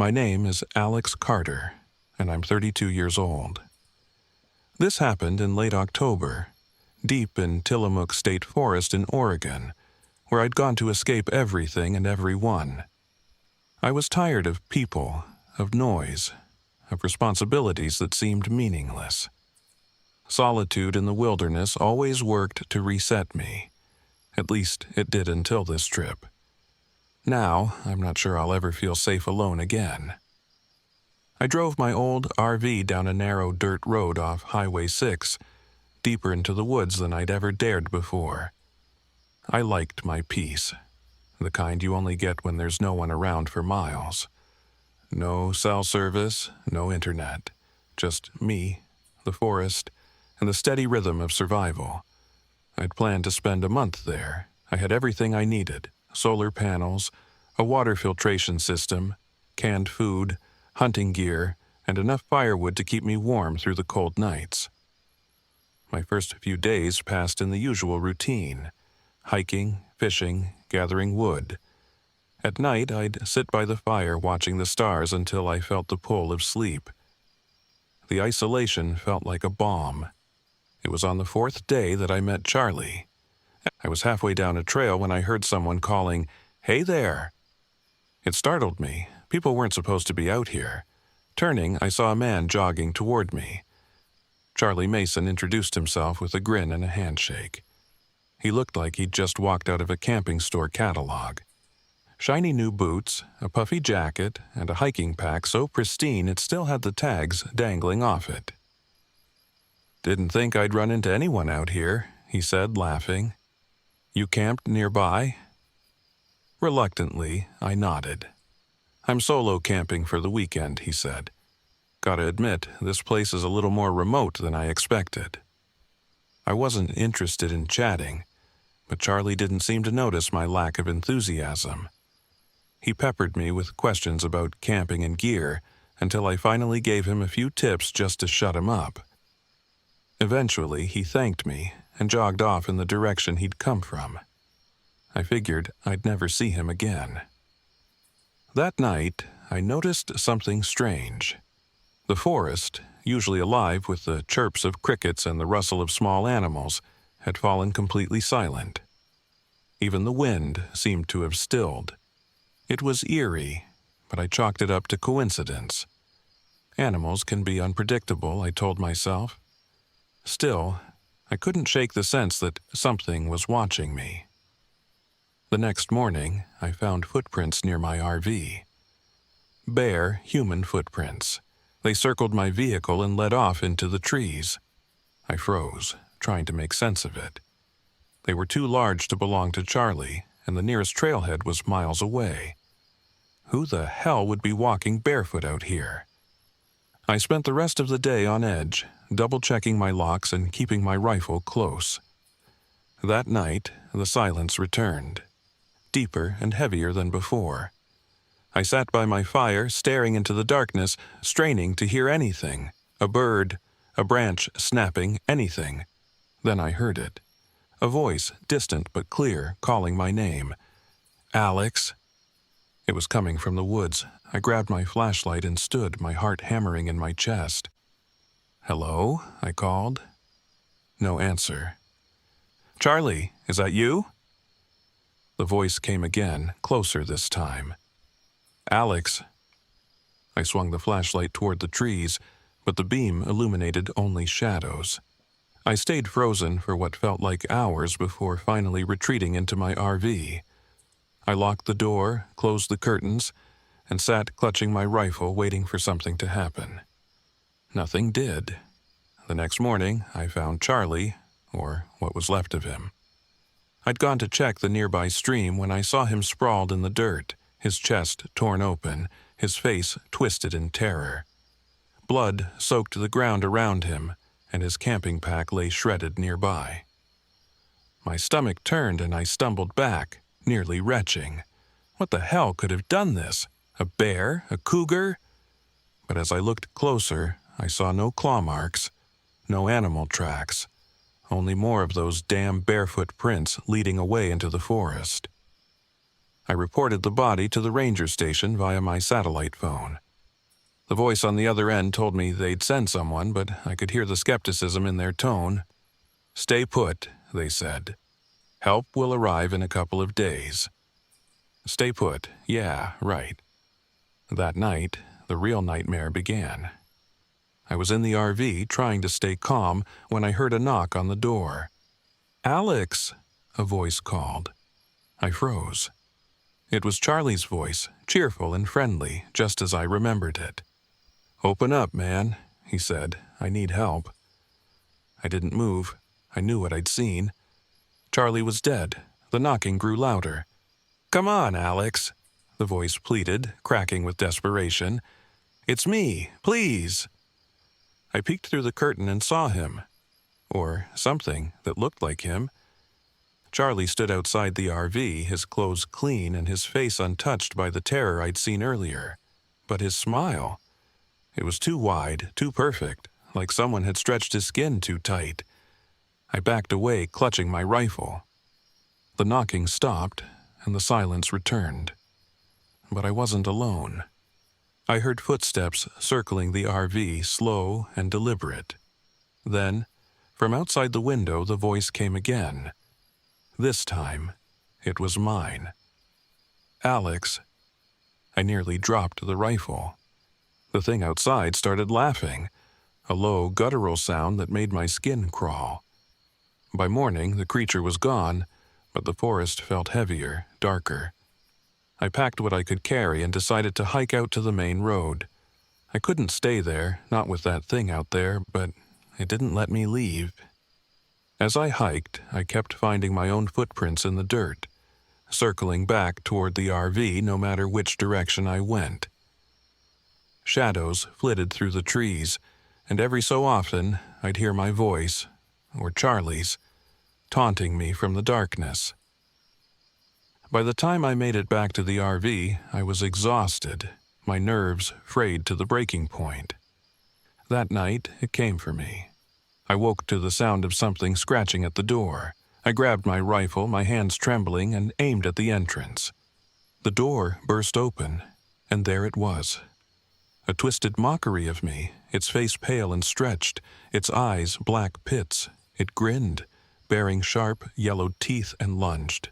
My name is Alex Carter, and I'm 32 years old. This happened in late October, deep in Tillamook State Forest in Oregon, where I'd gone to escape everything and everyone. I was tired of people, of noise, of responsibilities that seemed meaningless. Solitude in the wilderness always worked to reset me. At least it did until this trip. Now, I'm not sure I'll ever feel safe alone again. I drove my old RV down a narrow dirt road off Highway 6, deeper into the woods than I'd ever dared before. I liked my peace, the kind you only get when there's no one around for miles. No cell service, no internet, just me, the forest, and the steady rhythm of survival. I'd planned to spend a month there. I had everything I needed: solar panels, a water filtration system, canned food, hunting gear, and enough firewood to keep me warm through the cold nights. My first few days passed in the usual routine: hiking, fishing, gathering wood. At night, I'd sit by the fire watching the stars until I felt the pull of sleep. The isolation felt like a balm. It was on the fourth day that I met Charlie. I was halfway down a trail when I heard someone calling, "Hey there!" It startled me. People weren't supposed to be out here. Turning, I saw a man jogging toward me. Charlie Mason introduced himself with a grin and a handshake. He looked like he'd just walked out of a camping store catalog. Shiny new boots, a puffy jacket, and a hiking pack so pristine it still had the tags dangling off it. "Didn't think I'd run into anyone out here," he said, laughing. "You camped nearby?" Reluctantly, I nodded. "I'm solo camping for the weekend," he said. "Gotta admit, this place is a little more remote than I expected." I wasn't interested in chatting, but Charlie didn't seem to notice my lack of enthusiasm. He peppered me with questions about camping and gear until I finally gave him a few tips just to shut him up. Eventually, he thanked me and jogged off in the direction he'd come from. I figured I'd never see him again. That night, I noticed something strange. The forest, usually alive with the chirps of crickets and the rustle of small animals, had fallen completely silent. Even the wind seemed to have stilled. It was eerie, but I chalked it up to coincidence. Animals can be unpredictable, I told myself. Still, I couldn't shake the sense that something was watching me. The next morning, I found footprints near my RV. Bare, human footprints. They circled my vehicle and led off into the trees. I froze, trying to make sense of it. They were too large to belong to Charlie, and the nearest trailhead was miles away. Who the hell would be walking barefoot out here? I spent the rest of the day on edge, double-checking my locks and keeping my rifle close. That night, the silence returned, deeper and heavier than before. I sat by my fire, staring into the darkness, straining to hear anything. A bird, a branch snapping, anything. Then I heard it. A voice, distant but clear, calling my name. "Alex." It was coming from the woods. I grabbed my flashlight and stood, my heart hammering in my chest. "Hello?" I called. No answer. "Charlie, is that you?" The voice came again, closer this time. "Alex." I swung the flashlight toward the trees, but the beam illuminated only shadows. I stayed frozen for what felt like hours before finally retreating into my RV. I locked the door, closed the curtains, and sat clutching my rifle waiting for something to happen. Nothing did. The next morning, I found Charlie, or what was left of him. I'd gone to check the nearby stream when I saw him sprawled in the dirt, his chest torn open, his face twisted in terror. Blood soaked the ground around him, and his camping pack lay shredded nearby. My stomach turned and I stumbled back, nearly retching. What the hell could have done this? A bear? A cougar? But as I looked closer, I saw no claw marks, no animal tracks, only more of those damn barefoot prints leading away into the forest. I reported the body to the ranger station via my satellite phone. The voice on the other end told me they'd send someone, but I could hear the skepticism in their tone. "Stay put," they said. "Help will arrive in a couple of days." Stay put, yeah, right. That night, the real nightmare began. I was in the RV trying to stay calm when I heard a knock on the door. "Alex," a voice called. I froze. It was Charlie's voice, cheerful and friendly, just as I remembered it. "Open up, man," he said. "I need help." I didn't move. I knew what I'd seen. Charlie was dead. The knocking grew louder. "Come on, Alex," the voice pleaded, cracking with desperation. "It's me, please." I peeked through the curtain and saw him. Or something that looked like him. Charlie stood outside the RV, his clothes clean and his face untouched by the terror I'd seen earlier. But his smile, it was too wide, too perfect, like someone had stretched his skin too tight. I backed away, clutching my rifle. The knocking stopped, and the silence returned. But I wasn't alone. I heard footsteps circling the RV, slow and deliberate. Then, from outside the window, the voice came again. This time, it was mine. "Alex." I nearly dropped the rifle. The thing outside started laughing, a low, guttural sound that made my skin crawl. By morning, the creature was gone, but the forest felt heavier, darker. I packed what I could carry and decided to hike out to the main road. I couldn't stay there, not with that thing out there, but it didn't let me leave. As I hiked, I kept finding my own footprints in the dirt, circling back toward the RV no matter which direction I went. Shadows flitted through the trees, and every so often I'd hear my voice, or Charlie's, taunting me from the darkness. By the time I made it back to the RV, I was exhausted, my nerves frayed to the breaking point. That night, it came for me. I woke to the sound of something scratching at the door. I grabbed my rifle, my hands trembling, and aimed at the entrance. The door burst open, and there it was. A twisted mockery of me, its face pale and stretched, its eyes black pits. It grinned, baring sharp, yellowed teeth, and lunged.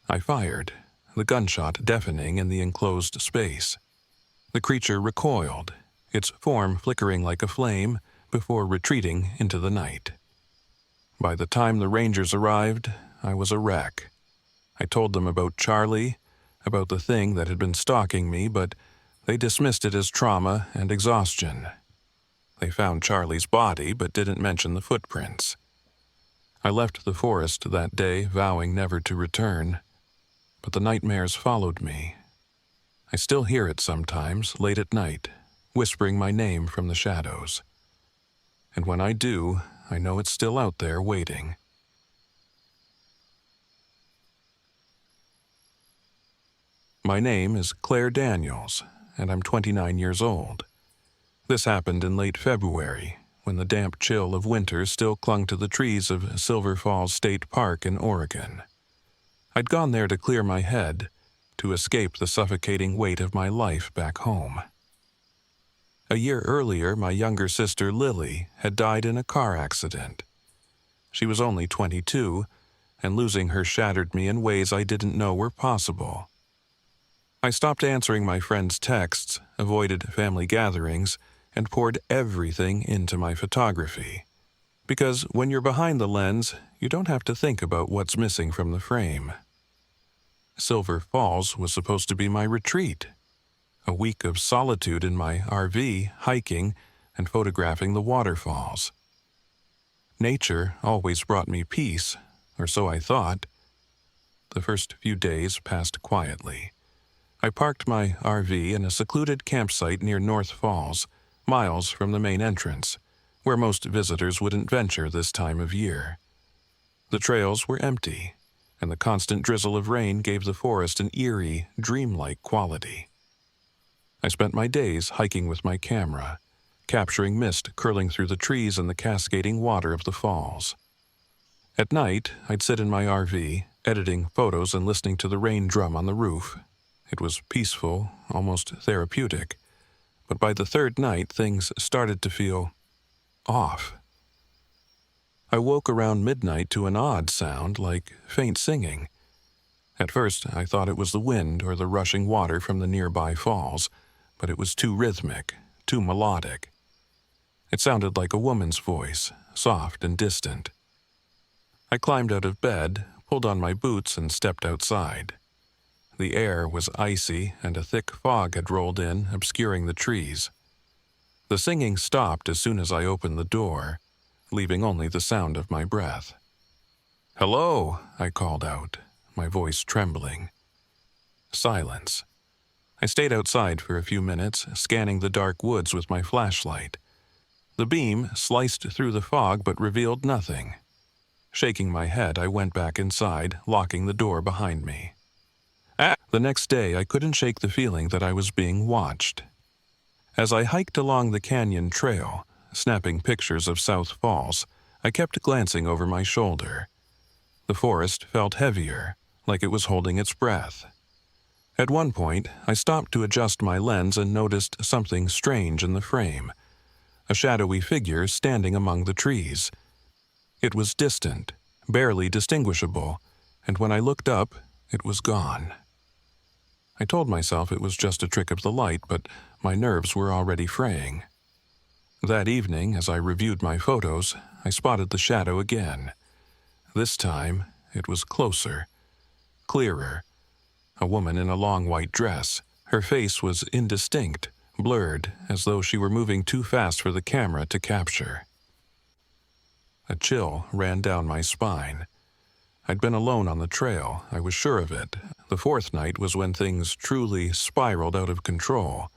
I fired, the gunshot deafening in the enclosed space. The creature recoiled, its form flickering like a flame, before retreating into the night. By the time the Rangers arrived, I was a wreck. I told them about Charlie, about the thing that had been stalking me, but they dismissed it as trauma and exhaustion. They found Charlie's body, but didn't mention the footprints. I left the forest that day, vowing never to return, but the nightmares followed me. I still hear it sometimes, late at night, whispering my name from the shadows. And when I do, I know it's still out there waiting. My name is Claire Daniels, and I'm 29 years old. This happened in late February, when the damp chill of winter still clung to the trees of Silver Falls State Park in Oregon. I'd gone there to clear my head, to escape the suffocating weight of my life back home. A year earlier, my younger sister Lily had died in a car accident. She was only 22, and losing her shattered me in ways I didn't know were possible. I stopped answering my friends' texts, avoided family gatherings, and poured everything into my photography. Because when you're behind the lens, you don't have to think about what's missing from the frame. Silver Falls was supposed to be my retreat. A week of solitude in my RV, hiking, and photographing the waterfalls. Nature always brought me peace, or so I thought. The first few days passed quietly. I parked my RV in a secluded campsite near North Falls, miles from the main entrance, where most visitors wouldn't venture this time of year. The trails were empty, and the constant drizzle of rain gave the forest an eerie, dreamlike quality. I spent my days hiking with my camera, capturing mist curling through the trees and the cascading water of the falls. At night, I'd sit in my RV, editing photos and listening to the rain drum on the roof. It was peaceful, almost therapeutic. But by the third night, things started to feel off. I woke around midnight to an odd sound, like faint singing. At first, I thought it was the wind or the rushing water from the nearby falls, but it was too rhythmic, too melodic. It sounded like a woman's voice, soft and distant. I climbed out of bed, pulled on my boots, and stepped outside. The air was icy, and a thick fog had rolled in, obscuring the trees. The singing stopped as soon as I opened the door, leaving only the sound of my breath. "Hello," I called out, my voice trembling. Silence. I stayed outside for a few minutes, scanning the dark woods with my flashlight. The beam sliced through the fog but revealed nothing. Shaking my head, I went back inside, locking the door behind me. The next day, I couldn't shake the feeling that I was being watched. As I hiked along the canyon trail, snapping pictures of South Falls, I kept glancing over my shoulder. The forest felt heavier, like it was holding its breath. At one point, I stopped to adjust my lens and noticed something strange in the frame, a shadowy figure standing among the trees. It was distant, barely distinguishable, and when I looked up, it was gone. I told myself it was just a trick of the light, but my nerves were already fraying. That evening, as I reviewed my photos, I spotted the shadow again. This time, it was closer, clearer. A woman in a long white dress. Her face was indistinct, blurred, as though she were moving too fast for the camera to capture. A chill ran down my spine. I'd been alone on the trail, I was sure of it. The fourth night was when things truly spiraled out of control.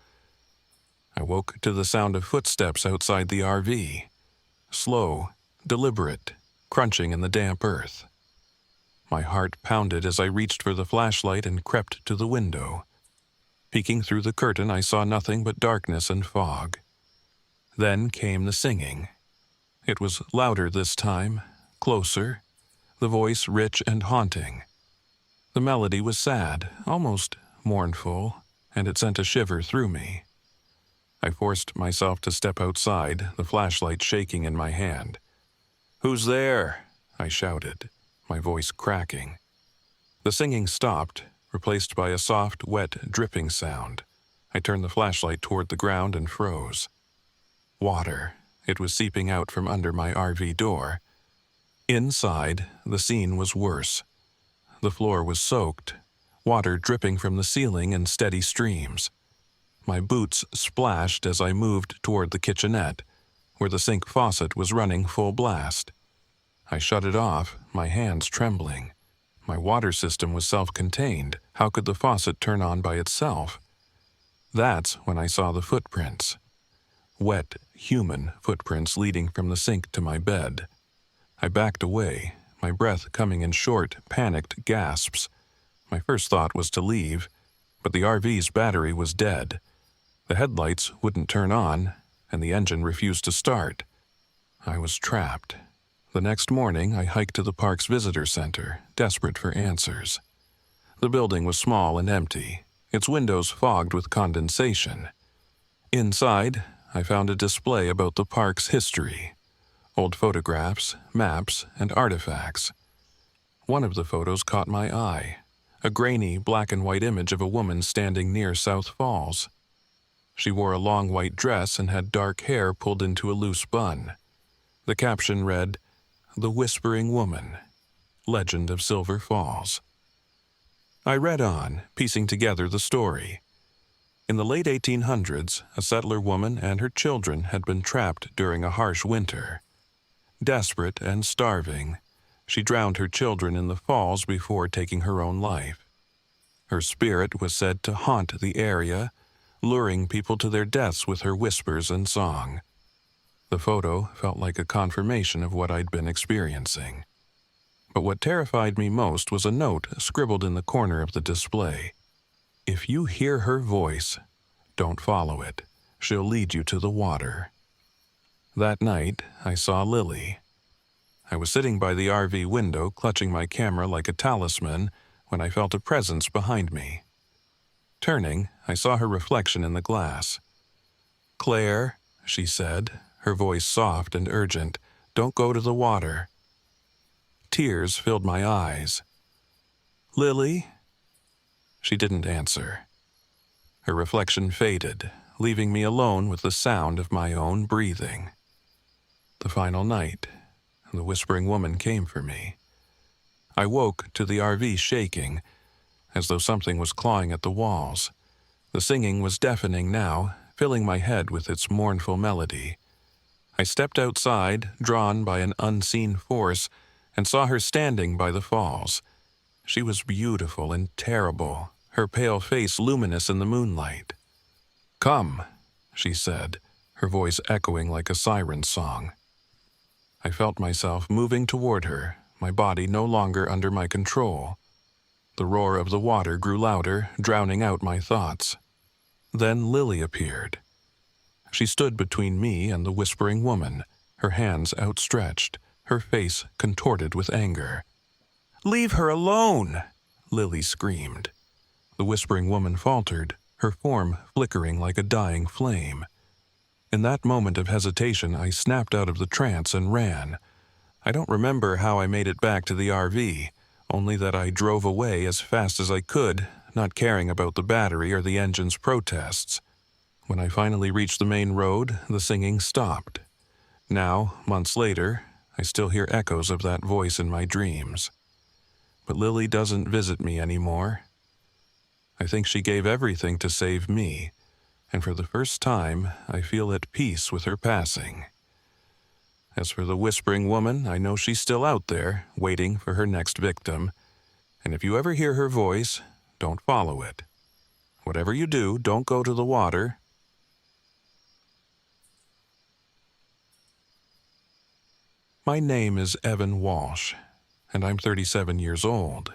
I woke to the sound of footsteps outside the RV. Slow, deliberate, crunching in the damp earth. My heart pounded as I reached for the flashlight and crept to the window. Peeking through the curtain, I saw nothing but darkness and fog. Then came the singing. It was louder this time, closer, the voice rich and haunting. The melody was sad, almost mournful, and it sent a shiver through me. I forced myself to step outside, the flashlight shaking in my hand. "Who's there?" I shouted, my voice cracking. The singing stopped, replaced by a soft, wet, dripping sound. I turned the flashlight toward the ground and froze. Water. It was seeping out from under my RV door. Inside, the scene was worse. The floor was soaked, water dripping from the ceiling in steady streams. My boots splashed as I moved toward the kitchenette, where the sink faucet was running full blast. I shut it off, my hands trembling. My water system was self-contained. How could the faucet turn on by itself? That's when I saw the footprints. Wet, human footprints leading from the sink to my bed. I backed away, my breath coming in short, panicked gasps. My first thought was to leave, but the RV's battery was dead. The headlights wouldn't turn on, and the engine refused to start. I was trapped. The next morning, I hiked to the park's visitor center, desperate for answers. The building was small and empty, its windows fogged with condensation. Inside, I found a display about the park's history. Old photographs, maps, and artifacts. One of the photos caught my eye, a grainy black and white image of a woman standing near South Falls. She wore a long white dress and had dark hair pulled into a loose bun. The caption read, "The Whispering Woman, Legend of Silver Falls." I read on, piecing together the story. In the late 1800s, a settler woman and her children had been trapped during a harsh winter. Desperate and starving, she drowned her children in the falls before taking her own life. Her spirit was said to haunt the area, luring people to their deaths with her whispers and song. The photo felt like a confirmation of what I'd been experiencing. But what terrified me most was a note scribbled in the corner of the display. "If you hear her voice, don't follow it. She'll lead you to the water." That night, I saw Lily. I was sitting by the RV window, clutching my camera like a talisman, when I felt a presence behind me. Turning, I saw her reflection in the glass. "Claire," she said, her voice soft and urgent, "don't go to the water." Tears filled my eyes. "Lily?" She didn't answer. Her reflection faded, leaving me alone with the sound of my own breathing. The final night, the whispering woman came for me. I woke to the RV shaking, as though something was clawing at the walls. The singing was deafening now, filling my head with its mournful melody. I stepped outside, drawn by an unseen force, and saw her standing by the falls. She was beautiful and terrible, her pale face luminous in the moonlight. "Come," she said, her voice echoing like a siren song. I felt myself moving toward her, my body no longer under my control. The roar of the water grew louder, drowning out my thoughts. Then Lily appeared. She stood between me and the whispering woman, her hands outstretched, her face contorted with anger. "Leave her alone!" Lily screamed. The whispering woman faltered, her form flickering like a dying flame. In that moment of hesitation, I snapped out of the trance and ran. I don't remember how I made it back to the RV, only that I drove away as fast as I could, not caring about the battery or the engine's protests. When I finally reached the main road, the singing stopped. Now, months later, I still hear echoes of that voice in my dreams. But Lily doesn't visit me anymore. I think she gave everything to save me, and for the first time, I feel at peace with her passing. As for the whispering woman, I know she's still out there, waiting for her next victim. And if you ever hear her voice, don't follow it. Whatever you do, don't go to the water. My name is Evan Walsh, and I'm 37 years old.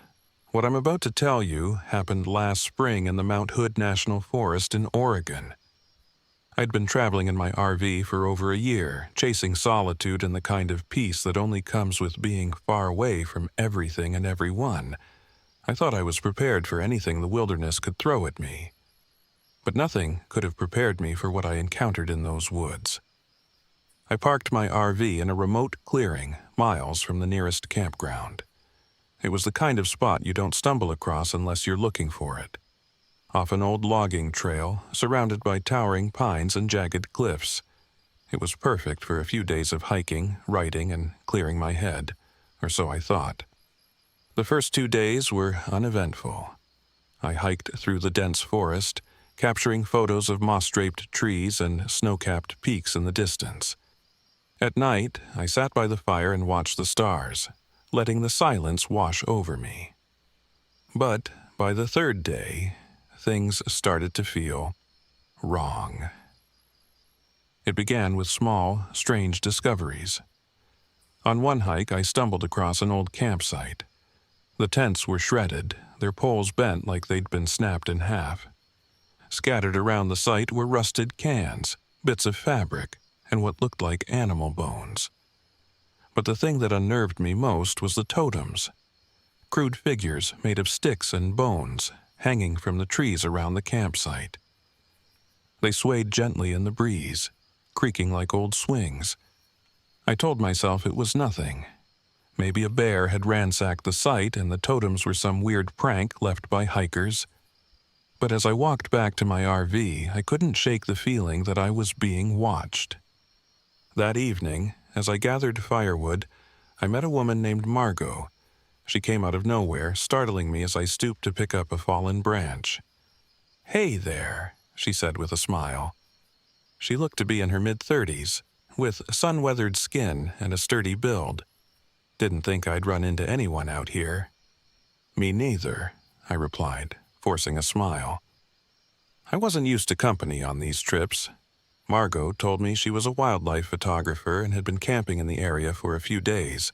What I'm about to tell you happened last spring in the Mount Hood National Forest in Oregon. I'd been traveling in my RV for over a year, chasing solitude and the kind of peace that only comes with being far away from everything and everyone. I thought I was prepared for anything the wilderness could throw at me. But nothing could have prepared me for what I encountered in those woods. I parked my RV in a remote clearing, miles from the nearest campground. It was the kind of spot you don't stumble across unless you're looking for it. Off an old logging trail, surrounded by towering pines and jagged cliffs. It was perfect for a few days of hiking, writing, and clearing my head, or so I thought. The first 2 days were uneventful. I hiked through the dense forest, capturing photos of moss-draped trees and snow-capped peaks in the distance. At night, I sat by the fire and watched the stars, letting the silence wash over me. But by the third day, things started to feel wrong. It began with small, strange discoveries. On one hike, I stumbled across an old campsite. The tents were shredded, their poles bent like they'd been snapped in half. Scattered around the site were rusted cans, bits of fabric, and what looked like animal bones. But the thing that unnerved me most was the totems. Crude figures made of sticks and bones, hanging from the trees around the campsite. They swayed gently in the breeze, creaking like old swings. I told myself it was nothing. Maybe a bear had ransacked the site and the totems were some weird prank left by hikers. But as I walked back to my RV, I couldn't shake the feeling that I was being watched. That evening, as I gathered firewood, I met a woman named Margot. She came out of nowhere, startling me as I stooped to pick up a fallen branch. "Hey there," she said with a smile. She looked to be in her mid-30s, with sun-weathered skin and a sturdy build. Didn't think I'd run into anyone out here. "Me neither," I replied, forcing a smile. I wasn't used to company on these trips. Margot told me she was a wildlife photographer and had been camping in the area for a few days.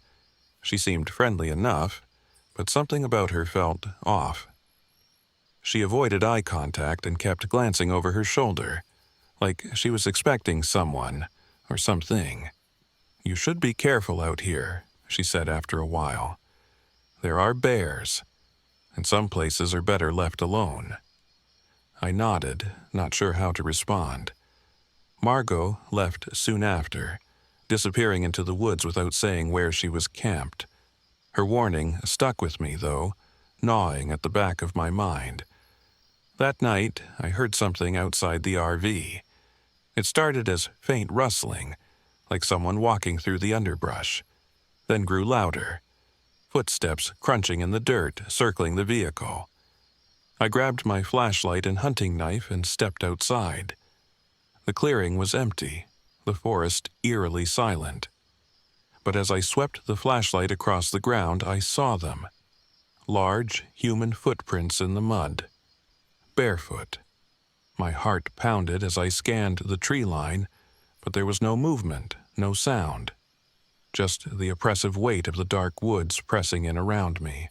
She seemed friendly enough, but something about her felt off. She avoided eye contact and kept glancing over her shoulder, like she was expecting someone or something. "You should be careful out here," she said after a while. There are bears, and some places are better left alone. I nodded, not sure how to respond. Margot left soon after, disappearing into the woods without saying where she was camped. Her warning stuck with me, though, gnawing at the back of my mind. That night, I heard something outside the RV. It started as faint rustling, like someone walking through the underbrush, then grew louder, footsteps crunching in the dirt, circling the vehicle. I grabbed my flashlight and hunting knife and stepped outside. The clearing was empty, the forest eerily silent. But as I swept the flashlight across the ground, I saw them. Large, human footprints in the mud. Barefoot. My heart pounded as I scanned the tree line, but there was no movement, no sound. Just the oppressive weight of the dark woods pressing in around me.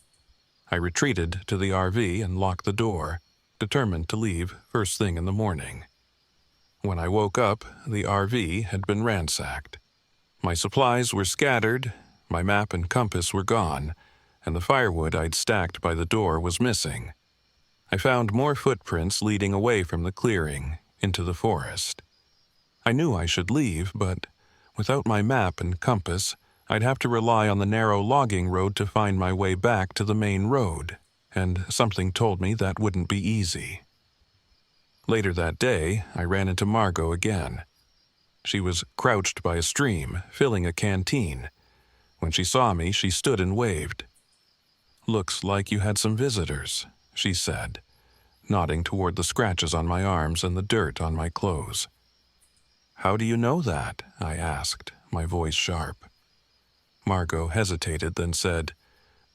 I retreated to the RV and locked the door, determined to leave first thing in the morning. When I woke up, the RV had been ransacked. My supplies were scattered, my map and compass were gone, and the firewood I'd stacked by the door was missing. I found more footprints leading away from the clearing, into the forest. I knew I should leave, but without my map and compass, I'd have to rely on the narrow logging road to find my way back to the main road, and something told me that wouldn't be easy. Later that day, I ran into Margot again. She was crouched by a stream, filling a canteen. When she saw me, she stood and waved. "Looks like you had some visitors," she said, nodding toward the scratches on my arms and the dirt on my clothes. "How do you know that?" I asked, my voice sharp. Margot hesitated, then said,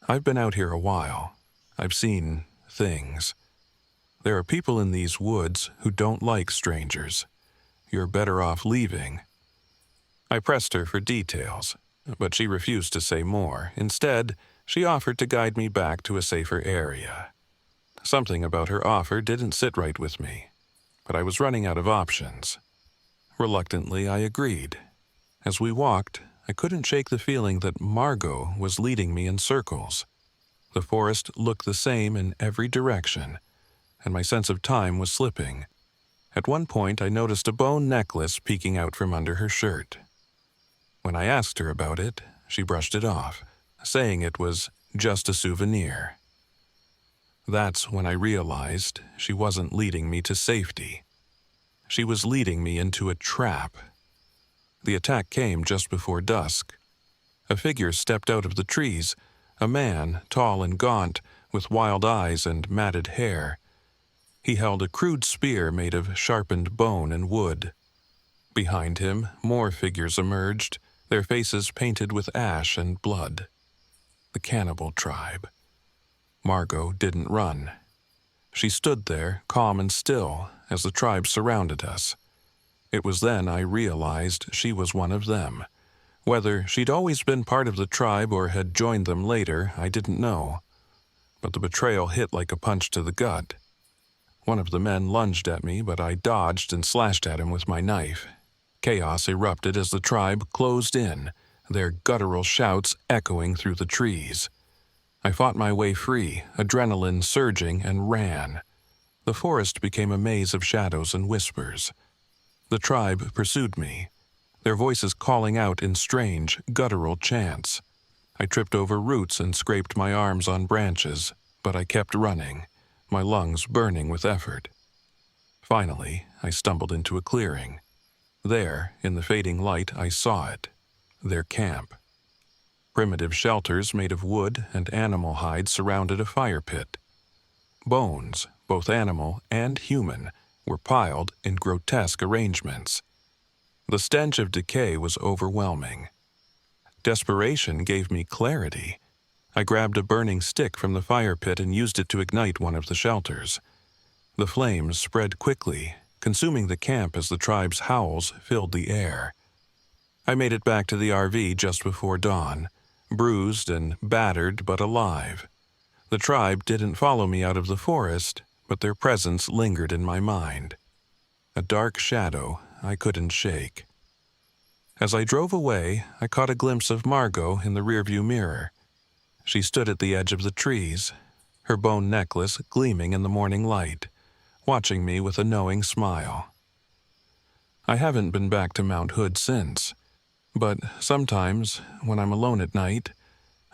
"I've been out here a while. I've seen things. There are people in these woods who don't like strangers. You're better off leaving." I pressed her for details, but she refused to say more. Instead, she offered to guide me back to a safer area. Something about her offer didn't sit right with me, but I was running out of options. Reluctantly, I agreed. As we walked, I couldn't shake the feeling that Margot was leading me in circles. The forest looked the same in every direction, and my sense of time was slipping. At one point, I noticed a bone necklace peeking out from under her shirt. When I asked her about it, she brushed it off, saying it was just a souvenir. That's when I realized she wasn't leading me to safety. She was leading me into a trap. The attack came just before dusk. A figure stepped out of the trees, a man, tall and gaunt, with wild eyes and matted hair. He held a crude spear made of sharpened bone and wood. Behind him, more figures emerged, their faces painted with ash and blood. The cannibal tribe. Margot didn't run. She stood there, calm and still, as the tribe surrounded us. It was then I realized she was one of them. Whether she'd always been part of the tribe or had joined them later, I didn't know. But the betrayal hit like a punch to the gut. One of the men lunged at me, but I dodged and slashed at him with my knife. Chaos erupted as the tribe closed in, their guttural shouts echoing through the trees. I fought my way free, adrenaline surging, and ran. The forest became a maze of shadows and whispers. The tribe pursued me, their voices calling out in strange, guttural chants. I tripped over roots and scraped my arms on branches, but I kept running, my lungs burning with effort. Finally, I stumbled into a clearing. There, in the fading light, I saw it, their camp. Primitive shelters made of wood and animal hide surrounded a fire pit. Bones, both animal and human, were piled in grotesque arrangements. The stench of decay was overwhelming. Desperation gave me clarity. I grabbed a burning stick from the fire pit and used it to ignite one of the shelters. The flames spread quickly, consuming the camp as the tribe's howls filled the air. I made it back to the RV just before dawn, bruised and battered but alive. The tribe didn't follow me out of the forest, but their presence lingered in my mind. A dark shadow I couldn't shake. As I drove away, I caught a glimpse of Margot in the rearview mirror. She stood at the edge of the trees, her bone necklace gleaming in the morning light, watching me with a knowing smile. I haven't been back to Mount Hood since, but sometimes, when I'm alone at night,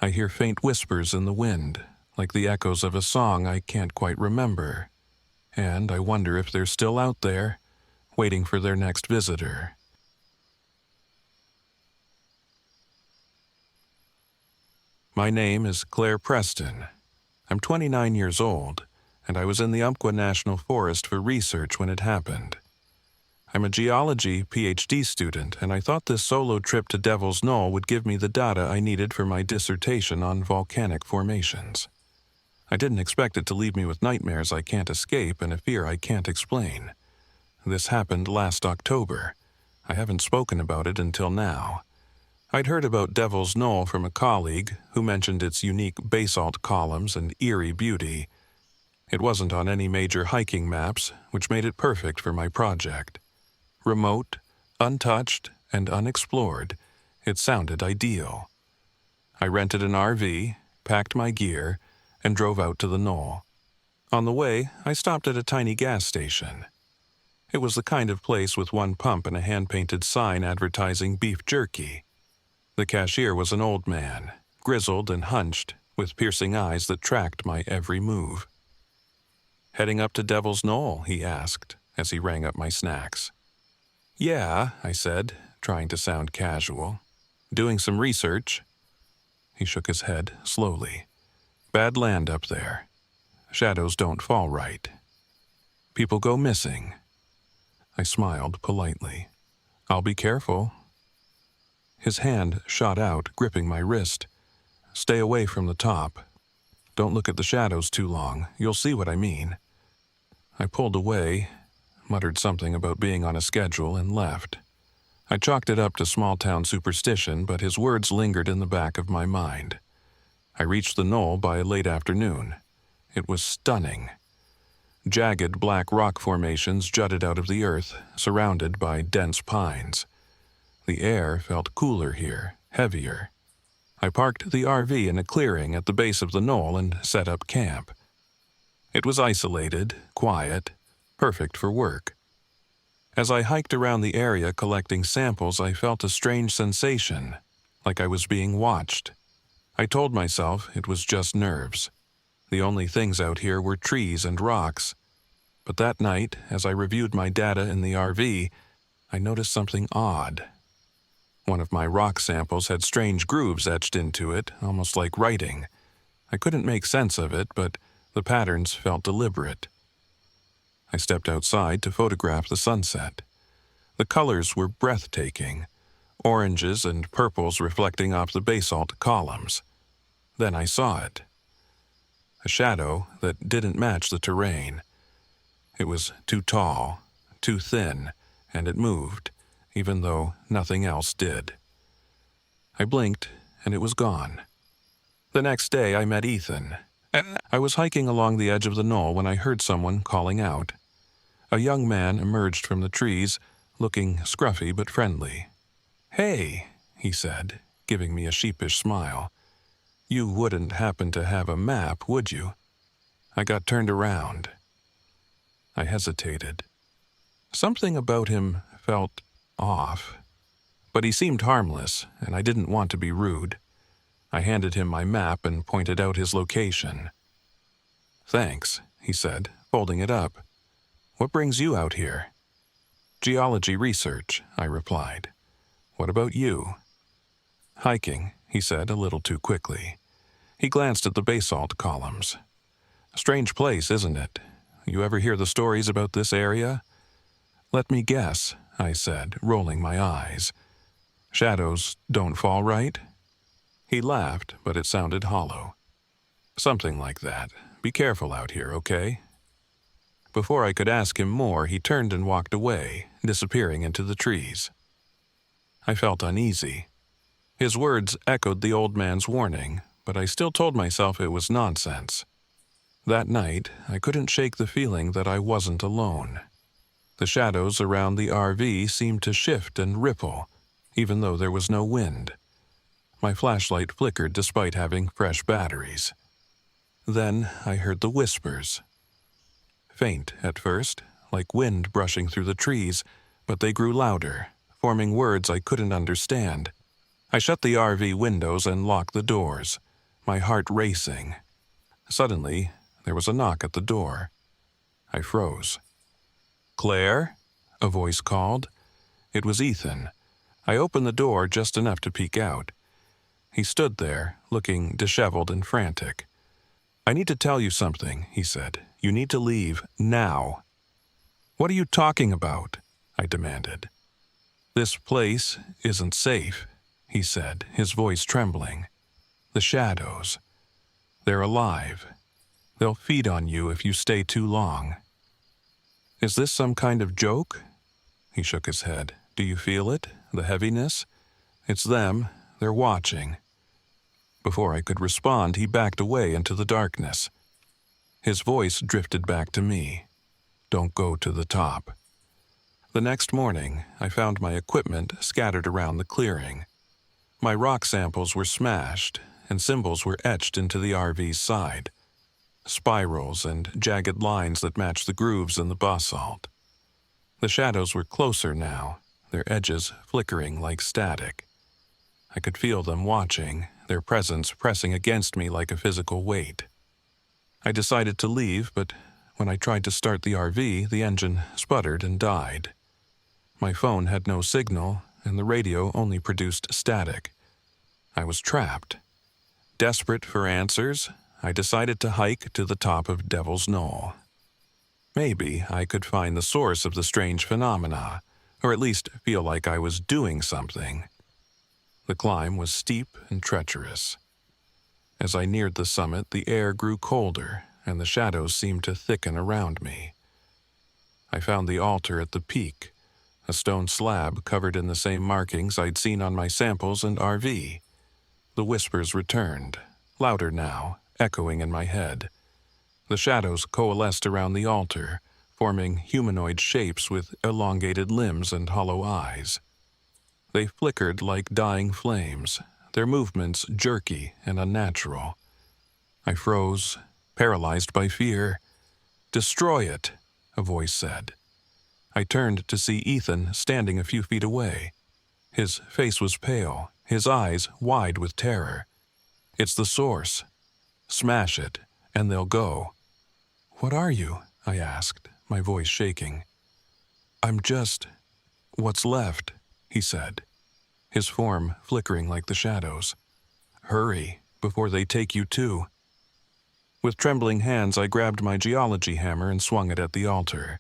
I hear faint whispers in the wind, like the echoes of a song I can't quite remember, and I wonder if they're still out there, waiting for their next visitor. My name is Claire Preston. I'm 29 years old, and I was in the Umpqua National Forest for research when it happened. I'm a geology PhD student, and I thought this solo trip to Devil's Knoll would give me the data I needed for my dissertation on volcanic formations. I didn't expect it to leave me with nightmares I can't escape and a fear I can't explain. This happened last October. I haven't spoken about it until now. I'd heard about Devil's Knoll from a colleague who mentioned its unique basalt columns and eerie beauty. It wasn't on any major hiking maps, which made it perfect for my project. Remote, untouched, and unexplored, it sounded ideal. I rented an RV, packed my gear, and drove out to the knoll. On the way, I stopped at a tiny gas station. It was the kind of place with one pump and a hand-painted sign advertising beef jerky. The cashier was an old man, grizzled and hunched, with piercing eyes that tracked my every move. "Heading up to Devil's Knoll?" he asked, as he rang up my snacks. "Yeah," I said, trying to sound casual. "Doing some research." He shook his head slowly. "Bad land up there. Shadows don't fall right. People go missing." I smiled politely. "I'll be careful." His hand shot out, gripping my wrist. "Stay away from the top. Don't look at the shadows too long. You'll see what I mean." I pulled away, muttered something about being on a schedule, and left. I chalked it up to small-town superstition, but his words lingered in the back of my mind. I reached the knoll by late afternoon. It was stunning. Jagged black rock formations jutted out of the earth, surrounded by dense pines. The air felt cooler here, heavier. I parked the RV in a clearing at the base of the knoll and set up camp. It was isolated, quiet, perfect for work. As I hiked around the area collecting samples, I felt a strange sensation, like I was being watched. I told myself it was just nerves. The only things out here were trees and rocks. But that night, as I reviewed my data in the RV, I noticed something odd. One of my rock samples had strange grooves etched into it, almost like writing. I couldn't make sense of it, but the patterns felt deliberate. I stepped outside to photograph the sunset. The colors were breathtaking, oranges and purples reflecting off the basalt columns. Then I saw it. A shadow that didn't match the terrain. It was too tall, too thin, and it moved, even though nothing else did. I blinked, and it was gone. The next day I met Ethan. I was hiking along the edge of the knoll when I heard someone calling out. A young man emerged from the trees, looking scruffy but friendly. "Hey," he said, giving me a sheepish smile. "You wouldn't happen to have a map, would you?" I got turned around. I hesitated. Something about him felt off. But he seemed harmless, and I didn't want to be rude. I handed him my map and pointed out his location. "Thanks," he said, folding it up. "What brings you out here?" "Geology research," I replied. "What about you?" "Hiking," he said a little too quickly. He glanced at the basalt columns. "Strange place, isn't it? You ever hear the stories about this area?" "Let me guess," I said, rolling my eyes. "Shadows don't fall right?" He laughed, but it sounded hollow. "Something like that. Be careful out here, okay?" Before I could ask him more, he turned and walked away, disappearing into the trees. I felt uneasy. His words echoed the old man's warning, but I still told myself it was nonsense. That night, I couldn't shake the feeling that I wasn't alone. The shadows around the RV seemed to shift and ripple, even though there was no wind. My flashlight flickered despite having fresh batteries. Then I heard the whispers. Faint at first, like wind brushing through the trees, but they grew louder, forming words I couldn't understand. I shut the RV windows and locked the doors, my heart racing. Suddenly, there was a knock at the door. I froze. "Claire?" a voice called. It was Ethan. I opened the door just enough to peek out. He stood there, looking disheveled and frantic. "I need to tell you something," he said. "You need to leave, now." "What are you talking about?" I demanded. "This place isn't safe," he said, his voice trembling. "The shadows. They're alive. They'll feed on you if you stay too long." "Is this some kind of joke?" He shook his head. "Do you feel it? The heaviness? It's them. They're watching." Before I could respond, he backed away into the darkness. His voice drifted back to me. "Don't go to the top." The next morning, I found my equipment scattered around the clearing. My rock samples were smashed, and symbols were etched into the RV's side. Spirals and jagged lines that matched the grooves in the basalt. The shadows were closer now, their edges flickering like static. I could feel them watching, their presence pressing against me like a physical weight. I decided to leave, but when I tried to start the RV, the engine sputtered and died. My phone had no signal, and the radio only produced static. I was trapped. Desperate for answers, I decided to hike to the top of Devil's Knoll. Maybe I could find the source of the strange phenomena, or at least feel like I was doing something. The climb was steep and treacherous. As I neared the summit, the air grew colder, and the shadows seemed to thicken around me. I found the altar at the peak, a stone slab covered in the same markings I'd seen on my samples and RV. The whispers returned, louder now, echoing in my head. The shadows coalesced around the altar, forming humanoid shapes with elongated limbs and hollow eyes. They flickered like dying flames, their movements jerky and unnatural. I froze, paralyzed by fear. "Destroy it," a voice said. I turned to see Ethan standing a few feet away. His face was pale, his eyes wide with terror. "It's the source. Smash it, and they'll go." "What are you?" I asked, my voice shaking. "I'm just what's left," he said, his form flickering like the shadows. "Hurry, before they take you too." With trembling hands, I grabbed my geology hammer and swung it at the altar.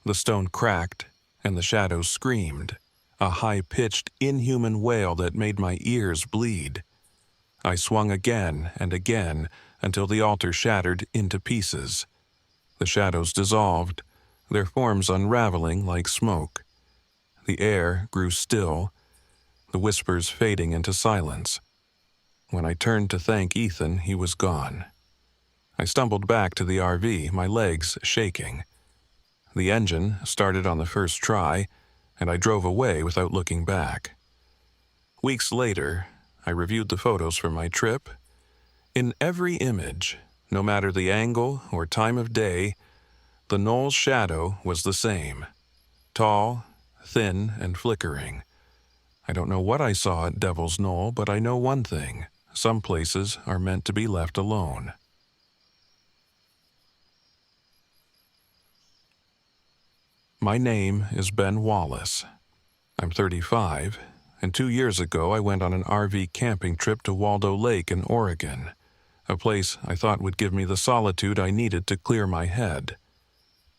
The stone cracked, and the shadows screamed, a high-pitched, inhuman wail that made my ears bleed. I swung again and again until the altar shattered into pieces. The shadows dissolved, their forms unraveling like smoke. The air grew still, the whispers fading into silence. When I turned to thank Ethan, he was gone. I stumbled back to the RV, my legs shaking. The engine started on the first try, and I drove away without looking back. Weeks later, I reviewed the photos from my trip. In every image, no matter the angle or time of day, the knoll's shadow was the same. Tall, thin, and flickering. I don't know what I saw at Devil's Knoll, but I know one thing. Some places are meant to be left alone. My name is Ben Wallace. I'm 35, and 2 years ago I went on an RV camping trip to Waldo Lake in Oregon, a place I thought would give me the solitude I needed to clear my head.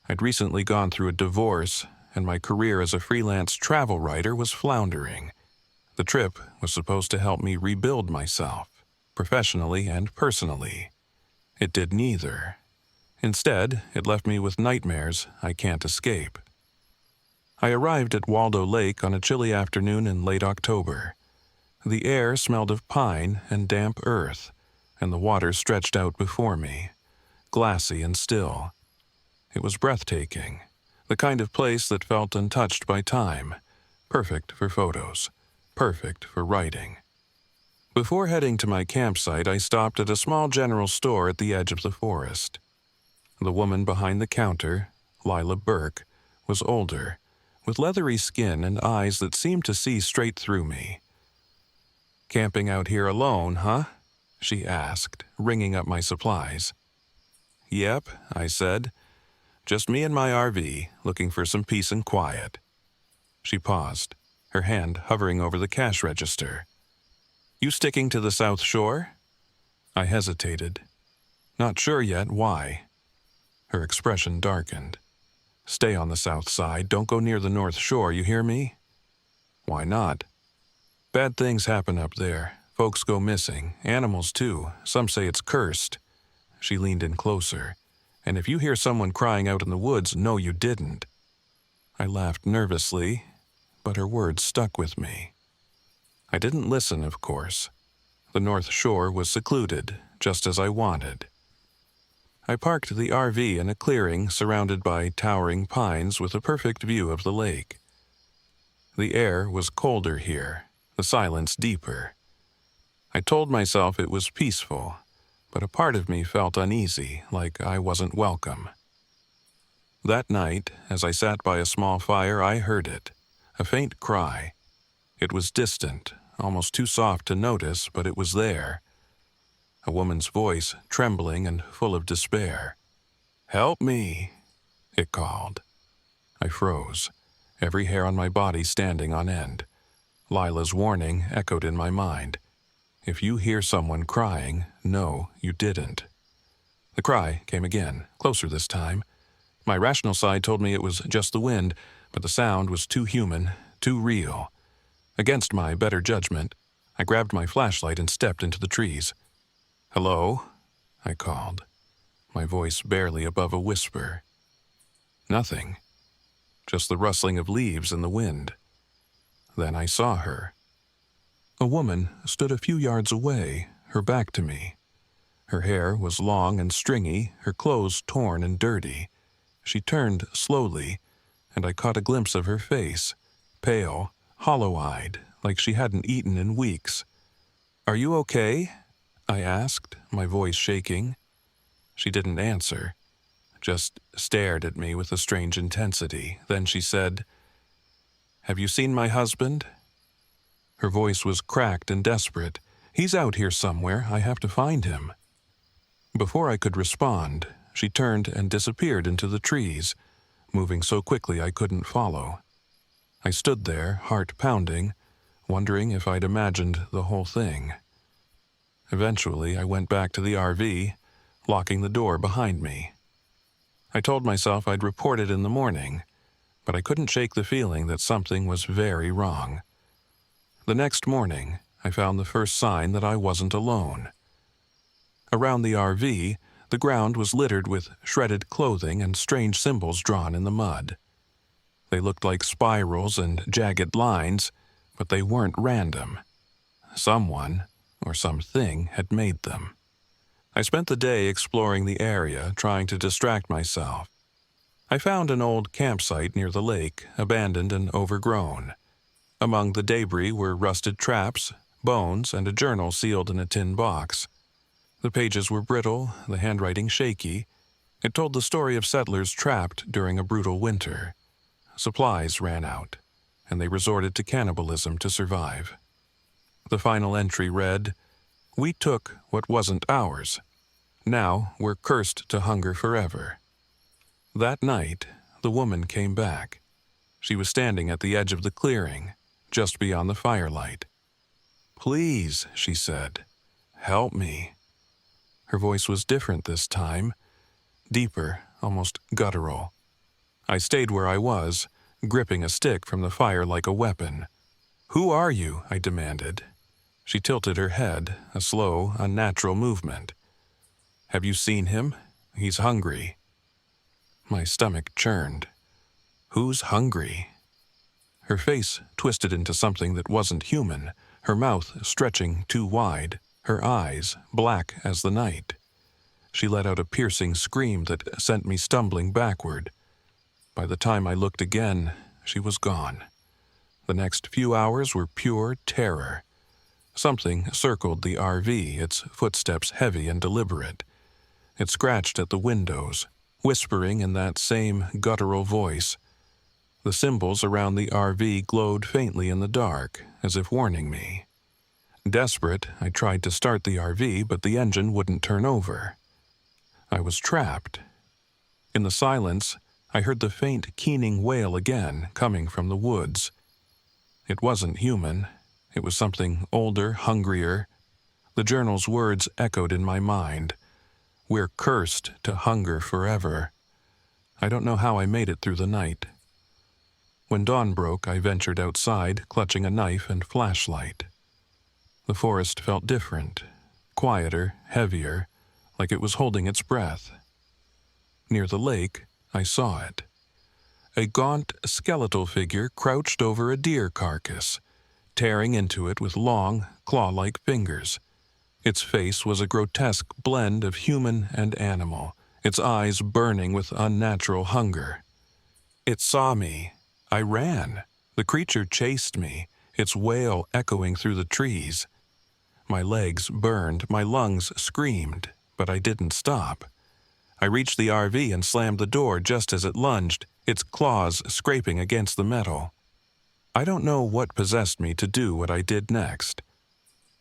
I'd recently gone through a divorce, and my career as a freelance travel writer was floundering. The trip was supposed to help me rebuild myself, professionally and personally. It did neither. Instead, it left me with nightmares I can't escape. I arrived at Waldo Lake on a chilly afternoon in late October. The air smelled of pine and damp earth, and the water stretched out before me, glassy and still. It was breathtaking, the kind of place that felt untouched by time, perfect for photos, perfect for writing. Before heading to my campsite, I stopped at a small general store at the edge of the forest. The woman behind the counter, Lila Burke, was older, with leathery skin and eyes that seemed to see straight through me. "Camping out here alone, huh?" she asked, ringing up my supplies. "Yep," I said. "Just me and my RV, looking for some peace and quiet." She paused, her hand hovering over the cash register. "You sticking to the South Shore?" I hesitated. Not sure yet why. Her expression darkened. "Stay on the south side, don't go near the North Shore, you hear me?" "Why not?" "Bad things happen up there. Folks go missing, animals too. Some say it's cursed." She leaned in closer. "And if you hear someone crying out in the woods, know you didn't." I laughed nervously, but her words stuck with me. I didn't listen, of course. The North Shore was secluded, just as I wanted. I parked the RV in a clearing surrounded by towering pines with a perfect view of the lake. The air was colder here, the silence deeper. I told myself it was peaceful, but a part of me felt uneasy, like I wasn't welcome. That night, as I sat by a small fire, I heard it, a faint cry. It was distant, almost too soft to notice, but it was there. A woman's voice, trembling and full of despair. "Help me," it called. I froze, every hair on my body standing on end. Lila's warning echoed in my mind. If you hear someone crying, no, you didn't. The cry came again, closer this time. My rational side told me it was just the wind, but the sound was too human, too real. Against my better judgment, I grabbed my flashlight and stepped into the trees. "Hello?" I called, my voice barely above a whisper. Nothing, just the rustling of leaves in the wind. Then I saw her. A woman stood a few yards away, her back to me. Her hair was long and stringy, her clothes torn and dirty. She turned slowly, and I caught a glimpse of her face, pale, hollow-eyed, like she hadn't eaten in weeks. "Are you okay?" I asked, my voice shaking. She didn't answer, just stared at me with a strange intensity. Then she said, "Have you seen my husband?" Her voice was cracked and desperate. "He's out here somewhere. I have to find him." Before I could respond, she turned and disappeared into the trees, moving so quickly I couldn't follow. I stood there, heart pounding, wondering if I'd imagined the whole thing. Eventually, I went back to the RV, locking the door behind me. I told myself I'd report it in the morning, but I couldn't shake the feeling that something was very wrong. The next morning, I found the first sign that I wasn't alone. Around the RV, the ground was littered with shredded clothing and strange symbols drawn in the mud. They looked like spirals and jagged lines, but they weren't random. Someone, or something, had made them. I spent the day exploring the area, trying to distract myself. I found an old campsite near the lake, abandoned and overgrown. Among the debris were rusted traps, bones, and a journal sealed in a tin box. The pages were brittle, the handwriting shaky. It told the story of settlers trapped during a brutal winter. Supplies ran out, and they resorted to cannibalism to survive. The final entry read, "We took what wasn't ours. Now we're cursed to hunger forever." That night, the woman came back. She was standing at the edge of the clearing, just beyond the firelight. "Please," she said, "help me." Her voice was different this time, deeper, almost guttural. I stayed where I was, gripping a stick from the fire like a weapon. "Who are you?" I demanded. She tilted her head, a slow, unnatural movement. "Have you seen him? He's hungry." My stomach churned. Who's hungry? Her face twisted into something that wasn't human, her mouth stretching too wide, her eyes black as the night. She let out a piercing scream that sent me stumbling backward. By the time I looked again, she was gone. The next few hours were pure terror. Something circled the RV, its footsteps heavy and deliberate. It scratched at the windows, whispering in that same guttural voice. The symbols around the RV glowed faintly in the dark, as if warning me. Desperate, I tried to start the RV, but the engine wouldn't turn over. I was trapped. In the silence, I heard the faint, keening wail again, coming from the woods. It wasn't human. It was something older, hungrier. The journal's words echoed in my mind. We're cursed to hunger forever. I don't know how I made it through the night. When dawn broke, I ventured outside, clutching a knife and flashlight. The forest felt different, quieter, heavier, like it was holding its breath. Near the lake, I saw it. A gaunt, skeletal figure crouched over a deer carcass, tearing into it with long, claw-like fingers. Its face was a grotesque blend of human and animal, its eyes burning with unnatural hunger. It saw me. I ran. The creature chased me, its wail echoing through the trees. My legs burned, my lungs screamed, but I didn't stop. I reached the RV and slammed the door just as it lunged, its claws scraping against the metal. I don't know what possessed me to do what I did next.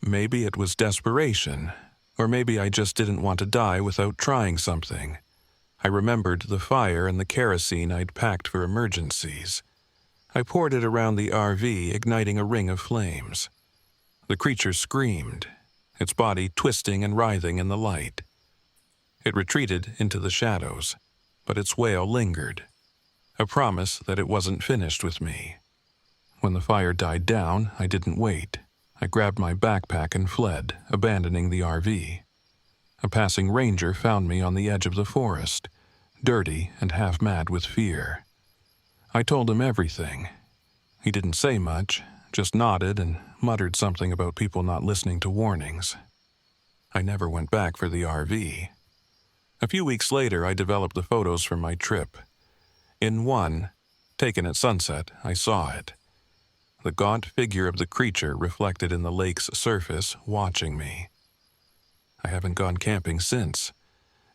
Maybe it was desperation, or maybe I just didn't want to die without trying something. I remembered the fire and the kerosene I'd packed for emergencies. I poured it around the RV, igniting a ring of flames. The creature screamed, its body twisting and writhing in the light. It retreated into the shadows, but its wail lingered, a promise that it wasn't finished with me. When the fire died down, I didn't wait. I grabbed my backpack and fled, abandoning the RV. A passing ranger found me on the edge of the forest, dirty and half mad with fear. I told him everything. He didn't say much, just nodded and muttered something about people not listening to warnings. I never went back for the RV. A few weeks later, I developed the photos from my trip. In one, taken at sunset, I saw it. The gaunt figure of the creature reflected in the lake's surface, watching me. I haven't gone camping since,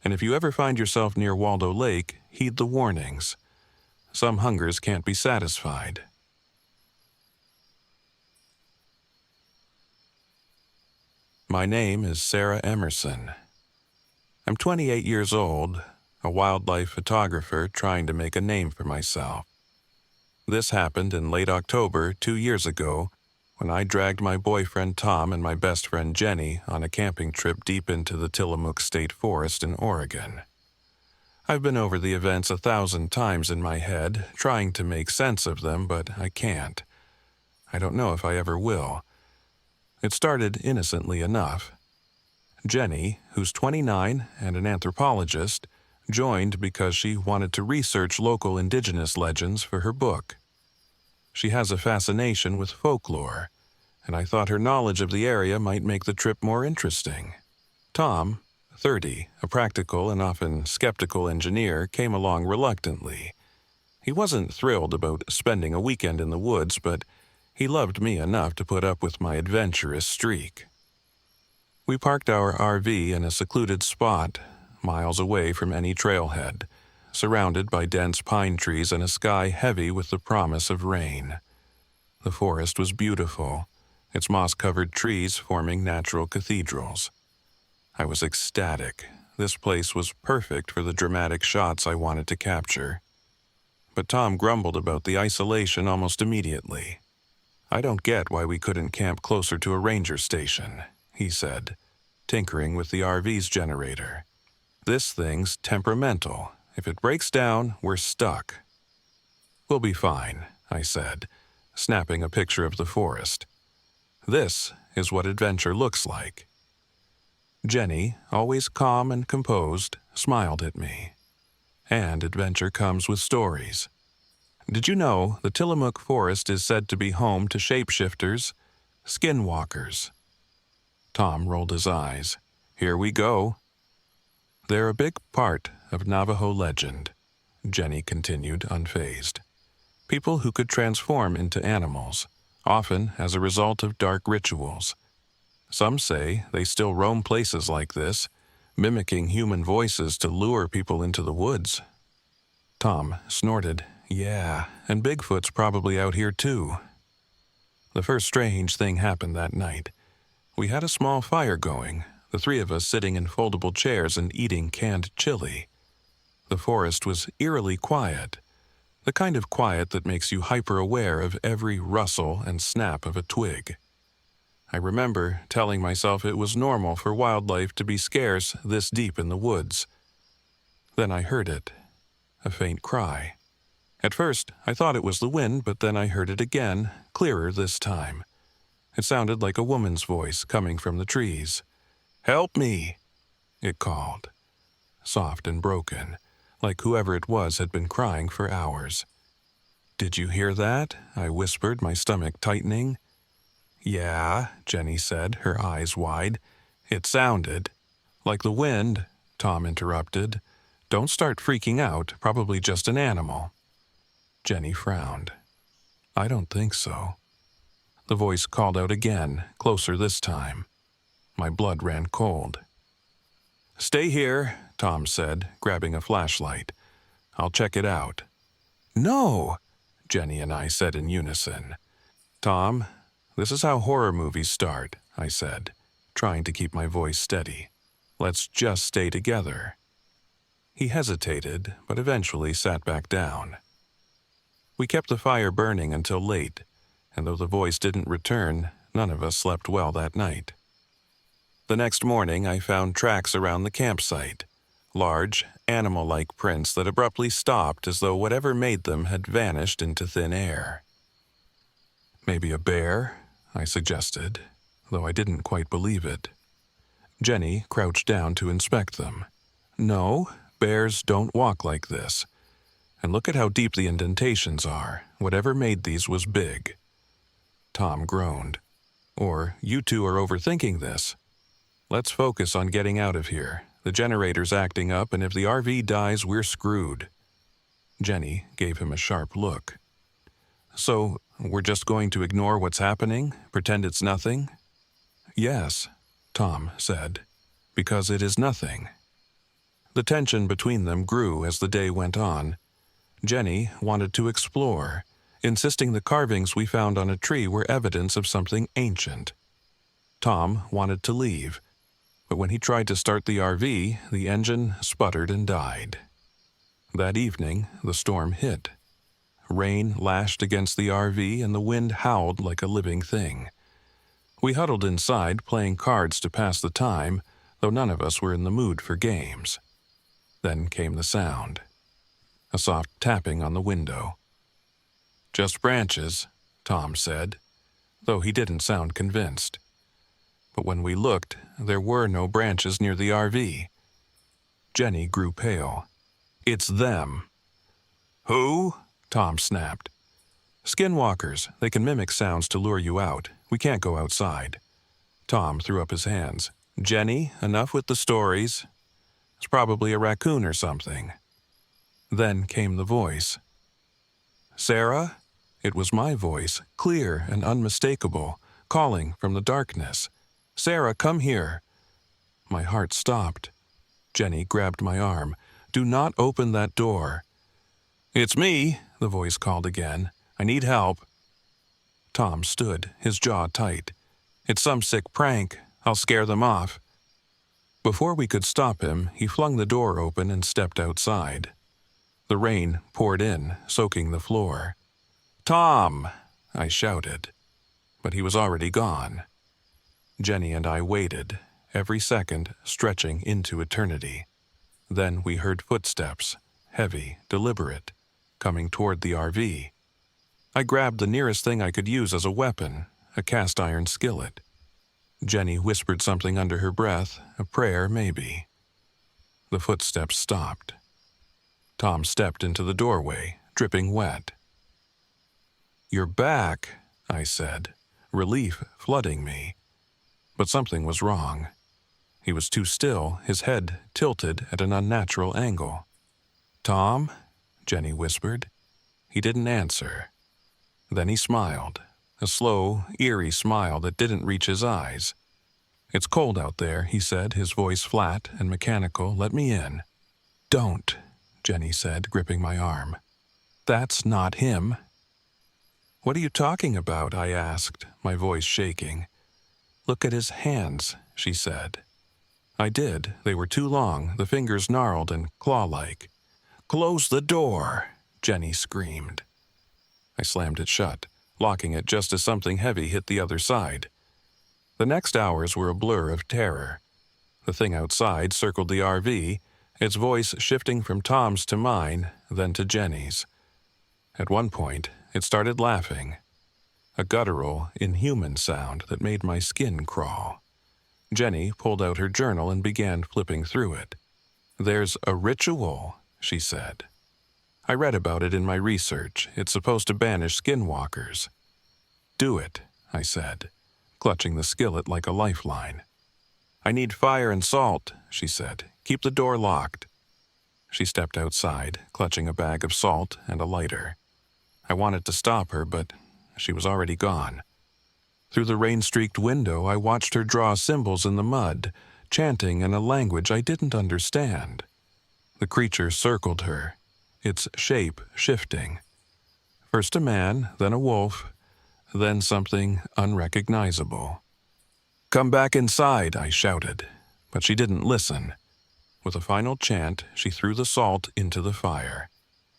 and if you ever find yourself near Waldo Lake, heed the warnings. Some hungers can't be satisfied. My name is Sarah Emerson. I'm 28 years old, a wildlife photographer trying to make a name for myself. This happened in late October 2 years ago when I dragged my boyfriend Tom and my best friend Jenny on a camping trip deep into the Tillamook State Forest in Oregon. I've been over the events 1,000 times in my head, trying to make sense of them, but I can't. I don't know if I ever will. It started innocently enough. Jenny, who's 29 and an anthropologist, joined because she wanted to research local indigenous legends for her book. She has a fascination with folklore, and I thought her knowledge of the area might make the trip more interesting. Tom, 30, a practical and often skeptical engineer, came along reluctantly. He wasn't thrilled about spending a weekend in the woods, but he loved me enough to put up with my adventurous streak. We parked our RV in a secluded spot, miles away from any trailhead, surrounded by dense pine trees and a sky heavy with the promise of rain. The forest was beautiful, its moss-covered trees forming natural cathedrals. I was ecstatic. This place was perfect for the dramatic shots I wanted to capture. But Tom grumbled about the isolation almost immediately. "I don't get why we couldn't camp closer to a ranger station," he said, tinkering with the RV's generator. "This thing's temperamental. If it breaks down, we're stuck." "We'll be fine," I said, snapping a picture of the forest. "This is what adventure looks like." Jenny, always calm and composed, smiled at me. And adventure comes with stories. Did you know the Tillamook Forest is said to be home to shapeshifters, skinwalkers? Tom rolled his eyes. "Here we go." "They're a big part of Navajo legend," Jenny continued, unfazed. People who could transform into animals, often as a result of dark rituals. Some say they still roam places like this, mimicking human voices to lure people into the woods. Tom snorted. Yeah, and Bigfoot's probably out here too. The first strange thing happened that night. We had a small fire going, the three of us sitting in foldable chairs and eating canned chili. The forest was eerily quiet, the kind of quiet that makes you hyper-aware of every rustle and snap of a twig. I remember telling myself it was normal for wildlife to be scarce this deep in the woods. Then I heard it, a faint cry. At first, I thought it was the wind, but then I heard it again, clearer this time. It sounded like a woman's voice coming from the trees. "Help me," it called. Soft and broken, like whoever it was had been crying for hours. "Did you hear that?" I whispered, my stomach tightening. "Yeah," Jenny said, her eyes wide. "It sounded like the wind," Tom interrupted. "Don't start freaking out, probably just an animal." Jenny frowned. "I don't think so." The voice called out again, closer this time. My blood ran cold. "Stay here," Tom said, grabbing a flashlight. "I'll check it out." "No," Jenny and I said in unison. "Tom, this is how horror movies start," I said, trying to keep my voice steady. "Let's just stay together." He hesitated, but eventually sat back down. We kept the fire burning until late, and though the voice didn't return, none of us slept well that night. The next morning, I found tracks around the campsite, large, animal-like prints that abruptly stopped as though whatever made them had vanished into thin air. "Maybe a bear?" I suggested, though I didn't quite believe it. Jenny crouched down to inspect them. "No, bears don't walk like this. And look at how deep the indentations are. Whatever made these was big." Tom groaned. "Or you two are overthinking this. Let's focus on getting out of here. The generator's acting up, and if the RV dies, we're screwed." Jenny gave him a sharp look. "So, we're just going to ignore what's happening? Pretend it's nothing?" "Yes," Tom said, "because it is nothing." The tension between them grew as the day went on. Jenny wanted to explore, insisting the carvings we found on a tree were evidence of something ancient. Tom wanted to leave, but when he tried to start the RV, the engine sputtered and died. That evening, the storm hit. Rain lashed against the RV and the wind howled like a living thing. We huddled inside, playing cards to pass the time, though none of us were in the mood for games. Then came the sound. A soft tapping on the window. "Just branches," Tom said, though he didn't sound convinced. But when we looked, there were no branches near the RV. Jenny grew pale. "It's them." "Who?" Tom snapped. "Skinwalkers. They can mimic sounds to lure you out. We can't go outside." Tom threw up his hands. "Jenny, enough with the stories. It's probably a raccoon or something." Then came the voice. "Sarah?" It was my voice, clear and unmistakable, calling from the darkness. "Sarah, come here." My heart stopped. Jenny grabbed my arm. "Do not open that door." "It's me," the voice called again. "I need help." Tom stood, his jaw tight. "It's some sick prank. I'll scare them off." Before we could stop him, he flung the door open and stepped outside. The rain poured in, soaking the floor. "Tom!" I shouted. But he was already gone. Jenny and I waited, every second stretching into eternity. Then we heard footsteps, heavy, deliberate, coming toward the RV. I grabbed the nearest thing I could use as a weapon, a cast-iron skillet. Jenny whispered something under her breath, a prayer maybe. The footsteps stopped. Tom stepped into the doorway, dripping wet. "You're back," I said, relief flooding me. But something was wrong. He was too still, his head tilted at an unnatural angle. "Tom?" Jenny whispered. He didn't answer. Then he smiled, a slow, eerie smile that didn't reach his eyes. "It's cold out there," he said, his voice flat and mechanical. "Let me in." "Don't," Jenny said, gripping my arm. "That's not him." "What are you talking about?" I asked, my voice shaking. "Look at his hands," she said. I did. They were too long, the fingers gnarled and claw-like. "Close the door," Jenny screamed. I slammed it shut, locking it just as something heavy hit the other side. The next hours were a blur of terror. The thing outside circled the RV, its voice shifting from Tom's to mine, then to Jenny's. At one point, it started laughing, a guttural, inhuman sound that made my skin crawl. Jenny pulled out her journal and began flipping through it. "There's a ritual," she said. "I read about it in my research. It's supposed to banish skinwalkers." "Do it," I said, clutching the skillet like a lifeline. "I need fire and salt," she said. "Keep the door locked." She stepped outside, clutching a bag of salt and a lighter. I wanted to stop her, but she was already gone. Through the rain-streaked window, I watched her draw symbols in the mud, chanting in a language I didn't understand. The creature circled her, its shape shifting. First a man, then a wolf, then something unrecognizable. "Come back inside," I shouted, but she didn't listen. With a final chant, she threw the salt into the fire.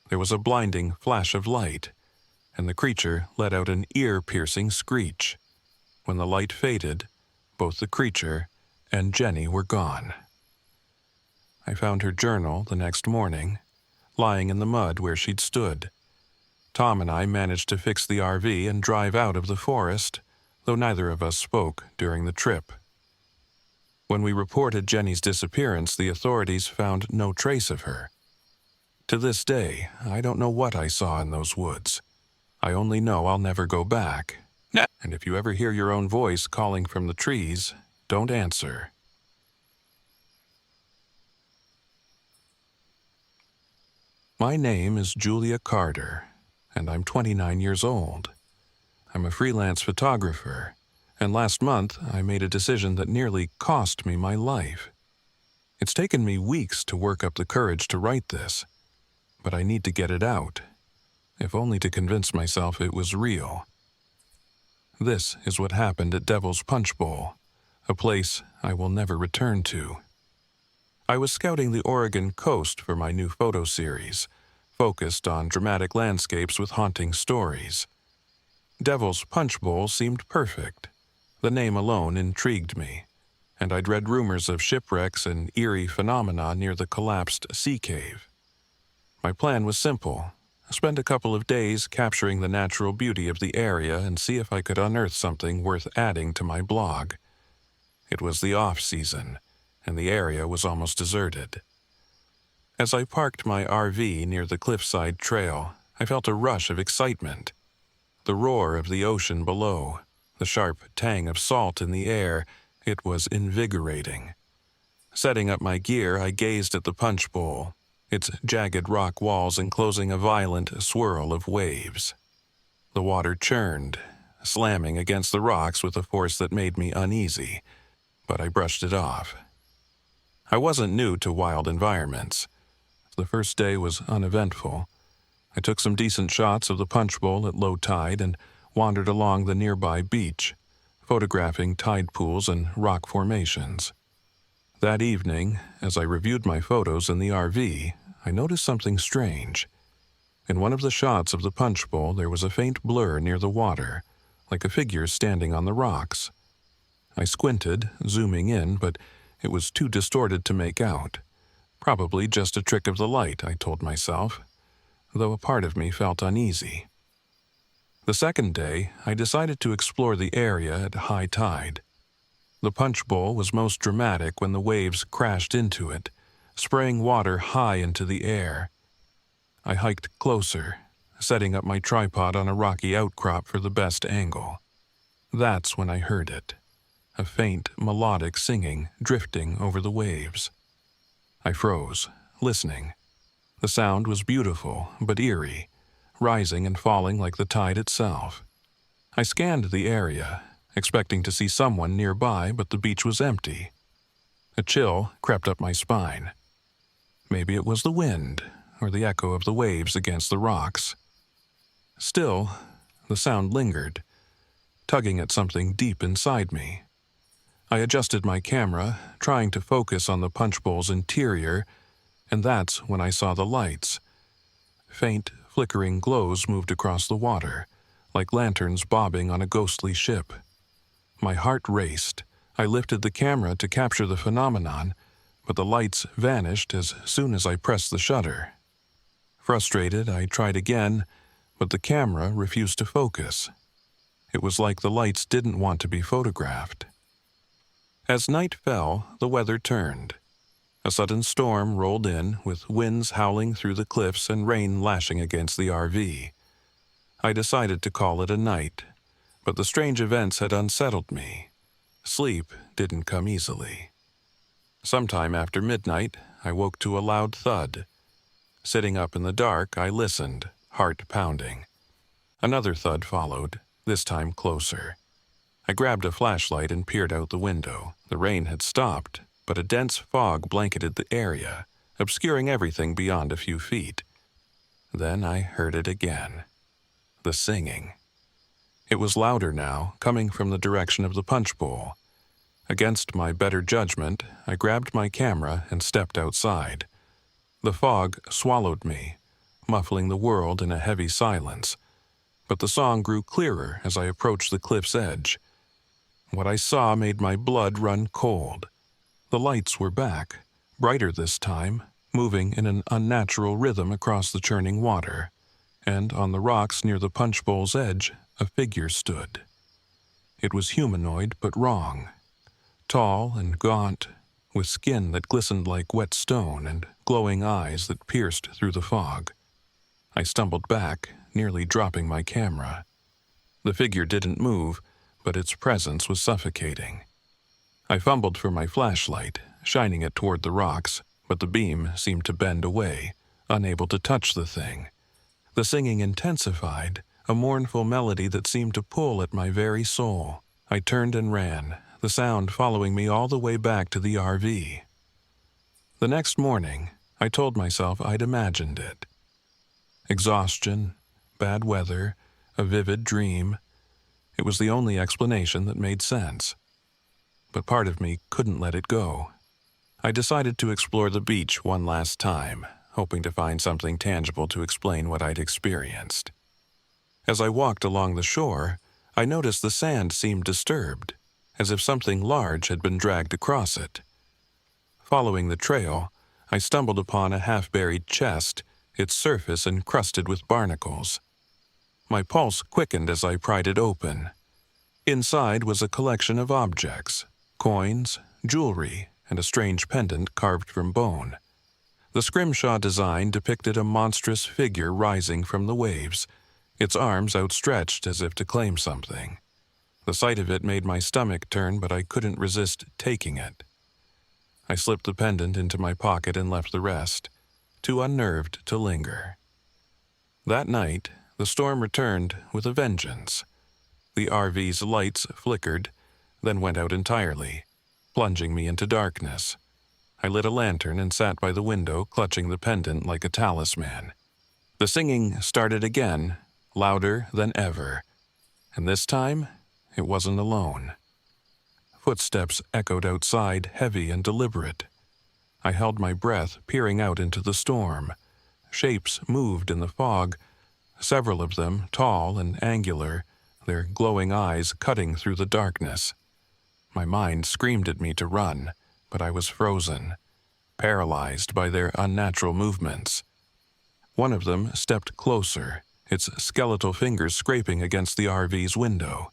There was a blinding flash of light, and the creature let out an ear-piercing screech. When the light faded, both the creature and Jenny were gone. I found her journal the next morning, lying in the mud where she'd stood. Tom and I managed to fix the RV and drive out of the forest, though neither of us spoke during the trip. When we reported Jenny's disappearance, the authorities found no trace of her. To this day, I don't know what I saw in those woods. I only know I'll never go back. And if you ever hear your own voice calling from the trees, don't answer. My name is Julia Carter, and I'm 29 years old. I'm a freelance photographer, and last month I made a decision that nearly cost me my life. It's taken me weeks to work up the courage to write this, but I need to get it out, if only to convince myself it was real. This is what happened at Devil's Punch Bowl, a place I will never return to. I was scouting the Oregon coast for my new photo series, focused on dramatic landscapes with haunting stories. Devil's Punch Bowl seemed perfect. The name alone intrigued me, and I'd read rumors of shipwrecks and eerie phenomena near the collapsed sea cave. My plan was simple: spend a couple of days capturing the natural beauty of the area and see if I could unearth something worth adding to my blog. It was the off-season, and the area was almost deserted. As I parked my RV near the cliffside trail, I felt a rush of excitement. The roar of the ocean below, the sharp tang of salt in the air, it was invigorating. Setting up my gear, I gazed at the punch bowl, its jagged rock walls enclosing a violent swirl of waves. The water churned, slamming against the rocks with a force that made me uneasy, but I brushed it off. I wasn't new to wild environments. The first day was uneventful. I took some decent shots of the punch bowl at low tide and wandered along the nearby beach, photographing tide pools and rock formations. That evening, as I reviewed my photos in the RV, I noticed something strange. In one of the shots of the punch bowl, there was a faint blur near the water, like a figure standing on the rocks. I squinted, zooming in, but it was too distorted to make out. Probably just a trick of the light, I told myself, though a part of me felt uneasy. The second day, I decided to explore the area at high tide. The punch bowl was most dramatic when the waves crashed into it, spraying water high into the air. I hiked closer, setting up my tripod on a rocky outcrop for the best angle. That's when I heard it, a faint, melodic singing drifting over the waves. I froze, listening. The sound was beautiful but eerie, rising and falling like the tide itself. I scanned the area, expecting to see someone nearby, but the beach was empty. A chill crept up my spine. Maybe it was the wind, or the echo of the waves against the rocks. Still, the sound lingered, tugging at something deep inside me. I adjusted my camera, trying to focus on the punch bowl's interior, and that's when I saw the lights. Faint, flickering glows moved across the water, like lanterns bobbing on a ghostly ship. My heart raced. I lifted the camera to capture the phenomenon, but the lights vanished as soon as I pressed the shutter. Frustrated, I tried again, but the camera refused to focus. It was like the lights didn't want to be photographed. As night fell, the weather turned. A sudden storm rolled in, with winds howling through the cliffs and rain lashing against the RV. I decided to call it a night, but the strange events had unsettled me. Sleep didn't come easily. Sometime after midnight, I woke to a loud thud. Sitting up in the dark, I listened, heart pounding. Another thud followed, this time closer. I grabbed a flashlight and peered out the window. The rain had stopped, but a dense fog blanketed the area, obscuring everything beyond a few feet. Then I heard it again. The singing. It was louder now, coming from the direction of the punch bowl. Against my better judgment, I grabbed my camera and stepped outside. The fog swallowed me, muffling the world in a heavy silence, but the song grew clearer as I approached the cliff's edge. What I saw made my blood run cold. The lights were back, brighter this time, moving in an unnatural rhythm across the churning water, and on the rocks near the punch bowl's edge, a figure stood. It was humanoid but wrong. Tall and gaunt, with skin that glistened like wet stone and glowing eyes that pierced through the fog. I stumbled back, nearly dropping my camera. The figure didn't move, but its presence was suffocating. I fumbled for my flashlight, shining it toward the rocks, but the beam seemed to bend away, unable to touch the thing. The singing intensified, a mournful melody that seemed to pull at my very soul. I turned and ran, the sound following me all the way back to the RV. The next morning, I told myself I'd imagined it. Exhaustion, bad weather, a vivid dream. It was the only explanation that made sense. But part of me couldn't let it go. I decided to explore the beach one last time, hoping to find something tangible to explain what I'd experienced. As I walked along the shore, I noticed the sand seemed disturbed, as if something large had been dragged across it. Following the trail, I stumbled upon a half-buried chest, its surface encrusted with barnacles. My pulse quickened as I pried it open. Inside was a collection of objects, coins, jewelry, and a strange pendant carved from bone. The scrimshaw design depicted a monstrous figure rising from the waves, its arms outstretched as if to claim something. The sight of it made my stomach turn, but I couldn't resist taking it. I slipped the pendant into my pocket and left the rest, too unnerved to linger. That night, the storm returned with a vengeance. The RV's lights flickered, then went out entirely, plunging me into darkness. I lit a lantern and sat by the window, clutching the pendant like a talisman. The singing started again, louder than ever, and this time, it wasn't alone. Footsteps echoed outside, heavy and deliberate. I held my breath, peering out into the storm. Shapes moved in the fog, several of them tall and angular, their glowing eyes cutting through the darkness. My mind screamed at me to run, but I was frozen, paralyzed by their unnatural movements. One of them stepped closer, its skeletal fingers scraping against the RV's window.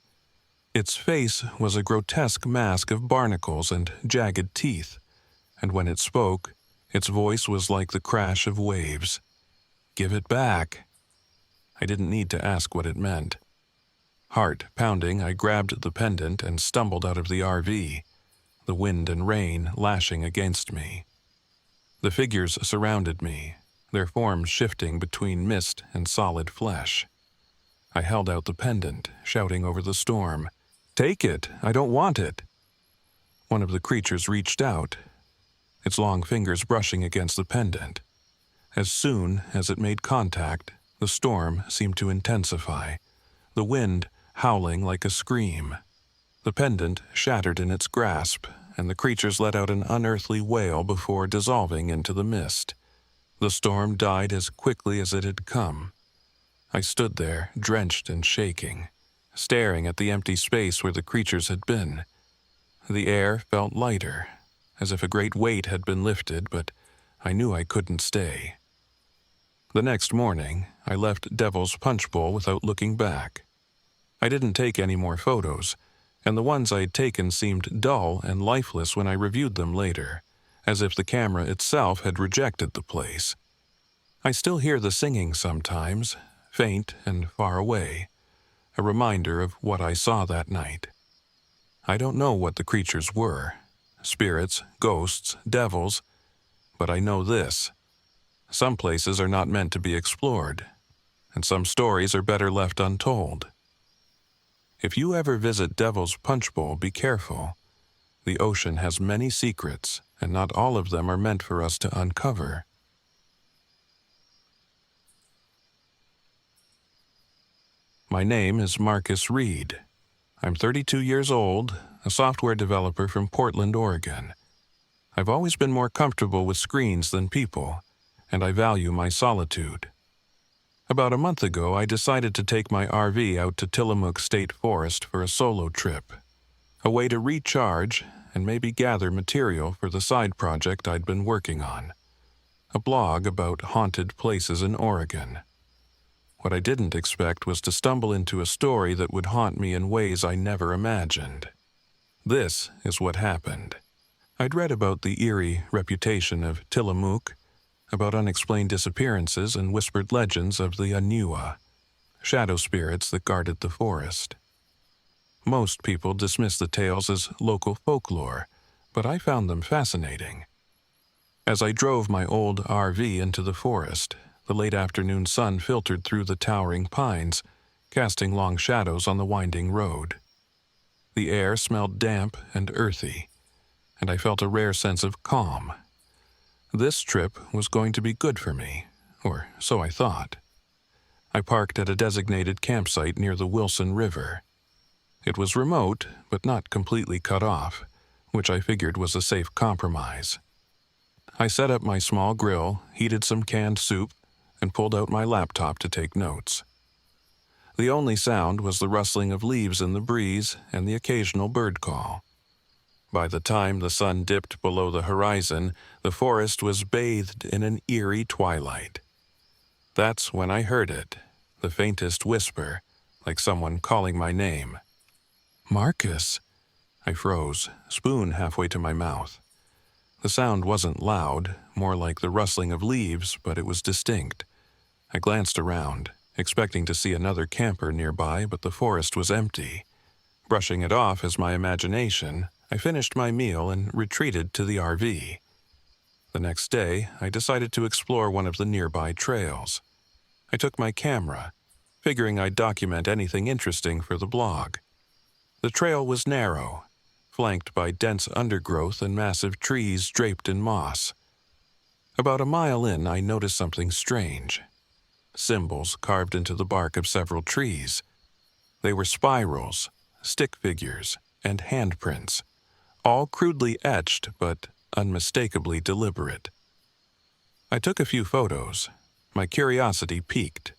Its face was a grotesque mask of barnacles and jagged teeth, and when it spoke, its voice was like the crash of waves. "Give it back." I didn't need to ask what it meant. Heart pounding, I grabbed the pendant and stumbled out of the RV, the wind and rain lashing against me. The figures surrounded me, their forms shifting between mist and solid flesh. I held out the pendant, shouting over the storm, "Take it! I don't want it!" One of the creatures reached out, its long fingers brushing against the pendant. As soon as it made contact, the storm seemed to intensify, the wind howling like a scream. The pendant shattered in its grasp, and the creatures let out an unearthly wail before dissolving into the mist. The storm died as quickly as it had come. I stood there, drenched and shaking, staring at the empty space where the creatures had been. The air felt lighter, as if a great weight had been lifted, but I knew I couldn't stay. The next morning, I left Devil's Punch Bowl without looking back. I didn't take any more photos, and the ones I had taken seemed dull and lifeless when I reviewed them later, as if the camera itself had rejected the place. I still hear the singing sometimes, faint and far away, a reminder of what I saw that night. I don't know what the creatures were, spirits, ghosts, devils, but I know this. Some places are not meant to be explored, and some stories are better left untold. If you ever visit Devil's Punch Bowl, be careful. The ocean has many secrets, and not all of them are meant for us to uncover. My name is Marcus Reed. I'm 32 years old, a software developer from Portland, Oregon. I've always been more comfortable with screens than people, and I value my solitude. About a month ago, I decided to take my RV out to Tillamook State Forest for a solo trip, a way to recharge and maybe gather material for the side project I'd been working on, a blog about haunted places in Oregon. What I didn't expect was to stumble into a story that would haunt me in ways I never imagined. This is what happened. I'd read about the eerie reputation of Tillamook, about unexplained disappearances and whispered legends of the Aniwa, shadow spirits that guarded the forest. Most people dismiss the tales as local folklore, but I found them fascinating. As I drove my old RV into the forest, the late afternoon sun filtered through the towering pines, casting long shadows on the winding road. The air smelled damp and earthy, and I felt a rare sense of calm. This trip was going to be good for me, or so I thought. I parked at a designated campsite near the Wilson River. It was remote, but not completely cut off, which I figured was a safe compromise. I set up my small grill, heated some canned soup, and pulled out my laptop to take notes. The only sound was the rustling of leaves in the breeze and the occasional bird call. By the time the sun dipped below the horizon, the forest was bathed in an eerie twilight. That's when I heard it, the faintest whisper, like someone calling my name. "Marcus!" I froze, spoon halfway to my mouth. The sound wasn't loud, more like the rustling of leaves, but it was distinct. I glanced around, expecting to see another camper nearby, but the forest was empty. Brushing it off as my imagination, I finished my meal and retreated to the RV. The next day, I decided to explore one of the nearby trails. I took my camera, figuring I'd document anything interesting for the blog. The trail was narrow, flanked by dense undergrowth and massive trees draped in moss. About a mile in, I noticed something strange. Symbols carved into the bark of several trees. They were spirals, stick figures, and handprints, all crudely etched but unmistakably deliberate. I took a few photos. My curiosity piqued.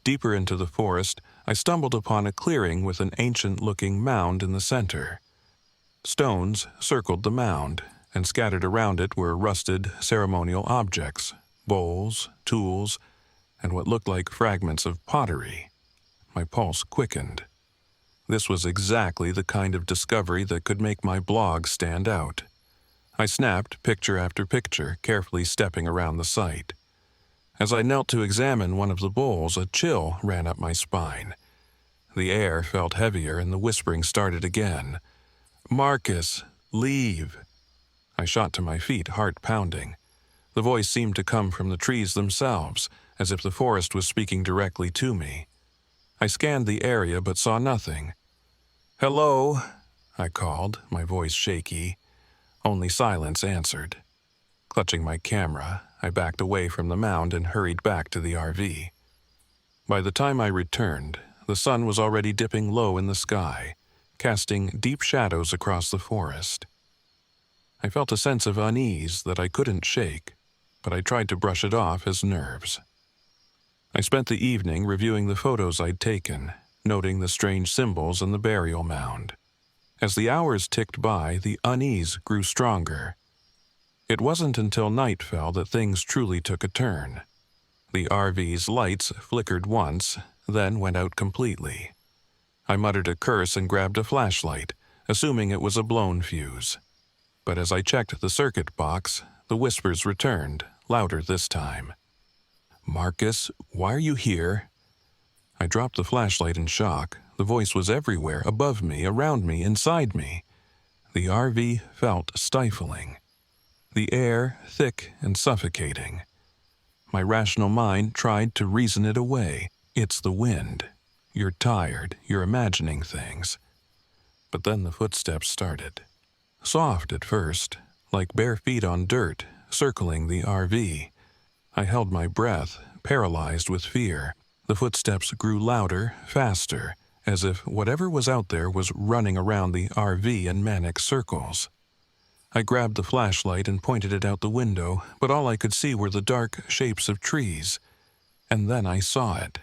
Deeper into the forest, I stumbled upon a clearing with an ancient-looking mound in the center. Stones circled the mound, and scattered around it were rusted ceremonial objects, bowls, tools, and what looked like fragments of pottery. My pulse quickened. This was exactly the kind of discovery that could make my blog stand out. I snapped picture after picture, carefully stepping around the site. As I knelt to examine one of the bowls, a chill ran up my spine. The air felt heavier and the whispering started again. "Marcus, leave." I shot to my feet, heart pounding. The voice seemed to come from the trees themselves, as if the forest was speaking directly to me. I scanned the area but saw nothing. "Hello," I called, my voice shaky. Only silence answered. Clutching my camera, I backed away from the mound and hurried back to the RV. By the time I returned, the sun was already dipping low in the sky, casting deep shadows across the forest. I felt a sense of unease that I couldn't shake, but I tried to brush it off as nerves. I spent the evening reviewing the photos I'd taken, noting the strange symbols in the burial mound. As the hours ticked by, the unease grew stronger. It wasn't until night fell that things truly took a turn. The RV's lights flickered once, then went out completely. I muttered a curse and grabbed a flashlight, assuming it was a blown fuse. But as I checked the circuit box, the whispers returned, louder this time. "Marcus, why are you here?" I dropped the flashlight in shock. The voice was everywhere, above me, around me, inside me. The RV felt stifling. The air thick and suffocating. My rational mind tried to reason it away. It's the wind. You're tired. You're imagining things. But then the footsteps started. Soft at first, like bare feet on dirt, circling the RV. I held my breath, paralyzed with fear. The footsteps grew louder, faster, as if whatever was out there was running around the RV in manic circles. I grabbed the flashlight and pointed it out the window, but all I could see were the dark shapes of trees. And then I saw it.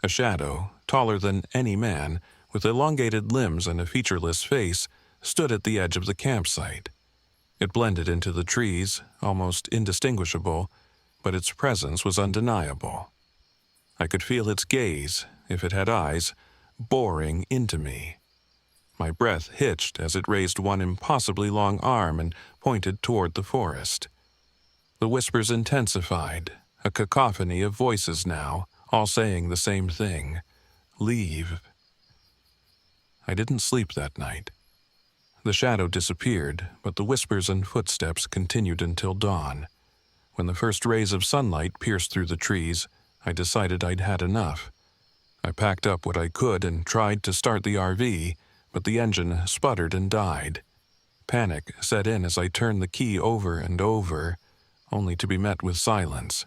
A shadow, taller than any man, with elongated limbs and a featureless face, stood at the edge of the campsite. It blended into the trees, almost indistinguishable, but its presence was undeniable. I could feel its gaze, if it had eyes, boring into me. My breath hitched as it raised one impossibly long arm and pointed toward the forest. The whispers intensified, a cacophony of voices now, all saying the same thing: "Leave." I didn't sleep that night. The shadow disappeared, but the whispers and footsteps continued until dawn. When the first rays of sunlight pierced through the trees, I decided I'd had enough. I packed up what I could and tried to start the RV, but the engine sputtered and died. Panic set in as I turned the key over and over, only to be met with silence.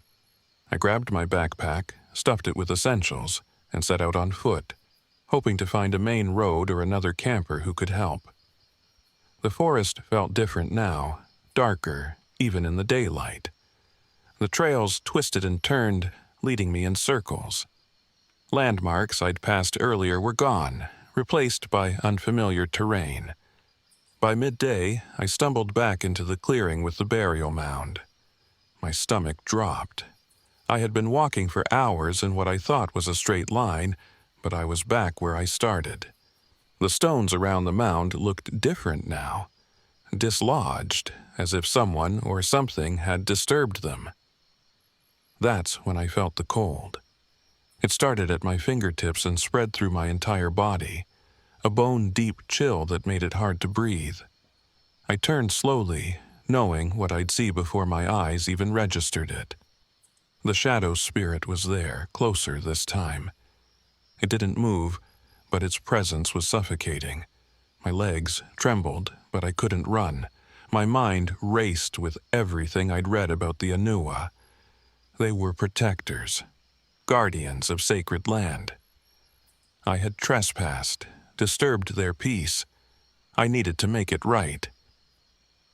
I grabbed my backpack, stuffed it with essentials, and set out on foot, hoping to find a main road or another camper who could help. The forest felt different now, darker, even in the daylight. The trails twisted and turned, leading me in circles. Landmarks I'd passed earlier were gone, replaced by unfamiliar terrain. By midday, I stumbled back into the clearing with the burial mound. My stomach dropped. I had been walking for hours in what I thought was a straight line, but I was back where I started. The stones around the mound looked different now, dislodged, as if someone or something had disturbed them. That's when I felt the cold. It started at my fingertips and spread through my entire body, a bone-deep chill that made it hard to breathe. I turned slowly, knowing what I'd see before my eyes even registered it. The shadow spirit was there, closer this time. It didn't move, but its presence was suffocating. My legs trembled, but I couldn't run. My mind raced with everything I'd read about the Anua. They were protectors, guardians of sacred land. I had trespassed, disturbed their peace. I needed to make it right.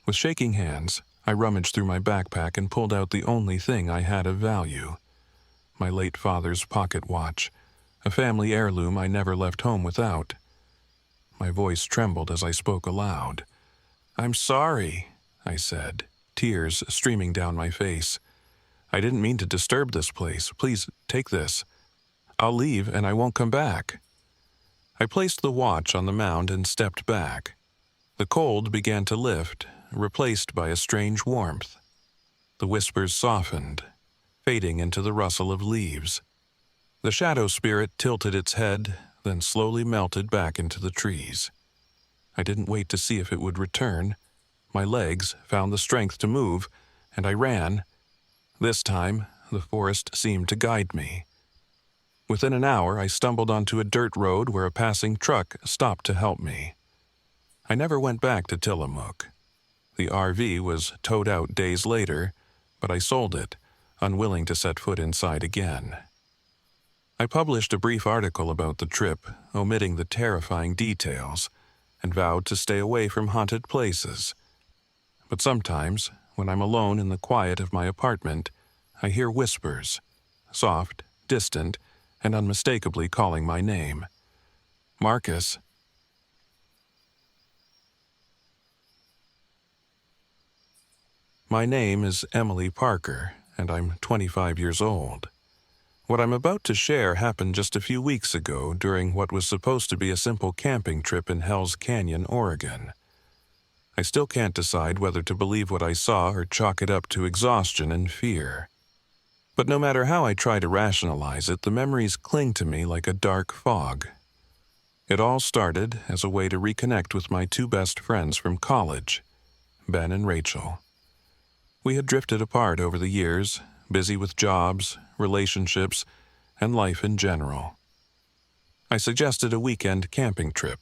With shaking hands, I rummaged through my backpack and pulled out the only thing I had of value: my late father's pocket watch, a family heirloom I never left home without. My voice trembled as I spoke aloud. "I'm sorry," I said, tears streaming down my face. "I didn't mean to disturb this place. Please take this. I'll leave and I won't come back." I placed the watch on the mound and stepped back. The cold began to lift, replaced by a strange warmth. The whispers softened, fading into the rustle of leaves. The shadow spirit tilted its head, then slowly melted back into the trees. I didn't wait to see if it would return. My legs found the strength to move, and I ran, This time, the forest seemed to guide me. Within an hour, I stumbled onto a dirt road where a passing truck stopped to help me. I never went back to Tillamook. The RV was towed out days later, but I sold it, unwilling to set foot inside again. I published a brief article about the trip, omitting the terrifying details, and vowed to stay away from haunted places. But sometimes, when I'm alone in the quiet of my apartment, I hear whispers, soft, distant, and unmistakably calling my name. Marcus. My name is Emily Parker, and I'm 25 years old. What I'm about to share happened just a few weeks ago during what was supposed to be a simple camping trip in Hell's Canyon, Oregon. I still can't decide whether to believe what I saw or chalk it up to exhaustion and fear. But no matter how I try to rationalize it, the memories cling to me like a dark fog. It all started as a way to reconnect with my two best friends from college, Ben and Rachel. We had drifted apart over the years, busy with jobs, relationships, and life in general. I suggested a weekend camping trip,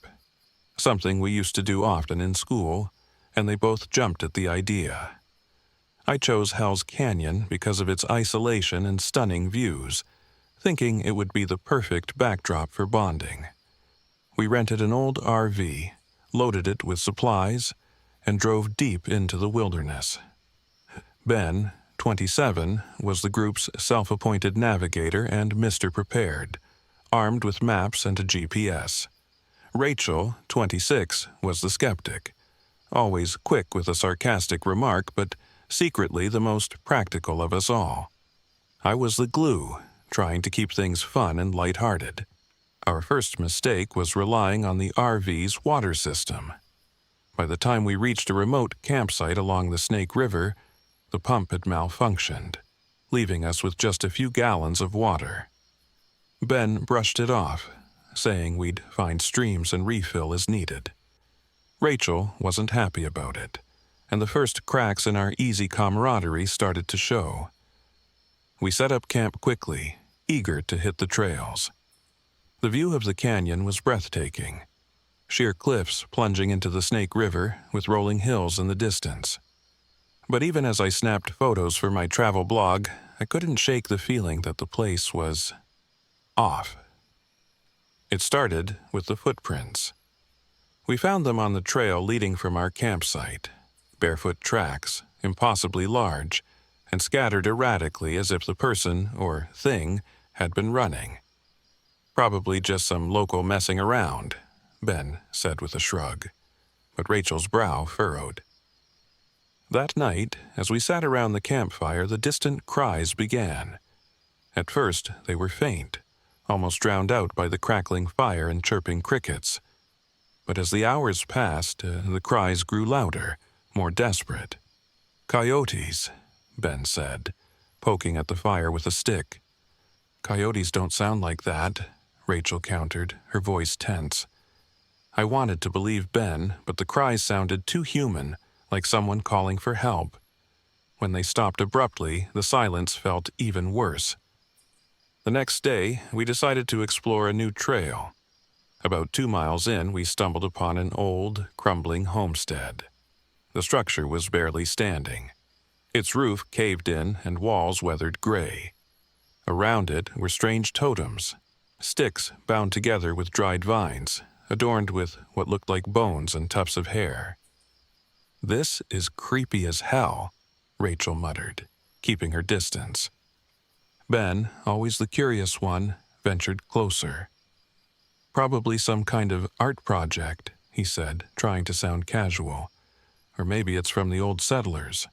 something we used to do often in school, and they both jumped at the idea. I chose Hell's Canyon because of its isolation and stunning views, thinking it would be the perfect backdrop for bonding. We rented an old RV, loaded it with supplies, and drove deep into the wilderness. Ben, 27, was the group's self-appointed navigator and Mr. Prepared, armed with maps and a GPS. Rachel, 26, was the skeptic, always quick with a sarcastic remark, but secretly the most practical of us all. I was the glue, trying to keep things fun and lighthearted. Our first mistake was relying on the RV's water system. By the time we reached a remote campsite along the Snake River, the pump had malfunctioned, leaving us with just a few gallons of water. Ben brushed it off, saying we'd find streams and refill as needed. Rachel wasn't happy about it, and the first cracks in our easy camaraderie started to show. We set up camp quickly, eager to hit the trails. The view of the canyon was breathtaking, sheer cliffs plunging into the Snake River with rolling hills in the distance. But even as I snapped photos for my travel blog, I couldn't shake the feeling that the place was off. It started with the footprints. We found them on the trail leading from our campsite, barefoot tracks, impossibly large, and scattered erratically as if the person, or thing, had been running. Probably just some local messing around, Ben said with a shrug, but Rachel's brow furrowed. That night, as we sat around the campfire, the distant cries began. At first, they were faint, almost drowned out by the crackling fire and chirping crickets. But as the hours passed, the cries grew louder, more desperate. "Coyotes," Ben said, poking at the fire with a stick. "Coyotes don't sound like that," Rachel countered, her voice tense. I wanted to believe Ben, but the cries sounded too human, like someone calling for help. When they stopped abruptly, the silence felt even worse. The next day, we decided to explore a new trail. About 2 miles in, we stumbled upon an old, crumbling homestead. The structure was barely standing. Its roof caved in and walls weathered gray. Around it were strange totems, sticks bound together with dried vines, adorned with what looked like bones and tufts of hair. "This is creepy as hell," Rachel muttered, keeping her distance. Ben, always the curious one, ventured closer. "Probably some kind of art project," he said, trying to sound casual. "Or maybe it's from the old settlers."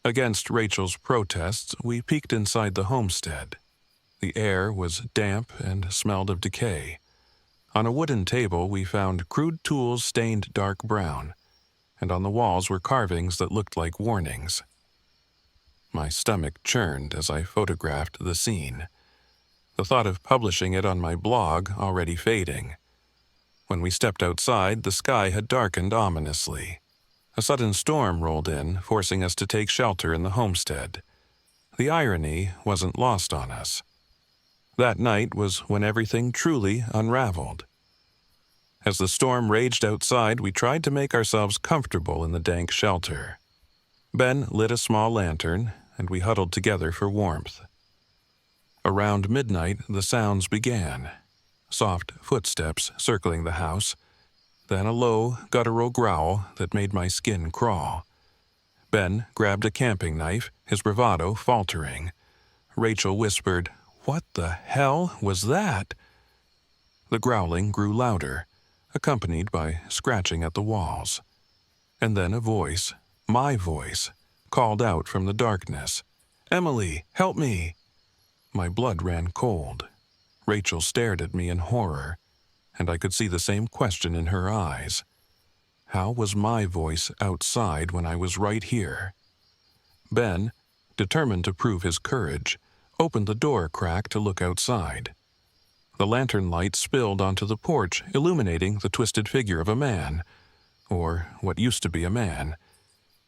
Against Rachel's protests, we peeked inside the homestead. The air was damp and smelled of decay. On a wooden table, we found crude tools stained dark brown, and on the walls were carvings that looked like warnings. My stomach churned as I photographed the scene, the thought of publishing it on my blog already fading. When we stepped outside, the sky had darkened ominously. A sudden storm rolled in, forcing us to take shelter in the homestead. the irony wasn't lost on us. That night was when everything truly unraveled. As the storm raged outside, we tried to make ourselves comfortable in the dank shelter. Ben lit a small lantern, and we huddled together for warmth. Around midnight, the sounds began. Soft footsteps circling the house, then a low, guttural growl that made my skin crawl. Ben grabbed a camping knife, his bravado faltering. Rachel whispered, "What the hell was that?" The growling grew louder, accompanied by scratching at the walls. And then a voice, my voice, called out from the darkness, "Emily, help me!" My blood ran cold. Rachel stared at me in horror, and I could see the same question in her eyes. How was my voice outside when I was right here? Ben, determined to prove his courage, opened the door crack to look outside. The lantern light spilled onto the porch, illuminating the twisted figure of a man, or what used to be a man.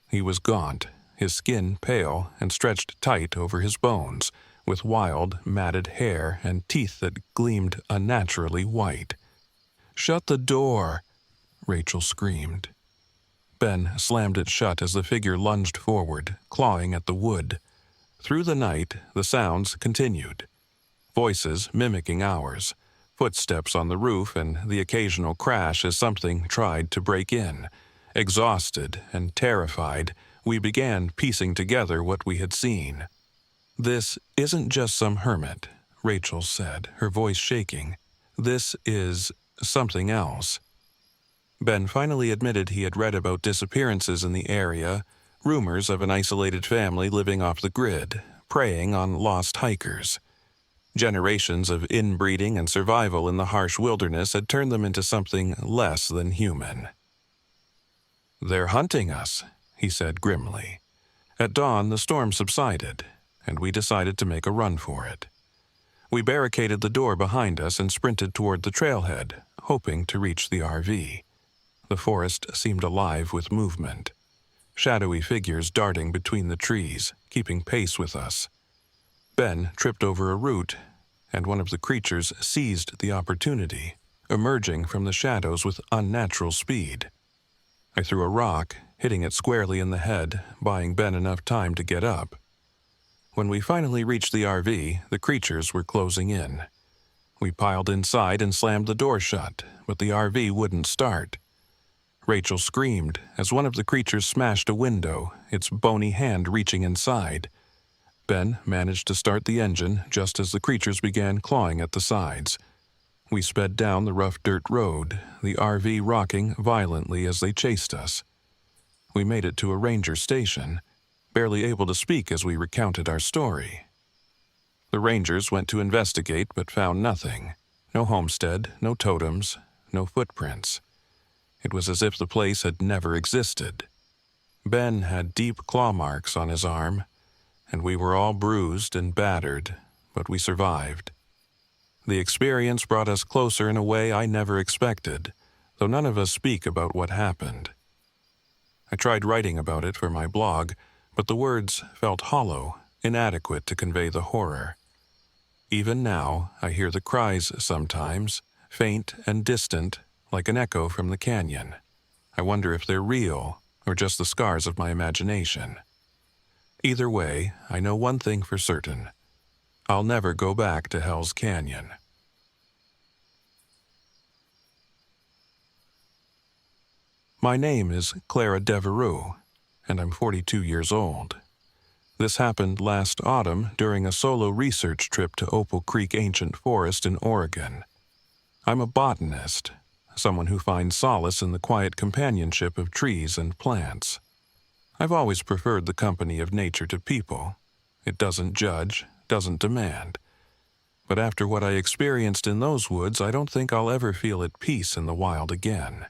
He was gaunt, his skin pale and stretched tight over his bones, with wild, matted hair and teeth that gleamed unnaturally white. "Shut the door!" Rachel screamed. Ben slammed it shut as the figure lunged forward, clawing at the wood. Through the night, the sounds continued. Voices mimicking ours, footsteps on the roof, and the occasional crash as something tried to break in. Exhausted and terrified, we began piecing together what we had seen. "This isn't just some hermit," Rachel said, her voice shaking. "This is something else." Ben finally admitted he had read about disappearances in the area, rumors of an isolated family living off the grid, preying on lost hikers. Generations of inbreeding and survival in the harsh wilderness had turned them into something less than human. "They're hunting us," he said grimly. At dawn, the storm subsided, and we decided to make a run for it. We barricaded the door behind us and sprinted toward the trailhead, hoping to reach the RV. The forest seemed alive with movement, shadowy figures darting between the trees, keeping pace with us. Ben tripped over a root, and one of the creatures seized the opportunity, emerging from the shadows with unnatural speed. I threw a rock, hitting it squarely in the head, buying Ben enough time to get up. When we finally reached the RV, the creatures were closing in. We piled inside and slammed the door shut, but the RV wouldn't start. Rachel screamed as one of the creatures smashed a window, its bony hand reaching inside. Ben managed to start the engine just as the creatures began clawing at the sides. We sped down the rough dirt road, the RV rocking violently as they chased us. We made it to a ranger station, barely able to speak as we recounted our story. The rangers went to investigate but found nothing. No homestead, no totems, no footprints. It was as if the place had never existed. Ben had deep claw marks on his arm, and we were all bruised and battered, but we survived. The experience brought us closer in a way I never expected, though none of us speak about what happened. I tried writing about it for my blog, but the words felt hollow, inadequate to convey the horror. Even now, I hear the cries sometimes, faint and distant, like an echo from the canyon. I wonder if they're real, or just the scars of my imagination. Either way, I know one thing for certain. I'll never go back to Hell's Canyon. My name is Clara Devereux, and I'm 42 years old. This happened last autumn during a solo research trip to Opal Creek Ancient Forest in Oregon. I'm a botanist, someone who finds solace in the quiet companionship of trees and plants. I've always preferred the company of nature to people. It doesn't judge, doesn't demand. But after what I experienced in those woods, I don't think I'll ever feel at peace in the wild again.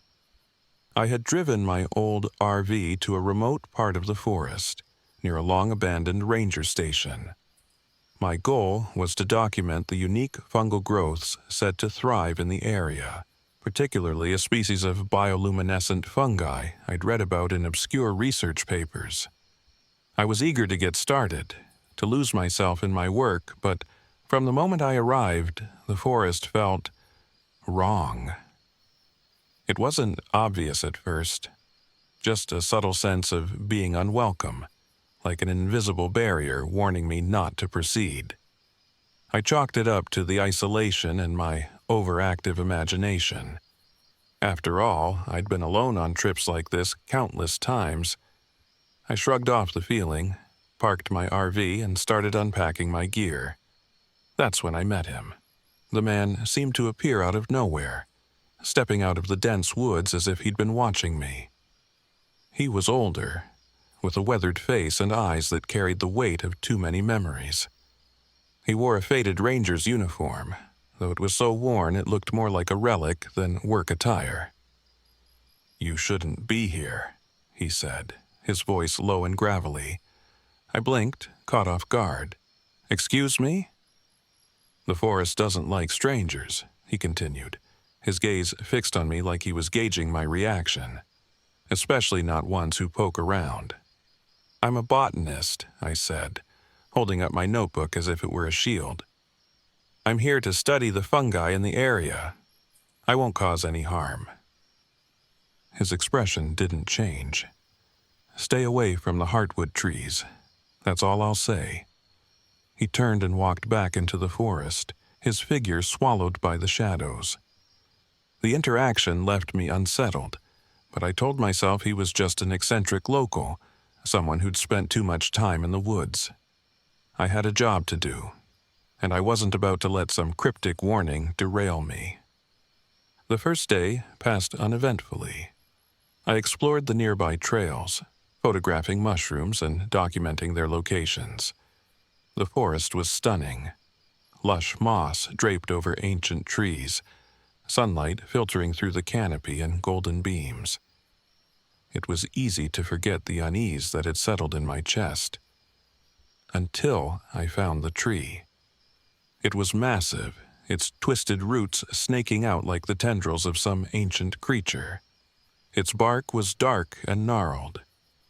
I had driven my old RV to a remote part of the forest, near a long-abandoned ranger station. My goal was to document the unique fungal growths said to thrive in the area, particularly a species of bioluminescent fungi I'd read about in obscure research papers. I was eager to get started, to lose myself in my work, but from the moment I arrived, the forest felt wrong. It wasn't obvious at first, just a subtle sense of being unwelcome, like an invisible barrier warning me not to proceed. I chalked it up to the isolation and my overactive imagination. After all, I'd been alone on trips like this countless times. I shrugged off the feeling, parked my RV, and started unpacking my gear. That's when I met him. The man seemed to appear out of nowhere, stepping out of the dense woods as if he'd been watching me. He was older, with a weathered face and eyes that carried the weight of too many memories. He wore a faded ranger's uniform, though it was so worn it looked more like a relic than work attire. "You shouldn't be here," he said, his voice low and gravelly. I blinked, caught off guard. "Excuse me?" "The forest doesn't like strangers," he continued, his gaze fixed on me like he was gauging my reaction, "especially not ones who poke around." "I'm a botanist," I said, holding up my notebook as if it were a shield. "I'm here to study the fungi in the area. I won't cause any harm." His expression didn't change. "Stay away from the heartwood trees. That's all I'll say." He turned and walked back into the forest, his figure swallowed by the shadows. The interaction left me unsettled, but I told myself he was just an eccentric local, someone who'd spent too much time in the woods. I had a job to do, and I wasn't about to let some cryptic warning derail me. The first day passed uneventfully. I explored the nearby trails, photographing mushrooms and documenting their locations. The forest was stunning. Lush moss draped over ancient trees, sunlight filtering through the canopy in golden beams. It was easy to forget the unease that had settled in my chest. Until I found the tree. It was massive, its twisted roots snaking out like the tendrils of some ancient creature. Its bark was dark and gnarled,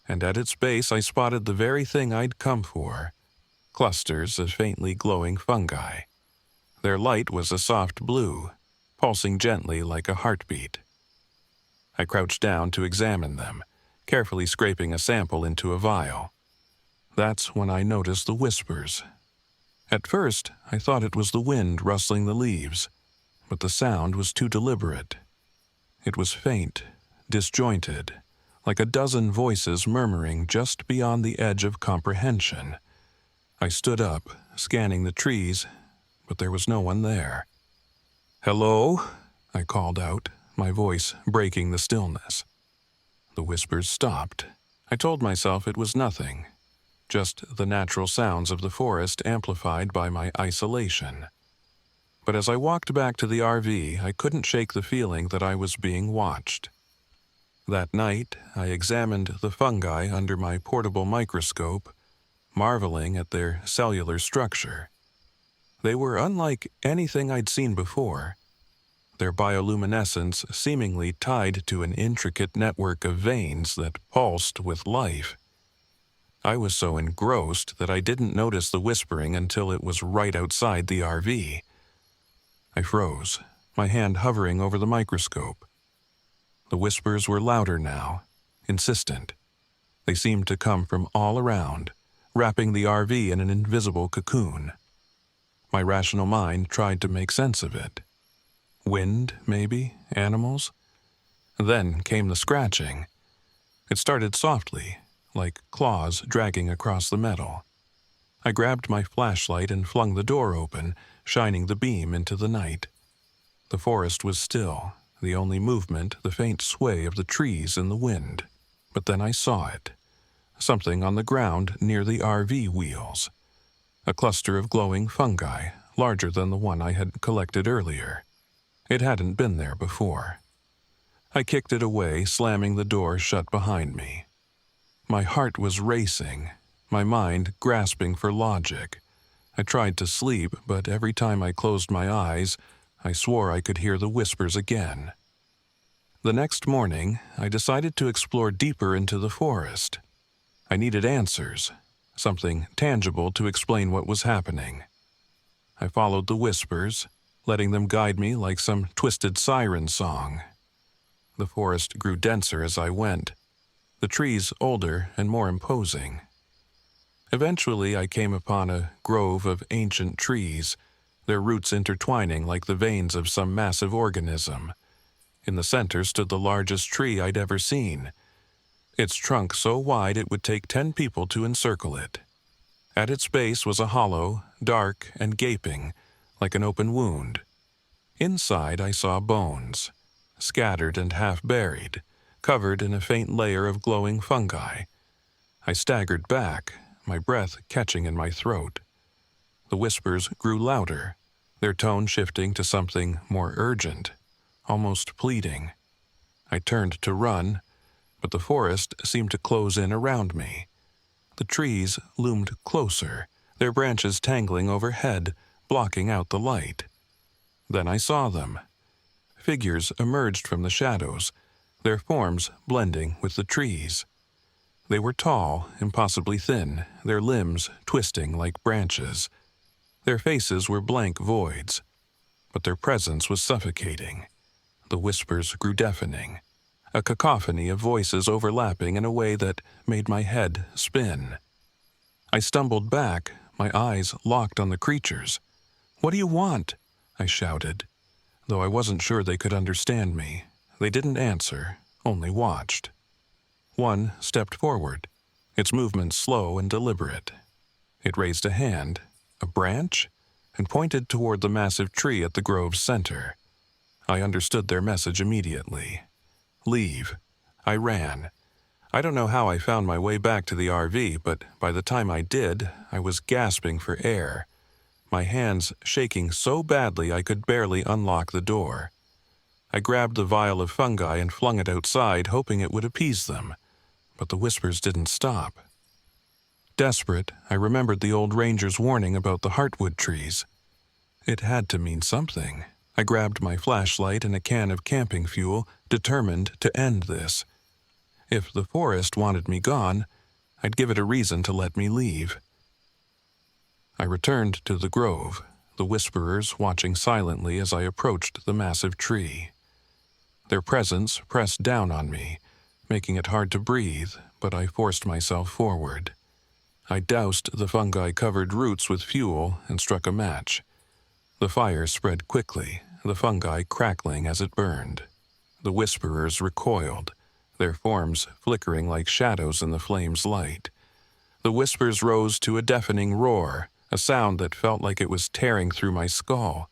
and at its base I spotted the very thing I'd come for: clusters of faintly glowing fungi. Their light was a soft blue, pulsing gently like a heartbeat. I crouched down to examine them, carefully scraping a sample into a vial. That's when I noticed the whispers. At first, I thought it was the wind rustling the leaves, but the sound was too deliberate. It was faint, disjointed, like a dozen voices murmuring just beyond the edge of comprehension. I stood up, scanning the trees, but there was no one there. "Hello?" I called out, my voice breaking the stillness. The whispers stopped. I told myself it was nothing, just the natural sounds of the forest amplified by my isolation. But as I walked back to the RV, I couldn't shake the feeling that I was being watched. That night, I examined the fungi under my portable microscope, marveling at their cellular structure. They were unlike anything I'd seen before, their bioluminescence seemingly tied to an intricate network of veins that pulsed with life. I was so engrossed that I didn't notice the whispering until it was right outside the RV. I froze, my hand hovering over the microscope. The whispers were louder now, insistent. They seemed to come from all around, wrapping the RV in an invisible cocoon. My rational mind tried to make sense of it. Wind, maybe? Animals? Then came the scratching. It started softly, like claws dragging across the metal. I grabbed my flashlight and flung the door open, shining the beam into the night. The forest was still, the only movement the faint sway of the trees in the wind. But then I saw it. Something on the ground near the RV wheels. A cluster of glowing fungi, larger than the one I had collected earlier. It hadn't been there before. I kicked it away, slamming the door shut behind me. My heart was racing, my mind grasping for logic. I tried to sleep, but every time I closed my eyes, I swore I could hear the whispers again. The next morning, I decided to explore deeper into the forest. I needed answers, something tangible to explain what was happening. I followed the whispers, letting them guide me like some twisted siren song. The forest grew denser as I went, the trees older and more imposing. Eventually, I came upon a grove of ancient trees, their roots intertwining like the veins of some massive organism. In the center stood the largest tree I'd ever seen, its trunk so wide it would take 10 people to encircle it. At its base was a hollow, dark and gaping, like an open wound. Inside I saw bones, scattered and half-buried, covered in a faint layer of glowing fungi. I staggered back, my breath catching in my throat. The whispers grew louder, their tone shifting to something more urgent, almost pleading. I turned to run, but the forest seemed to close in around me. The trees loomed closer, their branches tangling overhead, blocking out the light. Then I saw them. Figures emerged from the shadows, their forms blending with the trees. They were tall, impossibly thin, their limbs twisting like branches. Their faces were blank voids, but their presence was suffocating. The whispers grew deafening, a cacophony of voices overlapping in a way that made my head spin. I stumbled back, my eyes locked on the creatures. "What do you want?" I shouted. Though I wasn't sure they could understand me, they didn't answer, only watched. One stepped forward, its movements slow and deliberate. It raised a hand, a branch, and pointed toward the massive tree at the grove's center. I understood their message immediately. Leave. I ran. I don't know how I found my way back to the RV, but by the time I did, I was gasping for air, my hands shaking so badly I could barely unlock the door. I grabbed the vial of fungi and flung it outside, hoping it would appease them, but the whispers didn't stop. Desperate, I remembered the old ranger's warning about the heartwood trees. It had to mean something. I grabbed my flashlight and a can of camping fuel, determined to end this. If the forest wanted me gone, I'd give it a reason to let me leave. I returned to the grove, the whisperers watching silently as I approached the massive tree. Their presence pressed down on me, making it hard to breathe, but I forced myself forward. I doused the fungi-covered roots with fuel and struck a match. The fire spread quickly, the fungi crackling as it burned. The whisperers recoiled, their forms flickering like shadows in the flame's light. The whispers rose to a deafening roar, a sound that felt like it was tearing through my skull.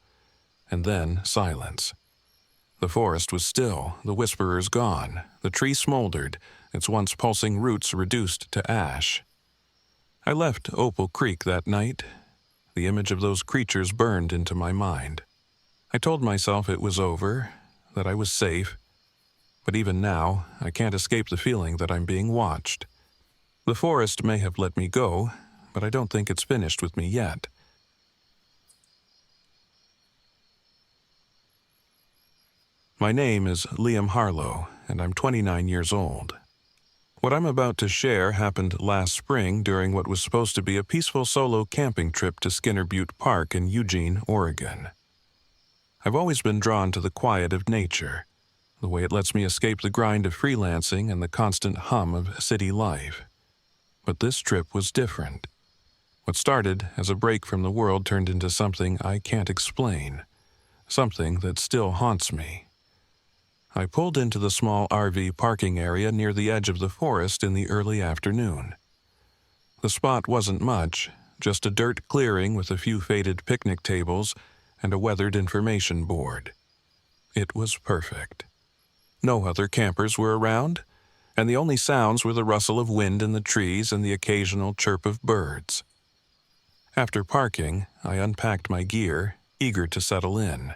And then silence. The forest was still, the whisperers gone, the tree smoldered, its once pulsing roots reduced to ash. I left Opal Creek that night. The image of those creatures burned into my mind. I told myself it was over, that I was safe, but even now, I can't escape the feeling that I'm being watched. The forest may have let me go, but I don't think it's finished with me yet. My name is Liam Harlow, and I'm 29 years old. What I'm about to share happened last spring during what was supposed to be a peaceful solo camping trip to Skinner Butte Park in Eugene, Oregon. I've always been drawn to the quiet of nature, the way it lets me escape the grind of freelancing and the constant hum of city life. But this trip was different. What started as a break from the world turned into something I can't explain, something that still haunts me. I pulled into the small RV parking area near the edge of the forest in the early afternoon. The spot wasn't much, just a dirt clearing with a few faded picnic tables and a weathered information board. It was perfect. No other campers were around, and the only sounds were the rustle of wind in the trees and the occasional chirp of birds. After parking, I unpacked my gear, eager to settle in.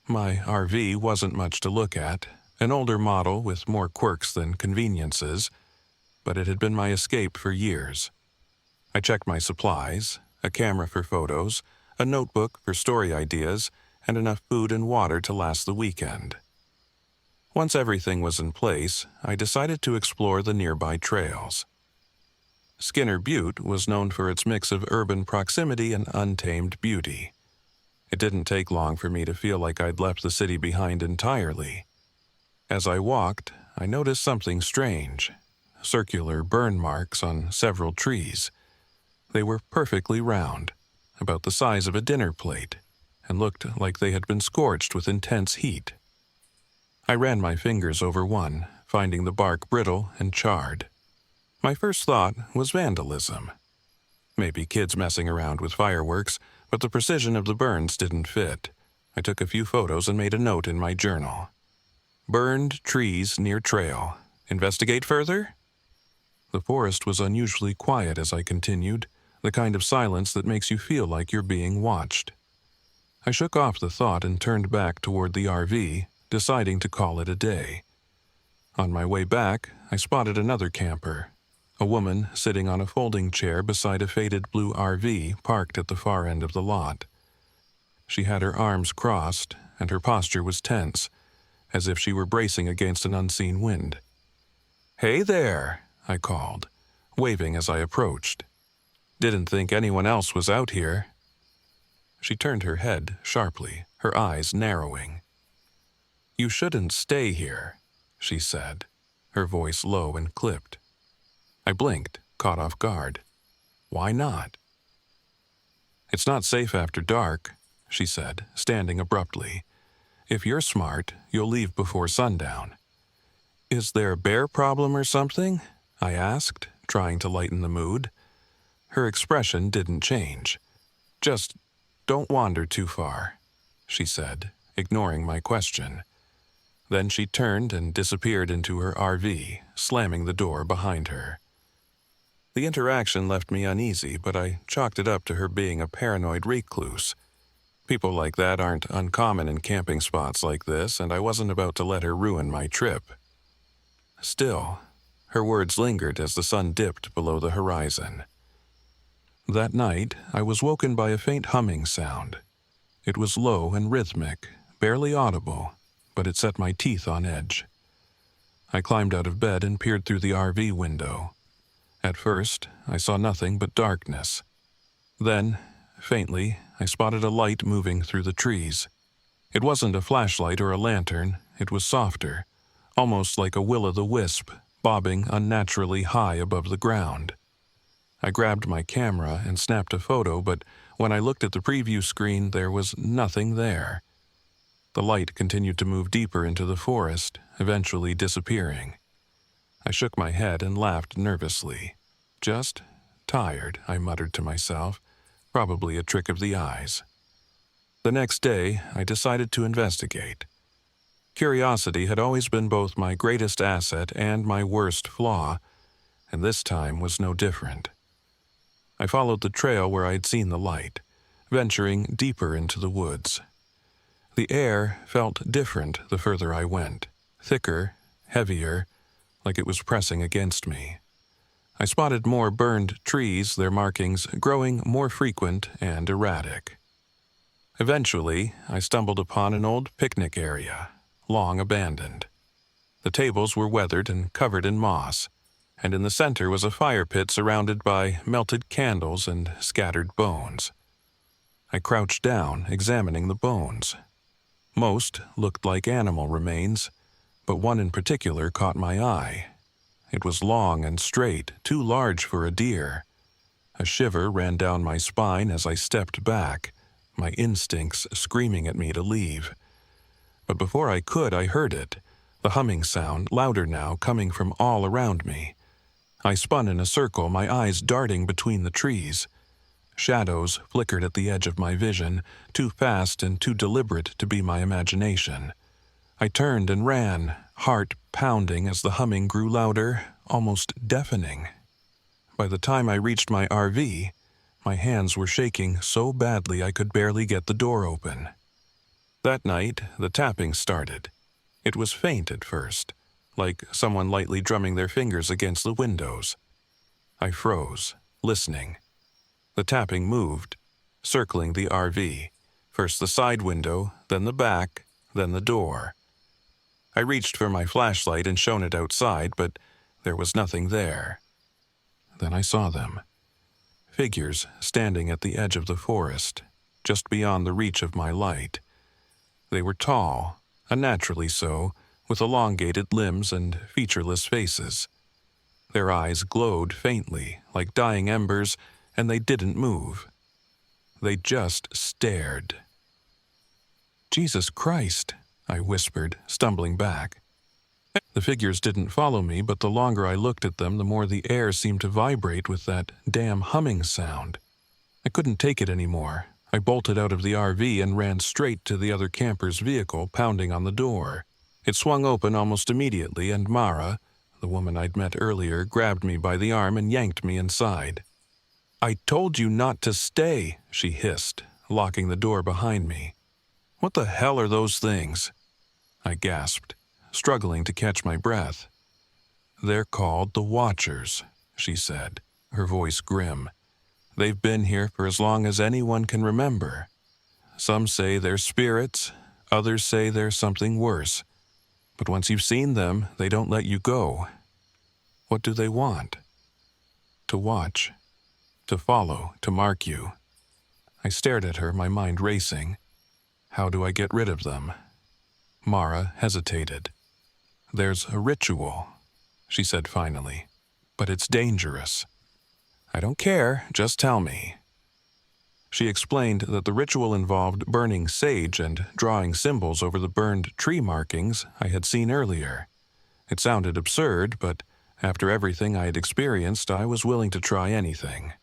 My RV wasn't much to look at, an older model with more quirks than conveniences, but it had been my escape for years. I checked my supplies, a camera for photos, a notebook for story ideas, and enough food and water to last the weekend. Once everything was in place, I decided to explore the nearby trails. Skinner Butte was known for its mix of urban proximity and untamed beauty. It didn't take long for me to feel like I'd left the city behind entirely. As I walked, I noticed something strange. Circular burn marks on several trees. They were perfectly round, about the size of a dinner plate, and looked like they had been scorched with intense heat. I ran my fingers over one, finding the bark brittle and charred. My first thought was vandalism. Maybe kids messing around with fireworks, but the precision of the burns didn't fit. I took a few photos and made a note in my journal. Burned trees near trail. Investigate further? The forest was unusually quiet as I continued, the kind of silence that makes you feel like you're being watched. I shook off the thought and turned back toward the RV, deciding to call it a day. On my way back, I spotted another camper, a woman sitting on a folding chair beside a faded blue RV parked at the far end of the lot. She had her arms crossed, and her posture was tense, as if she were bracing against an unseen wind. "Hey there," I called, waving as I approached. "Didn't think anyone else was out here." She turned her head sharply, her eyes narrowing. "You shouldn't stay here," she said, her voice low and clipped. I blinked, caught off guard. "Why not?" "It's not safe after dark," she said, standing abruptly. "If you're smart, you'll leave before sundown." "Is there a bear problem or something?" I asked, trying to lighten the mood. Her expression didn't change. "Just don't wander too far," she said, ignoring my question. Then she turned and disappeared into her RV, slamming the door behind her. The interaction left me uneasy, but I chalked it up to her being a paranoid recluse. People like that aren't uncommon in camping spots like this, and I wasn't about to let her ruin my trip. Still, her words lingered as the sun dipped below the horizon. That night, I was woken by a faint humming sound. It was low and rhythmic, barely audible, but it set my teeth on edge. I climbed out of bed and peered through the RV window. At first, I saw nothing but darkness. Then, faintly, I spotted a light moving through the trees. It wasn't a flashlight or a lantern, it was softer, almost like a will-o'-the-wisp, bobbing unnaturally high above the ground. I grabbed my camera and snapped a photo, but when I looked at the preview screen, there was nothing there. The light continued to move deeper into the forest, eventually disappearing. I shook my head and laughed nervously. "Just tired," I muttered to myself, probably a trick of the eyes. The next day, I decided to investigate. Curiosity had always been both my greatest asset and my worst flaw, and this time was no different. I followed the trail where I'd seen the light, venturing deeper into the woods. The air felt different the further I went, thicker, heavier, like it was pressing against me. I spotted more burned trees, their markings growing more frequent and erratic. Eventually, I stumbled upon an old picnic area, long abandoned. The tables were weathered and covered in moss, and in the center was a fire pit surrounded by melted candles and scattered bones. I crouched down, examining the bones. Most looked like animal remains, but one in particular caught my eye. It was long and straight, too large for a deer. A shiver ran down my spine as I stepped back, my instincts screaming at me to leave. But before I could, I heard it, the humming sound, louder now, coming from all around me. I spun in a circle, my eyes darting between the trees. Shadows flickered at the edge of my vision, too fast and too deliberate to be my imagination. I turned and ran, heart pounding as the humming grew louder, almost deafening. By the time I reached my RV, my hands were shaking so badly I could barely get the door open. That night, the tapping started. It was faint at first, like someone lightly drumming their fingers against the windows. I froze, listening. The tapping moved, circling the RV, first the side window, then the back, then the door. I reached for my flashlight and shone it outside, but there was nothing there. Then I saw them. Figures standing at the edge of the forest, just beyond the reach of my light. They were tall, unnaturally so, with elongated limbs and featureless faces. Their eyes glowed faintly, like dying embers, and they didn't move. They just stared. "Jesus Christ," I whispered, stumbling back. The figures didn't follow me, but the longer I looked at them, the more the air seemed to vibrate with that damn humming sound. I couldn't take it anymore. I bolted out of the RV and ran straight to the other camper's vehicle, pounding on the door. It swung open almost immediately, and Mara, the woman I'd met earlier, grabbed me by the arm and yanked me inside. "I told you not to stay," she hissed, locking the door behind me. "What the hell are those things?" I gasped, struggling to catch my breath. "They're called the Watchers," she said, her voice grim. "They've been here for as long as anyone can remember. Some say they're spirits, others say they're something worse. But once you've seen them, they don't let you go. What do they want?" "To watch. To follow, to mark you." I stared at her, my mind racing. "How do I get rid of them?" Mara hesitated. "There's a ritual," she said finally, "but it's dangerous." "I don't care, just tell me." She explained that the ritual involved burning sage and drawing symbols over the burned tree markings I had seen earlier. It sounded absurd, but after everything I had experienced, I was willing to try anything.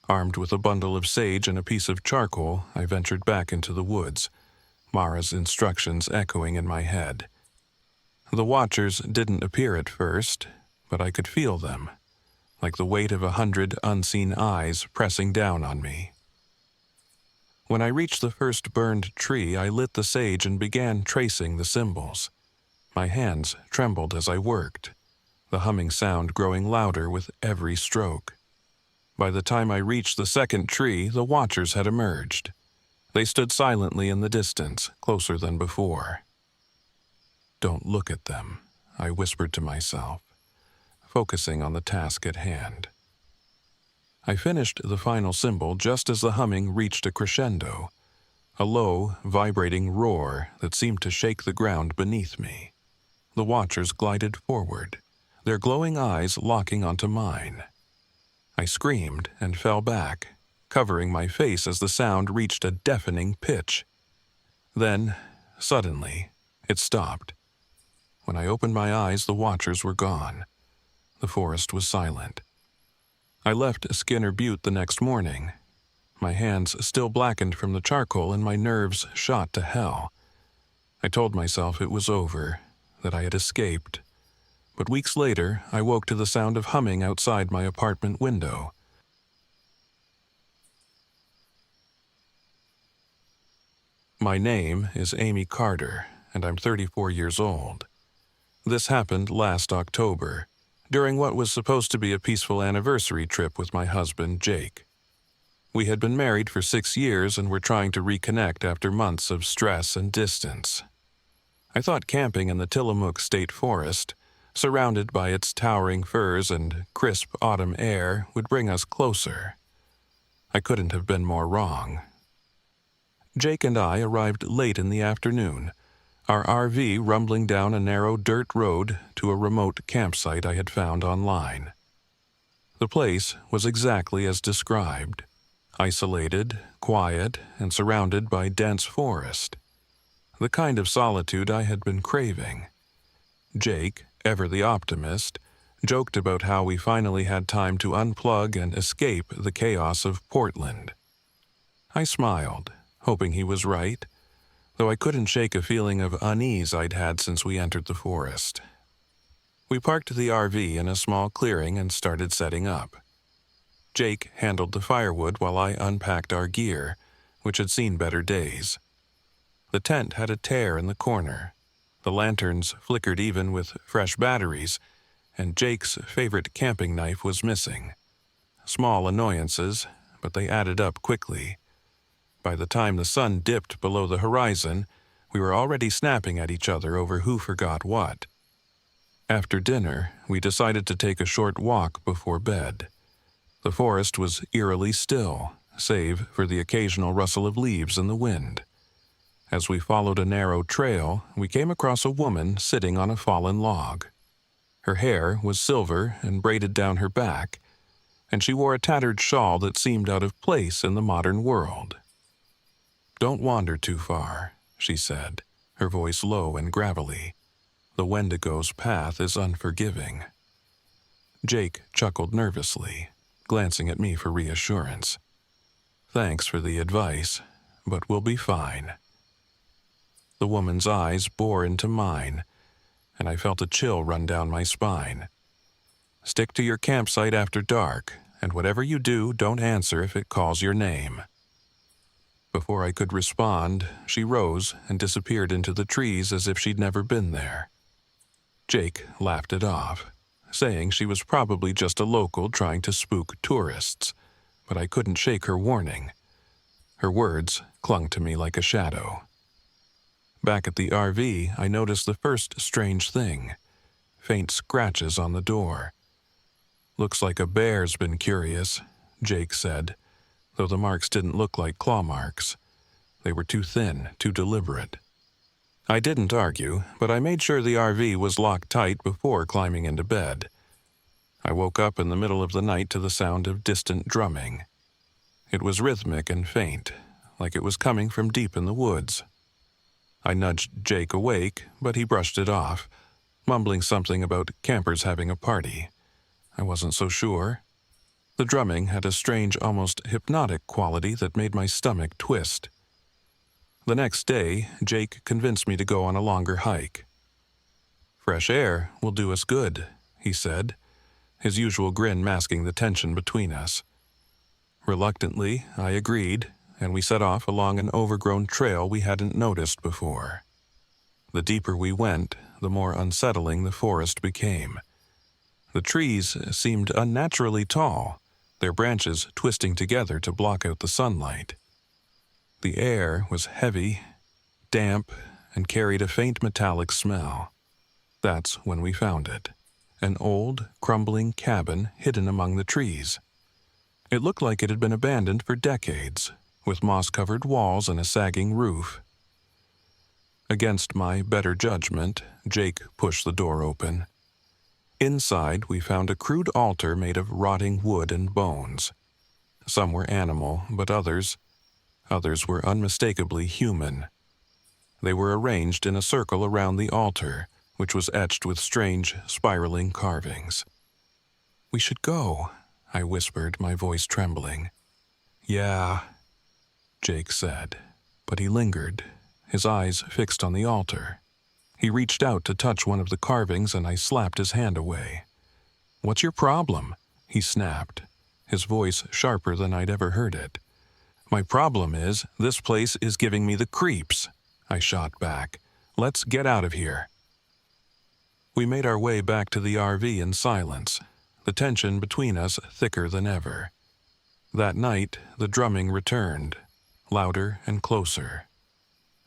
Armed with a bundle of sage and a piece of charcoal, I ventured back into the woods, Mara's instructions echoing in my head. The Watchers didn't appear at first, but I could feel them, like the weight of 100 unseen eyes pressing down on me. When I reached the first burned tree, I lit the sage and began tracing the symbols. My hands trembled as I worked, the humming sound growing louder with every stroke. By the time I reached the second tree, the Watchers had emerged. They stood silently in the distance, closer than before. "Don't look at them," I whispered to myself, focusing on the task at hand. I finished the final symbol just as the humming reached a crescendo, a low, vibrating roar that seemed to shake the ground beneath me. The Watchers glided forward, their glowing eyes locking onto mine. I screamed and fell back, covering my face as the sound reached a deafening pitch. Then, suddenly, it stopped. When I opened my eyes, the Watchers were gone. The forest was silent. I left Skinner Butte the next morning, my hands still blackened from the charcoal and my nerves shot to hell. I told myself it was over, that I had escaped. But weeks later, I woke to the sound of humming outside my apartment window. My name is Amy Carter, and I'm 34 years old. This happened last October, during what was supposed to be a peaceful anniversary trip with my husband, Jake. We had been married for 6 years and were trying to reconnect after months of stress and distance. I thought camping in the Tillamook State Forest, surrounded by its towering firs and crisp autumn air, would bring us closer. I couldn't have been more wrong. Jake and I arrived late in the afternoon, our RV rumbling down a narrow dirt road to a remote campsite I had found online. The place was exactly as described, isolated, quiet, and surrounded by dense forest. The kind of solitude I had been craving. Jake, ever the optimist, joked about how we finally had time to unplug and escape the chaos of Portland. I smiled, hoping he was right, though I couldn't shake a feeling of unease I'd had since we entered the forest. We parked the RV in a small clearing and started setting up. Jake handled the firewood while I unpacked our gear, which had seen better days. The tent had a tear in the corner. The lanterns flickered even with fresh batteries, and Jake's favorite camping knife was missing. Small annoyances, but they added up quickly. By the time the sun dipped below the horizon, we were already snapping at each other over who forgot what. After dinner, we decided to take a short walk before bed. The forest was eerily still, save for the occasional rustle of leaves in the wind. As we followed a narrow trail, we came across a woman sitting on a fallen log. Her hair was silver and braided down her back, and she wore a tattered shawl that seemed out of place in the modern world. "Don't wander too far," she said, her voice low and gravelly. "The Wendigo's path is unforgiving." Jake chuckled nervously, glancing at me for reassurance. "Thanks for the advice, but we'll be fine." The woman's eyes bore into mine, and I felt a chill run down my spine. "Stick to your campsite after dark, and whatever you do, don't answer if it calls your name." Before I could respond, she rose and disappeared into the trees as if she'd never been there. Jake laughed it off, saying she was probably just a local trying to spook tourists, but I couldn't shake her warning. Her words clung to me like a shadow. Back at the RV, I noticed the first strange thing: faint scratches on the door. "Looks like a bear's been curious," Jake said, though the marks didn't look like claw marks. They were too thin, too deliberate. I didn't argue, but I made sure the RV was locked tight before climbing into bed. I woke up in the middle of the night to the sound of distant drumming. It was rhythmic and faint, like it was coming from deep in the woods. I nudged Jake awake, but he brushed it off, mumbling something about campers having a party. I wasn't so sure. The drumming had a strange, almost hypnotic quality that made my stomach twist. The next day, Jake convinced me to go on a longer hike. "Fresh air will do us good," he said, his usual grin masking the tension between us. Reluctantly, I agreed, and we set off along an overgrown trail we hadn't noticed before. The deeper we went, the more unsettling the forest became. The trees seemed unnaturally tall, their branches twisting together to block out the sunlight. The air was heavy, damp, and carried a faint metallic smell. That's when we found it: an old, crumbling cabin hidden among the trees. It looked like it had been abandoned for decades, with moss-covered walls and a sagging roof. Against my better judgment, Jake pushed the door open. Inside, we found a crude altar made of rotting wood and bones. Some were animal, but others were unmistakably human. They were arranged in a circle around the altar, which was etched with strange, spiraling carvings. "We should go," I whispered, my voice trembling. "Yeah," Jake said, but he lingered, his eyes fixed on the altar. He reached out to touch one of the carvings, and I slapped his hand away. "What's your problem?" he snapped, his voice sharper than I'd ever heard it. "My problem is, this place is giving me the creeps," I shot back. "Let's get out of here." We made our way back to the RV in silence, the tension between us thicker than ever. That night, the drumming returned, louder and closer.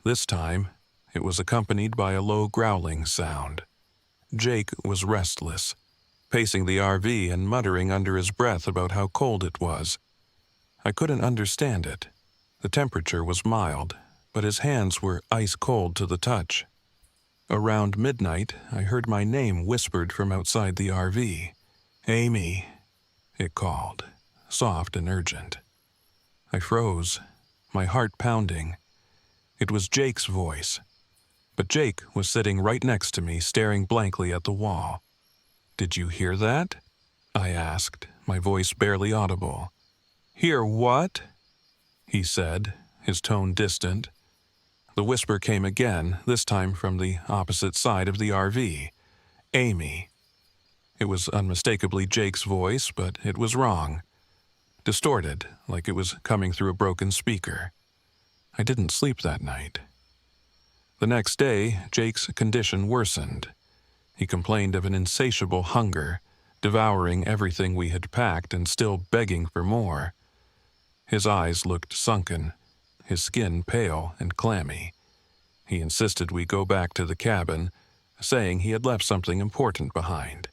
This time, it was accompanied by a low growling sound. Jake was restless, pacing the RV and muttering under his breath about how cold it was. I couldn't understand it. The temperature was mild, but his hands were ice cold to the touch. Around midnight, I heard my name whispered from outside the RV. "Amy," it called, soft and urgent. I froze, my heart pounding. It was Jake's voice. But Jake was sitting right next to me, staring blankly at the wall. "Did you hear that?" I asked, my voice barely audible. "Hear what?" he said, his tone distant. The whisper came again, this time from the opposite side of the RV. "Amy." It was unmistakably Jake's voice, but it was wrong. Distorted, like it was coming through a broken speaker. I didn't sleep that night. The next day, Jake's condition worsened. He complained of an insatiable hunger, devouring everything we had packed and still begging for more. His eyes looked sunken, his skin pale and clammy. He insisted we go back to the cabin, saying he had left something important behind.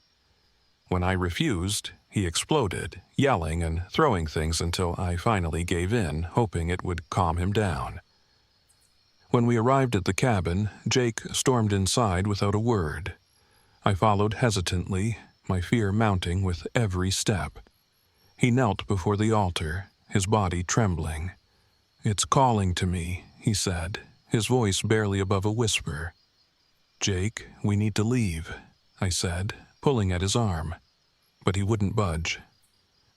When I refused, he exploded, yelling and throwing things until I finally gave in, hoping it would calm him down. When we arrived at the cabin, Jake stormed inside without a word. I followed hesitantly, my fear mounting with every step. He knelt before the altar, his body trembling. "It's calling to me," he said, his voice barely above a whisper. "Jake, we need to leave," I said, pulling at his arm. But he wouldn't budge.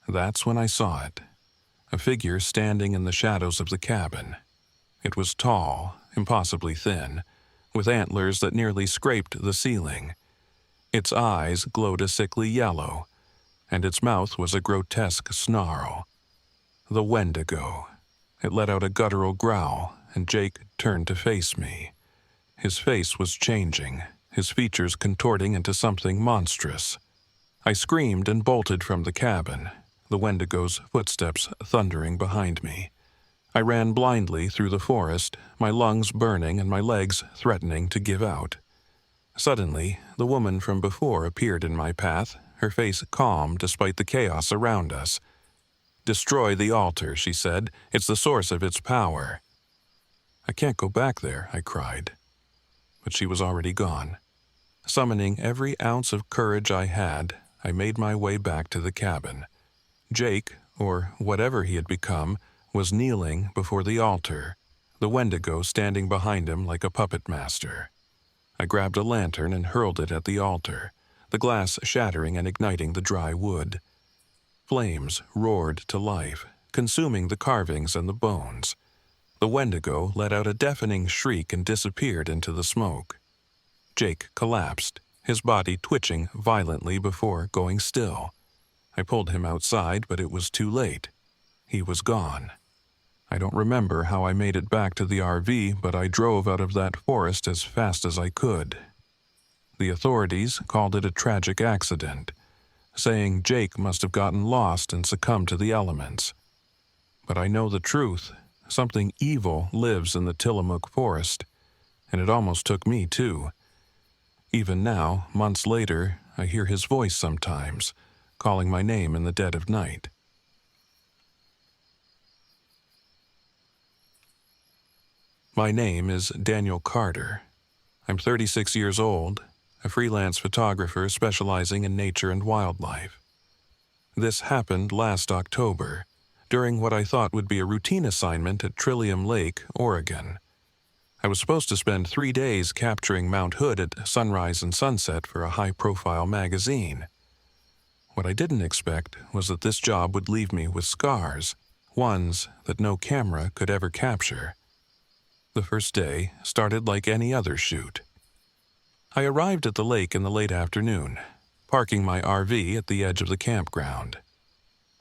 That's when I saw it. A figure standing in the shadows of the cabin. It was tall, impossibly thin, with antlers that nearly scraped the ceiling. Its eyes glowed a sickly yellow, and its mouth was a grotesque snarl. The wendigo. It let out a guttural growl, and Jake turned to face me. His face was changing, his features contorting into something monstrous. I screamed and bolted from the cabin, the wendigo's footsteps thundering behind me. I ran blindly through the forest, my lungs burning and my legs threatening to give out. Suddenly, the woman from before appeared in my path, her face calm despite the chaos around us. "Destroy the altar," she said. "It's the source of its power." "I can't go back there," I cried. But she was already gone. Summoning every ounce of courage I had, I made my way back to the cabin. Jake, or whatever he had become, was kneeling before the altar, the wendigo standing behind him like a puppet master. I grabbed a lantern and hurled it at the altar, the glass shattering and igniting the dry wood. Flames roared to life, consuming the carvings and the bones. The wendigo let out a deafening shriek and disappeared into the smoke. Jake collapsed, his body twitching violently before going still. I pulled him outside, but it was too late. He was gone. I don't remember how I made it back to the RV, but I drove out of that forest as fast as I could. The authorities called it a tragic accident, saying Jake must have gotten lost and succumbed to the elements. But I know the truth. Something evil lives in the Tillamook forest, and it almost took me too. Even now, months later, I hear his voice sometimes, calling my name in the dead of night. My name is Daniel Carter. I'm 36 years old, a freelance photographer specializing in nature and wildlife. This happened last October, during what I thought would be a routine assignment at Trillium Lake, Oregon. I was supposed to spend 3 days capturing Mount Hood at sunrise and sunset for a high-profile magazine. What I didn't expect was that this job would leave me with scars, ones that no camera could ever capture. The first day started like any other shoot. I arrived at the lake in the late afternoon, parking my RV at the edge of the campground.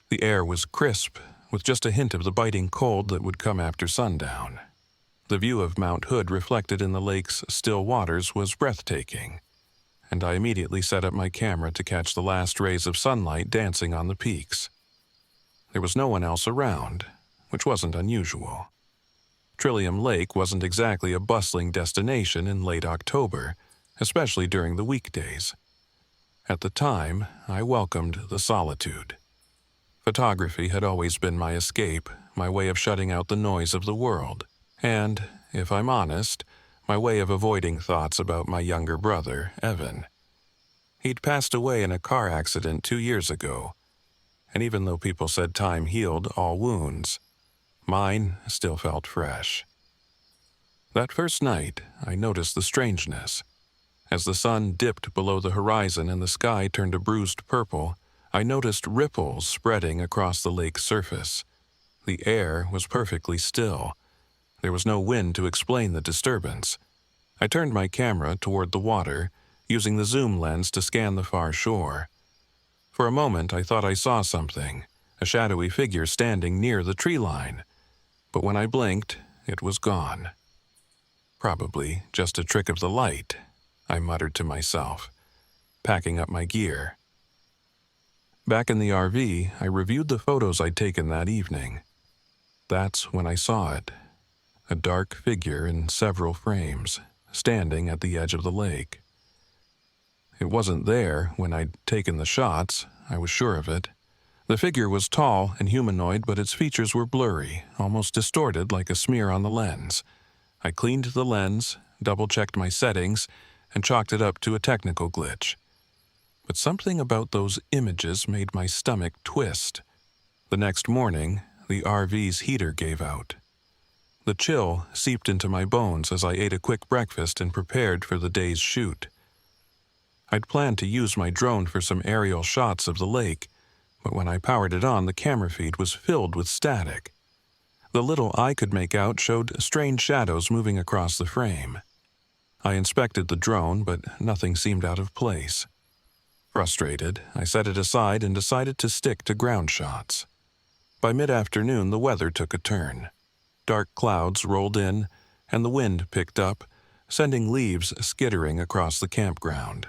The air was crisp, with just a hint of the biting cold that would come after sundown. The view of Mount Hood reflected in the lake's still waters was breathtaking, and I immediately set up my camera to catch the last rays of sunlight dancing on the peaks. There was no one else around, which wasn't unusual. Trillium Lake wasn't exactly a bustling destination in late October, especially during the weekdays. At the time, I welcomed the solitude. Photography had always been my escape, my way of shutting out the noise of the world, and, if I'm honest, my way of avoiding thoughts about my younger brother, Evan. He'd passed away in a car accident 2 years ago, and even though people said time healed all wounds, mine still felt fresh. That first night, I noticed the strangeness. As the sun dipped below the horizon and the sky turned a bruised purple, I noticed ripples spreading across the lake's surface. The air was perfectly still. There was no wind to explain the disturbance. I turned my camera toward the water, using the zoom lens to scan the far shore. For a moment, I thought I saw something, a shadowy figure standing near the tree line. But when I blinked, it was gone. Probably just a trick of the light, I muttered to myself, packing up my gear. Back in the RV, I reviewed the photos I'd taken that evening. That's when I saw it, a dark figure in several frames, standing at the edge of the lake. It wasn't there when I'd taken the shots, I was sure of it. The figure was tall and humanoid, but its features were blurry, almost distorted like a smear on the lens. I cleaned the lens, double-checked my settings, and chalked it up to a technical glitch. But something about those images made my stomach twist. The next morning, the RV's heater gave out. The chill seeped into my bones as I ate a quick breakfast and prepared for the day's shoot. I'd planned to use my drone for some aerial shots of the lake, but when I powered it on, the camera feed was filled with static. The little I could make out showed strange shadows moving across the frame. I inspected the drone, but nothing seemed out of place. Frustrated, I set it aside and decided to stick to ground shots. By mid-afternoon, the weather took a turn. Dark clouds rolled in, and the wind picked up, sending leaves skittering across the campground.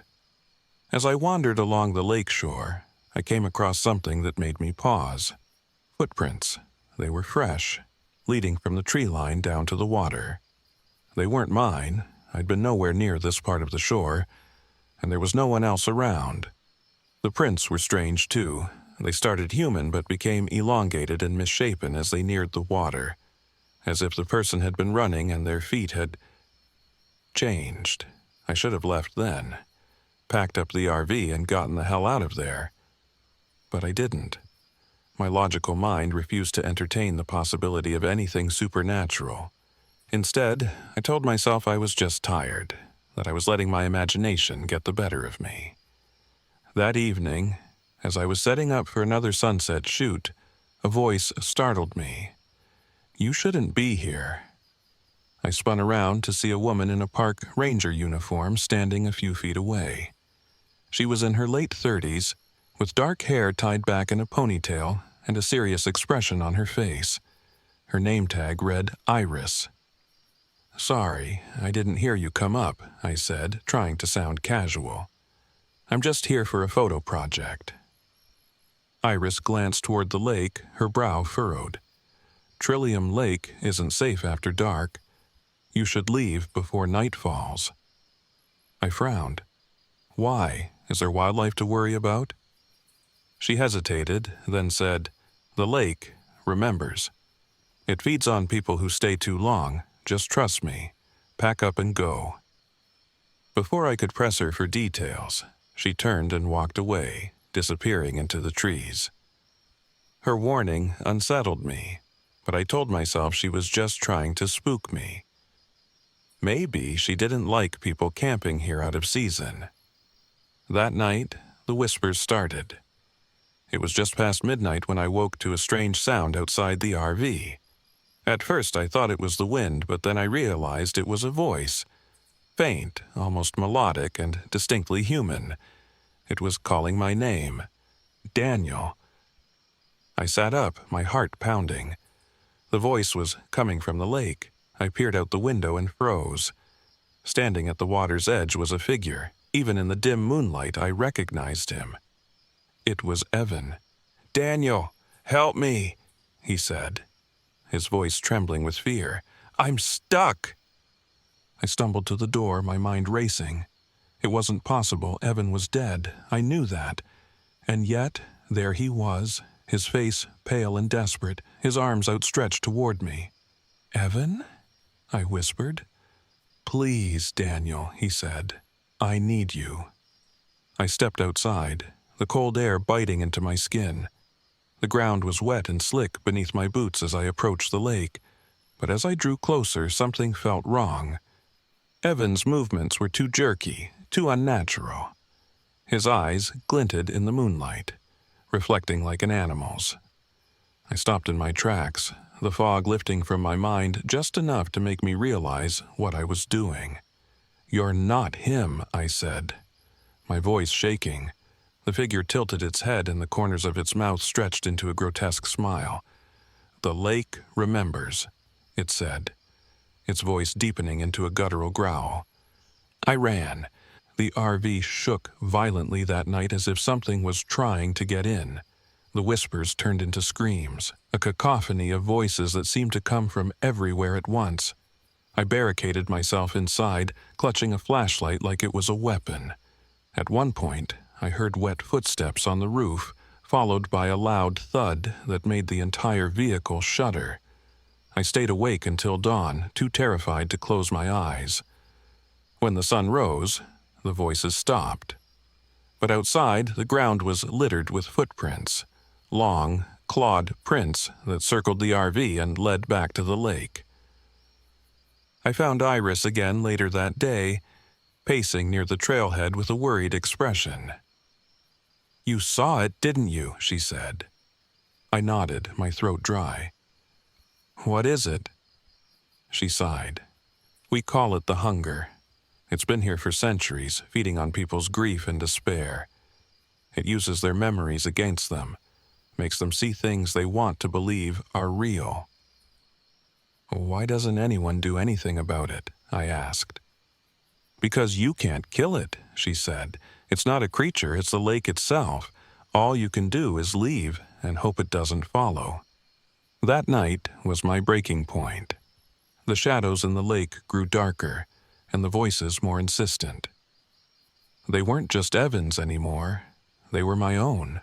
As I wandered along the lake shore, I came across something that made me pause. Footprints. They were fresh, leading from the tree line down to the water. They weren't mine. I'd been nowhere near this part of the shore, and there was no one else around. The prints were strange, too. They started human but became elongated and misshapen as they neared the water, as if the person had been running and their feet had changed. I should have left then, packed up the RV and gotten the hell out of there. But I didn't. My logical mind refused to entertain the possibility of anything supernatural. Instead, I told myself I was just tired, that I was letting my imagination get the better of me. That evening, as I was setting up for another sunset shoot, a voice startled me. "You shouldn't be here." I spun around to see a woman in a park ranger uniform standing a few feet away. She was in her late 30s, with dark hair tied back in a ponytail and a serious expression on her face. Her name tag read Iris. "Sorry, I didn't hear you come up," I said, trying to sound casual. "I'm just here for a photo project." Iris glanced toward the lake, her brow furrowed. "Trillium Lake isn't safe after dark. You should leave before night falls." I frowned. "Why? Is there wildlife to worry about?" She hesitated, then said, "The lake remembers. It feeds on people who stay too long. Just trust me. Pack up and go." Before I could press her for details, she turned and walked away, disappearing into the trees. Her warning unsettled me, but I told myself she was just trying to spook me. Maybe she didn't like people camping here out of season. That night, the whispers started. It was just past midnight when I woke to a strange sound outside the RV. At first I thought it was the wind, but then I realized it was a voice. Faint, almost melodic, and distinctly human. It was calling my name. Daniel. I sat up, my heart pounding. The voice was coming from the lake. I peered out the window and froze. Standing at the water's edge was a figure. Even in the dim moonlight, I recognized him. It was Evan. "Daniel, help me," he said, his voice trembling with fear. "I'm stuck." I stumbled to the door, my mind racing. It wasn't possible. Evan was dead. I knew that. And yet, there he was, his face pale and desperate, his arms outstretched toward me. "Evan?" I whispered. "Please, Daniel," he said. "I need you." I stepped outside, the cold air biting into my skin. The ground was wet and slick beneath my boots as I approached the lake, but as I drew closer, something felt wrong. Evan's movements were too jerky, too unnatural. His eyes glinted in the moonlight, reflecting like an animal's. I stopped in my tracks, the fog lifting from my mind just enough to make me realize what I was doing. "You're not him," I said, my voice shaking. The figure tilted its head and the corners of its mouth stretched into a grotesque smile. "The lake remembers," it said, its voice deepening into a guttural growl. I ran. The RV shook violently that night as if something was trying to get in. The whispers turned into screams, a cacophony of voices that seemed to come from everywhere at once. I barricaded myself inside, clutching a flashlight like it was a weapon. At one point, I heard wet footsteps on the roof, followed by a loud thud that made the entire vehicle shudder. I stayed awake until dawn, too terrified to close my eyes. When the sun rose, the voices stopped. But outside, the ground was littered with footprints, long, clawed prints that circled the RV and led back to the lake. I found Iris again later that day, pacing near the trailhead with a worried expression. "You saw it, didn't you?" she said. I nodded, my throat dry. "What is it?" She sighed. "We call it the hunger. It's been here for centuries, feeding on people's grief and despair. It uses their memories against them, makes them see things they want to believe are real." "Why doesn't anyone do anything about it?" I asked. "Because you can't kill it," she said. "It's not a creature, it's the lake itself. All you can do is leave and hope it doesn't follow." That night was my breaking point. The shadows in the lake grew darker, and the voices more insistent. They weren't just Evan's anymore. They were my own,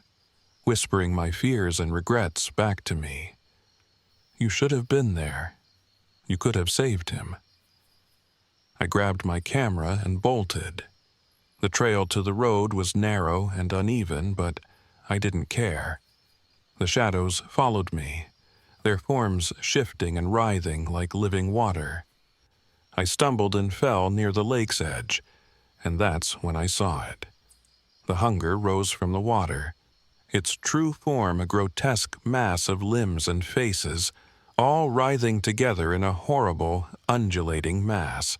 whispering my fears and regrets back to me. "You should have been there. You could have saved him." I grabbed my camera and bolted. The trail to the road was narrow and uneven, but I didn't care. The shadows followed me, their forms shifting and writhing like living water. I stumbled and fell near the lake's edge, and that's when I saw it. The hunger rose from the water, its true form a grotesque mass of limbs and faces, all writhing together in a horrible, undulating mass.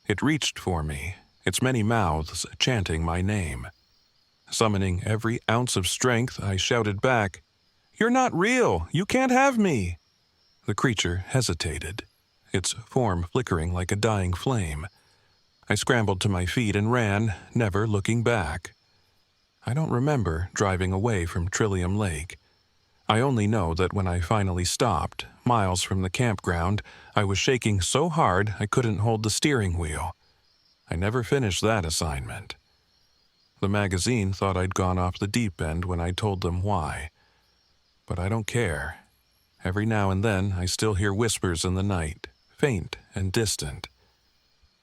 It reached for me, its many mouths chanting my name. Summoning every ounce of strength, I shouted back, "You're not real! You can't have me!" The creature hesitated, its form flickering like a dying flame. I scrambled to my feet and ran, never looking back. I don't remember driving away from Trillium Lake. I only know that when I finally stopped, miles from the campground, I was shaking so hard I couldn't hold the steering wheel. I never finished that assignment. The magazine thought I'd gone off the deep end when I told them why. But I don't care. Every now and then I still hear whispers in the night, faint and distant.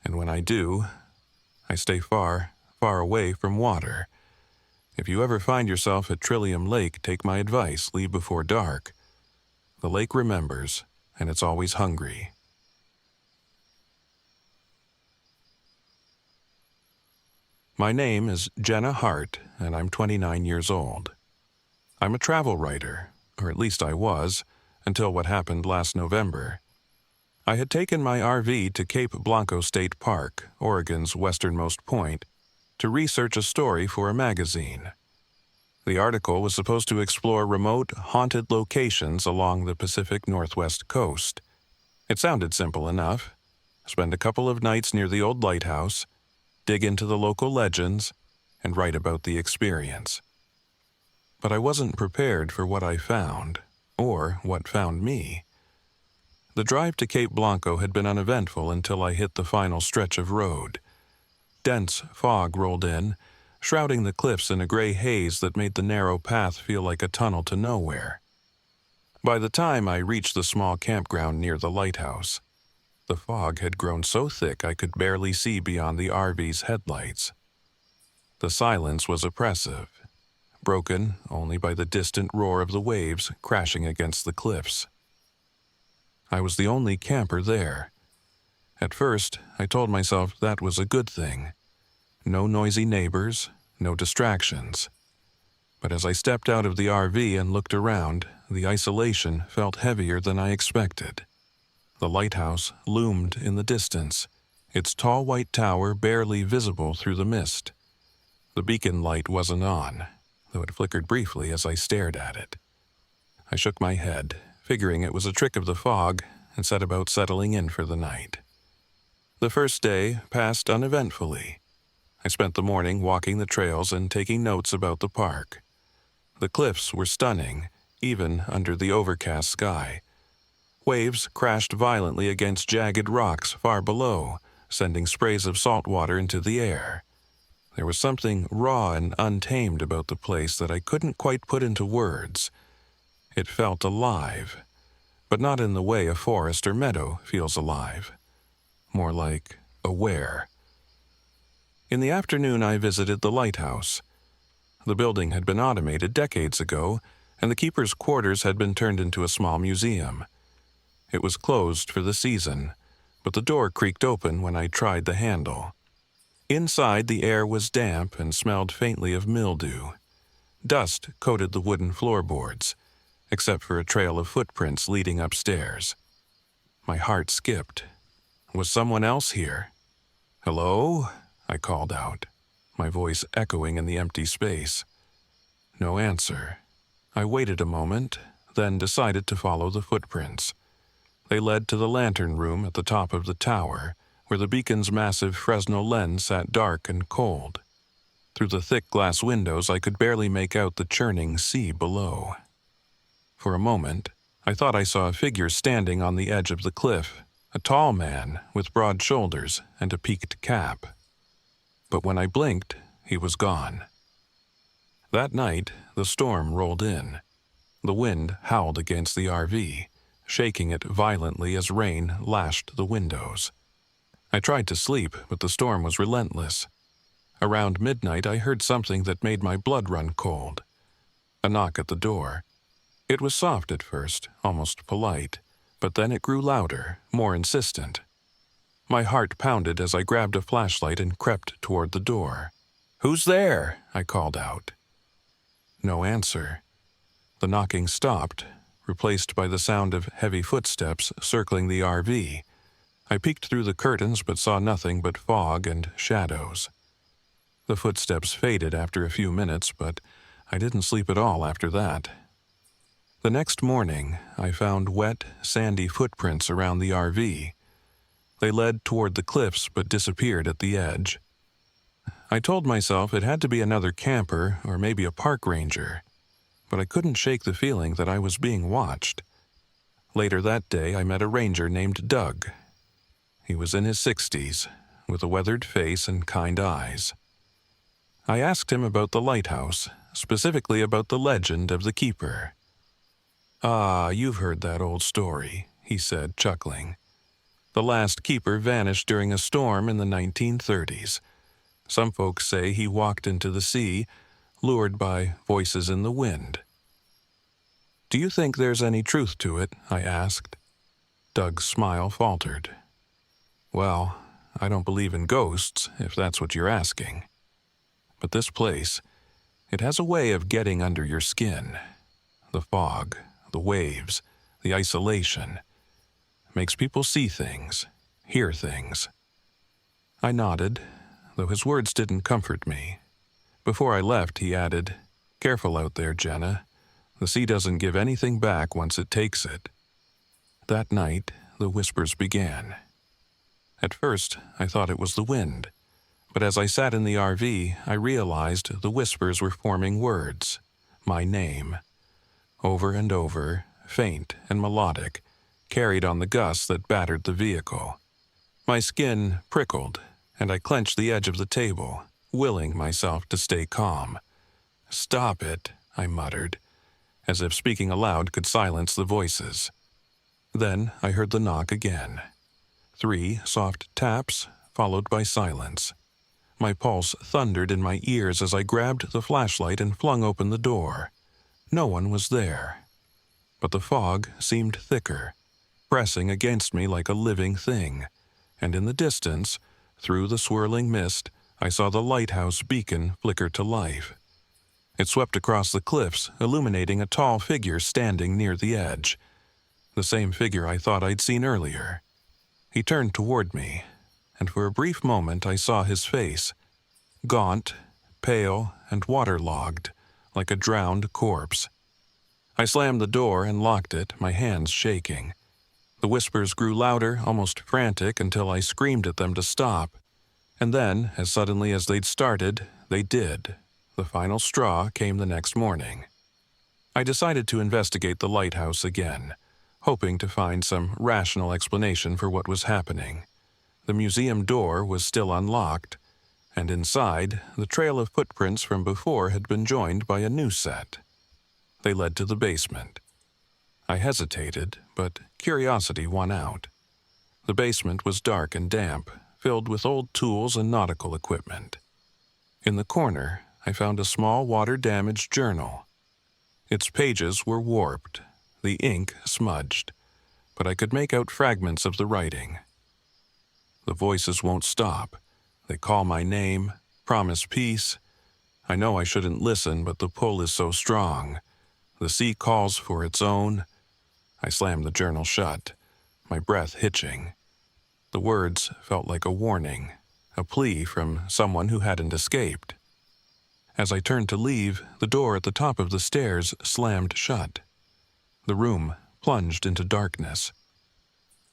And when I do, I stay far, far away from water. If you ever find yourself at Trillium Lake, take my advice, leave before dark. The lake remembers, and it's always hungry. My name is Jenna Hart, and I'm 29 years old. I'm a travel writer, or at least I was, until what happened last November. I had taken my RV to Cape Blanco State Park, Oregon's westernmost point, to research a story for a magazine. The article was supposed to explore remote, haunted locations along the Pacific Northwest coast. It sounded simple enough. Spend a couple of nights near the old lighthouse, dig into the local legends, and write about the experience. But I wasn't prepared for what I found, or what found me. The drive to Cape Blanco had been uneventful until I hit the final stretch of road. Dense fog rolled in, shrouding the cliffs in a gray haze that made the narrow path feel like a tunnel to nowhere. By the time I reached the small campground near the lighthouse, the fog had grown so thick I could barely see beyond the RV's headlights. The silence was oppressive, broken only by the distant roar of the waves crashing against the cliffs. I was the only camper there. At first, I told myself that was a good thing. No noisy neighbors, no distractions. But as I stepped out of the RV and looked around, the isolation felt heavier than I expected. The lighthouse loomed in the distance, its tall white tower barely visible through the mist. The beacon light wasn't on, though it flickered briefly as I stared at it. I shook my head, figuring it was a trick of the fog, and set about settling in for the night. The first day passed uneventfully. I spent the morning walking the trails and taking notes about the park. The cliffs were stunning, even under the overcast sky. Waves crashed violently against jagged rocks far below, sending sprays of salt water into the air. There was something raw and untamed about the place that I couldn't quite put into words. It felt alive, but not in the way a forest or meadow feels alive. More like aware. In the afternoon, I visited the Lighthouse. The building had been automated decades ago, and the keeper's quarters had been turned into a small museum. It was closed for the season, but the door creaked open when I tried the handle. Inside, the air was damp and smelled faintly of mildew. Dust coated the wooden floorboards, except for a trail of footprints leading upstairs. My heart skipped. Was someone else here? "Hello?" I called out, my voice echoing in the empty space. No answer. I waited a moment, then decided to follow the footprints. They led to the lantern room at the top of the tower, where the beacon's massive Fresnel lens sat dark and cold. Through the thick glass windows, I could barely make out the churning sea below. For a moment, I thought I saw a figure standing on the edge of the cliff, a tall man with broad shoulders and a peaked cap. But when I blinked, he was gone. That night, the storm rolled in. The wind howled against the RV, shaking it violently as rain lashed the windows. I tried to sleep, but the storm was relentless. Around midnight, I heard something that made my blood run cold. A knock at the door. It was soft at first, almost polite, but then it grew louder, more insistent. My heart pounded as I grabbed a flashlight and crept toward the door. "Who's there?" I called out. No answer. The knocking stopped, replaced by the sound of heavy footsteps circling the RV. I peeked through the curtains but saw nothing but fog and shadows. The footsteps faded after a few minutes, but I didn't sleep at all after that. The next morning, I found wet, sandy footprints around the RV. They led toward the cliffs but disappeared at the edge. I told myself it had to be another camper or maybe a park ranger, but I couldn't shake the feeling that I was being watched. Later that day, I met a ranger named Doug. He was in his 60s, with a weathered face and kind eyes. I asked him about the lighthouse, specifically about the legend of the keeper. "Ah, you've heard that old story," he said, chuckling. "The last keeper vanished during a storm in the 1930s. Some folks say he walked into the sea, lured by voices in the wind." "Do you think there's any truth to it?" I asked. Doug's smile faltered. "Well, I don't believe in ghosts, if that's what you're asking. But this place, it has a way of getting under your skin. The fog, the waves, the isolation. Makes people see things, hear things." I nodded, though his words didn't comfort me. Before I left, he added, "Careful out there, Jenna. The sea doesn't give anything back once it takes it." That night, the whispers began. At first, I thought it was the wind, but as I sat in the RV, I realized the whispers were forming words, my name. Over and over, faint and melodic, carried on the gusts that battered the vehicle. My skin prickled, and I clenched the edge of the table, willing myself to stay calm. "Stop it," I muttered, as if speaking aloud could silence the voices. Then I heard the knock again. 3 soft taps, followed by silence. My pulse thundered in my ears as I grabbed the flashlight and flung open the door. No one was there. But the fog seemed thicker, pressing against me like a living thing, and in the distance, through the swirling mist, I saw the lighthouse beacon flicker to life. It swept across the cliffs, illuminating a tall figure standing near the edge. The same figure I thought I'd seen earlier. He turned toward me, and for a brief moment I saw his face, gaunt, pale, and waterlogged, like a drowned corpse. I slammed the door and locked it, my hands shaking. The whispers grew louder, almost frantic, until I screamed at them to stop. And then, as suddenly as they'd started, they did. The final straw came the next morning. I decided to investigate the lighthouse again, hoping to find some rational explanation for what was happening. The museum door was still unlocked, and inside, the trail of footprints from before had been joined by a new set. They led to the basement. I hesitated, but curiosity won out. The basement was dark and damp, filled with old tools and nautical equipment. In the corner, I found a small water-damaged journal. Its pages were warped, the ink smudged, but I could make out fragments of the writing. The voices won't stop. They call my name, promise peace. I know I shouldn't listen, but the pull is so strong. The sea calls for its own. I slammed the journal shut, my breath hitching. The words felt like a warning, a plea from someone who hadn't escaped. As I turned to leave, the door at the top of the stairs slammed shut. The room plunged into darkness.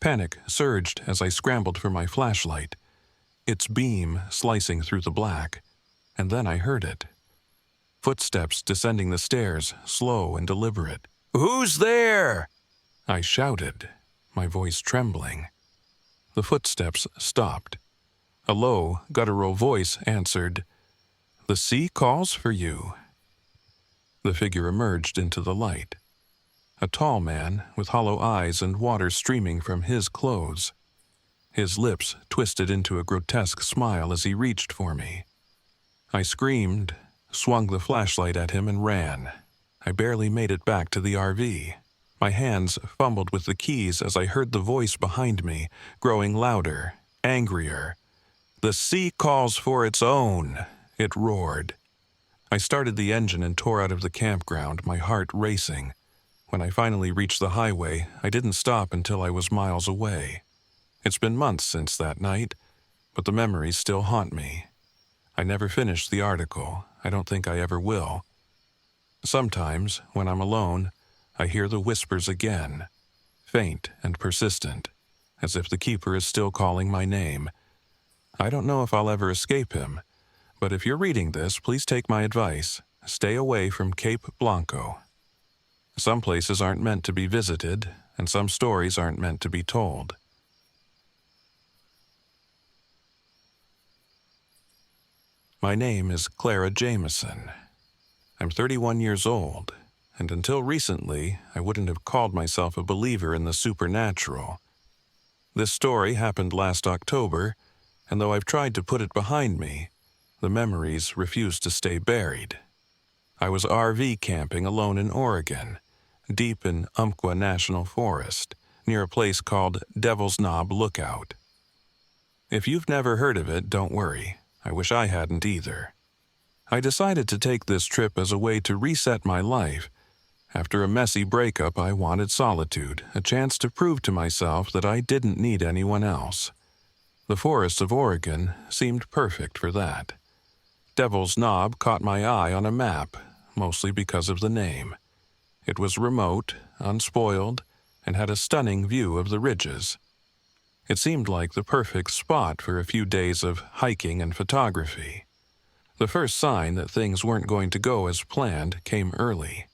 Panic surged as I scrambled for my flashlight, its beam slicing through the black, and then I heard it. Footsteps descending the stairs, slow and deliberate. "Who's there?" I shouted, my voice trembling. The footsteps stopped. A low, guttural voice answered, "The sea calls for you." The figure emerged into the light. A tall man with hollow eyes and water streaming from his clothes. His lips twisted into a grotesque smile as he reached for me. I screamed, swung the flashlight at him, and ran. I barely made it back to the RV. My hands fumbled with the keys as I heard the voice behind me, growing louder, angrier. "The sea calls for its own," it roared. I started the engine and tore out of the campground, my heart racing. When I finally reached the highway, I didn't stop until I was miles away. It's been months since that night, but the memories still haunt me. I never finished the article. I don't think I ever will. Sometimes, when I'm alone, I hear the whispers again, faint and persistent, as if the keeper is still calling my name. I don't know if I'll ever escape him, but if you're reading this, please take my advice. Stay away from Cape Blanco. Some places aren't meant to be visited, and some stories aren't meant to be told. My name is Clara Jameson. I'm 31 years old, and until recently, I wouldn't have called myself a believer in the supernatural. This story happened last October, and though I've tried to put it behind me, the memories refuse to stay buried. I was RV camping alone in Oregon, deep in Umpqua National Forest, near a place called Devil's Knob Lookout. If you've never heard of it, don't worry. I wish I hadn't either. I decided to take this trip as a way to reset my life. After a messy breakup, I wanted solitude, a chance to prove to myself that I didn't need anyone else. The forests of Oregon seemed perfect for that. Devil's Knob caught my eye on a map, mostly because of the name. It was remote, unspoiled, and had a stunning view of the ridges. It seemed like the perfect spot for a few days of hiking and photography. The first sign that things weren't going to go as planned came early.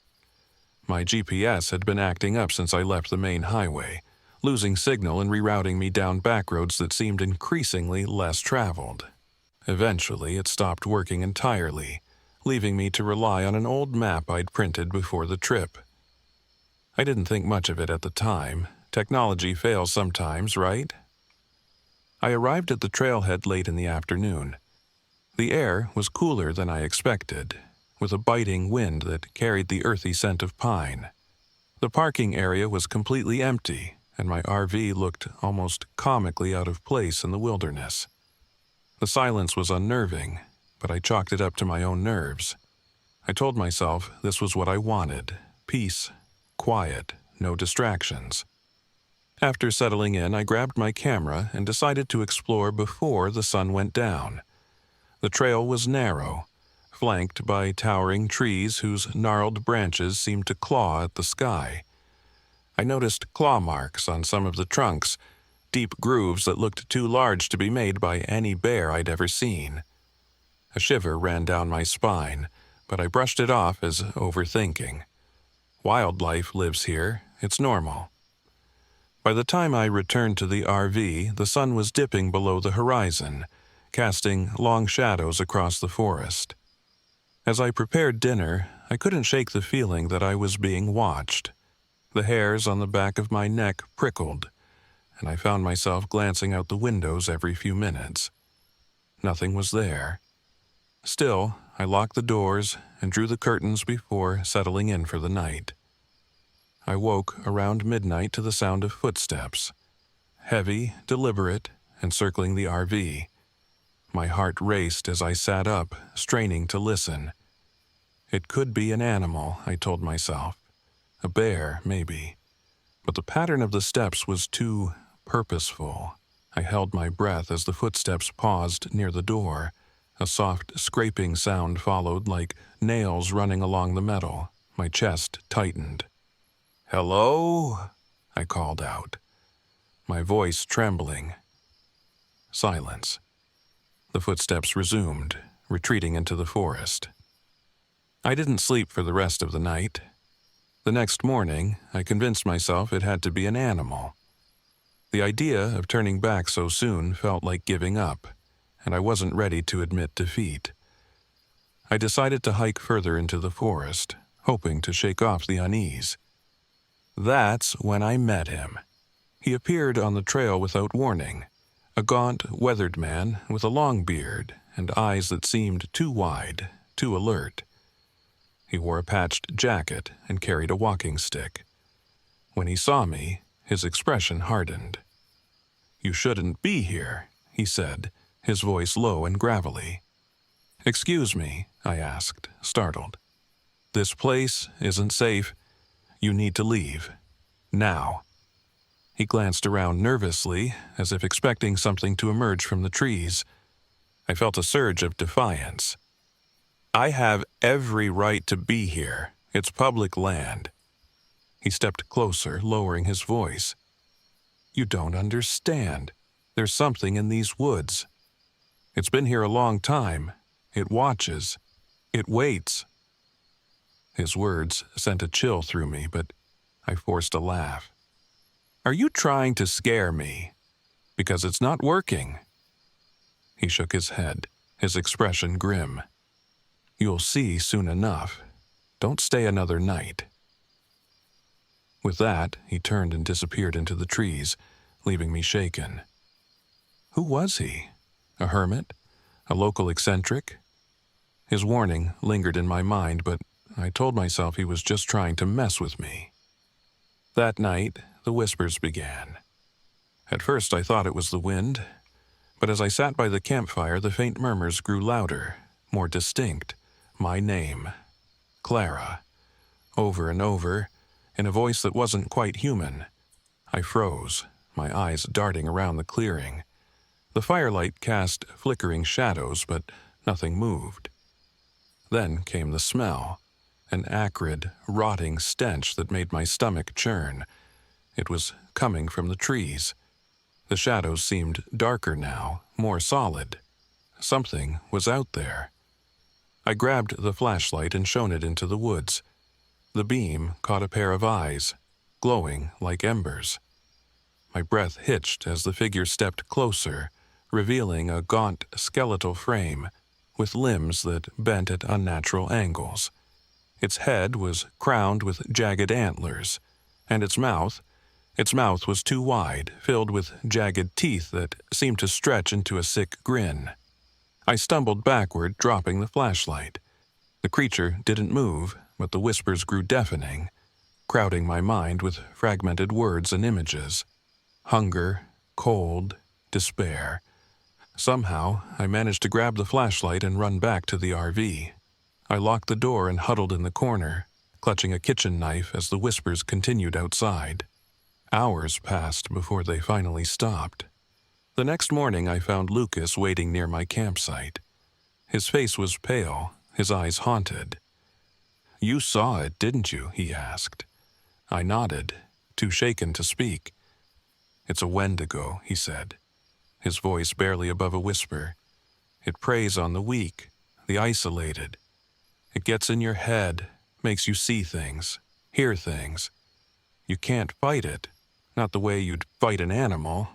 My GPS had been acting up since I left the main highway, losing signal and rerouting me down back roads that seemed increasingly less traveled. Eventually, it stopped working entirely, leaving me to rely on an old map I'd printed before the trip. I didn't think much of it at the time. Technology fails sometimes, right? I arrived at the trailhead late in the afternoon. The air was cooler than I expected, with a biting wind that carried the earthy scent of pine. The parking area was completely empty, and my RV looked almost comically out of place in the wilderness. The silence was unnerving, but I chalked it up to my own nerves. I told myself this was what I wanted: peace, quiet, no distractions. After settling in, I grabbed my camera and decided to explore before the sun went down. The trail was narrow, flanked by towering trees whose gnarled branches seemed to claw at the sky. I noticed claw marks on some of the trunks, deep grooves that looked too large to be made by any bear I'd ever seen. A shiver ran down my spine, but I brushed it off as overthinking. Wildlife lives here. It's normal. By the time I returned to the RV, the sun was dipping below the horizon, casting long shadows across the forest. As I prepared dinner, I couldn't shake the feeling that I was being watched. The hairs on the back of my neck prickled, and I found myself glancing out the windows every few minutes. Nothing was there. Still, I locked the doors and drew the curtains before settling in for the night. I woke around midnight to the sound of footsteps, heavy, deliberate, and circling the RV. My heart raced as I sat up, straining to listen. It could be an animal, I told myself. A bear, maybe. But the pattern of the steps was too purposeful. I held my breath as the footsteps paused near the door. A soft scraping sound followed, like nails running along the metal. My chest tightened. "Hello?" I called out, my voice trembling. Silence. The footsteps resumed, retreating into the forest. I didn't sleep for the rest of the night. The next morning, I convinced myself it had to be an animal. The idea of turning back so soon felt like giving up, and I wasn't ready to admit defeat. I decided to hike further into the forest, hoping to shake off the unease. That's when I met him. He appeared on the trail without warning, a gaunt, weathered man with a long beard and eyes that seemed too wide, too alert. He wore a patched jacket and carried a walking stick. When he saw me, his expression hardened. "You shouldn't be here," he said, his voice low and gravelly. "Excuse me," I asked, startled. "This place isn't safe. You need to leave. Now." He glanced around nervously, as if expecting something to emerge from the trees. I felt a surge of defiance. "I have every right to be here. It's public land." He stepped closer, lowering his voice. "You don't understand. There's something in these woods. It's been here a long time. It watches. It waits." His words sent a chill through me, but I forced a laugh. "Are you trying to scare me? Because it's not working." He shook his head, his expression grim. "You'll see soon enough. Don't stay another night." With that, he turned and disappeared into the trees, leaving me shaken. Who was he? A hermit? A local eccentric? His warning lingered in my mind, but I told myself he was just trying to mess with me. That night, the whispers began. At first I thought it was the wind, but as I sat by the campfire, the faint murmurs grew louder, more distinct. My name, Clara, over and over, in a voice that wasn't quite human. I froze, my eyes darting around the clearing. The firelight cast flickering shadows, but nothing moved. Then came the smell, an acrid, rotting stench that made my stomach churn. It was coming from the trees. The shadows seemed darker now, more solid. Something was out there. I grabbed the flashlight and shone it into the woods. The beam caught a pair of eyes, glowing like embers. My breath hitched as the figure stepped closer, revealing a gaunt skeletal frame with limbs that bent at unnatural angles. Its head was crowned with jagged antlers, and its mouth was too wide, filled with jagged teeth that seemed to stretch into a sick grin. I stumbled backward, dropping the flashlight. The creature didn't move, but the whispers grew deafening, crowding my mind with fragmented words and images. Hunger, cold, despair. Somehow, I managed to grab the flashlight and run back to the RV. I locked the door and huddled in the corner, clutching a kitchen knife as the whispers continued outside. Hours passed before they finally stopped. The next morning I found Lucas waiting near my campsite. His face was pale, his eyes haunted. "You saw it, didn't you?" he asked. I nodded, too shaken to speak. "It's a wendigo," he said, his voice barely above a whisper. "It preys on the weak, the isolated. It gets in your head, makes you see things, hear things. You can't fight it, not the way you'd fight an animal."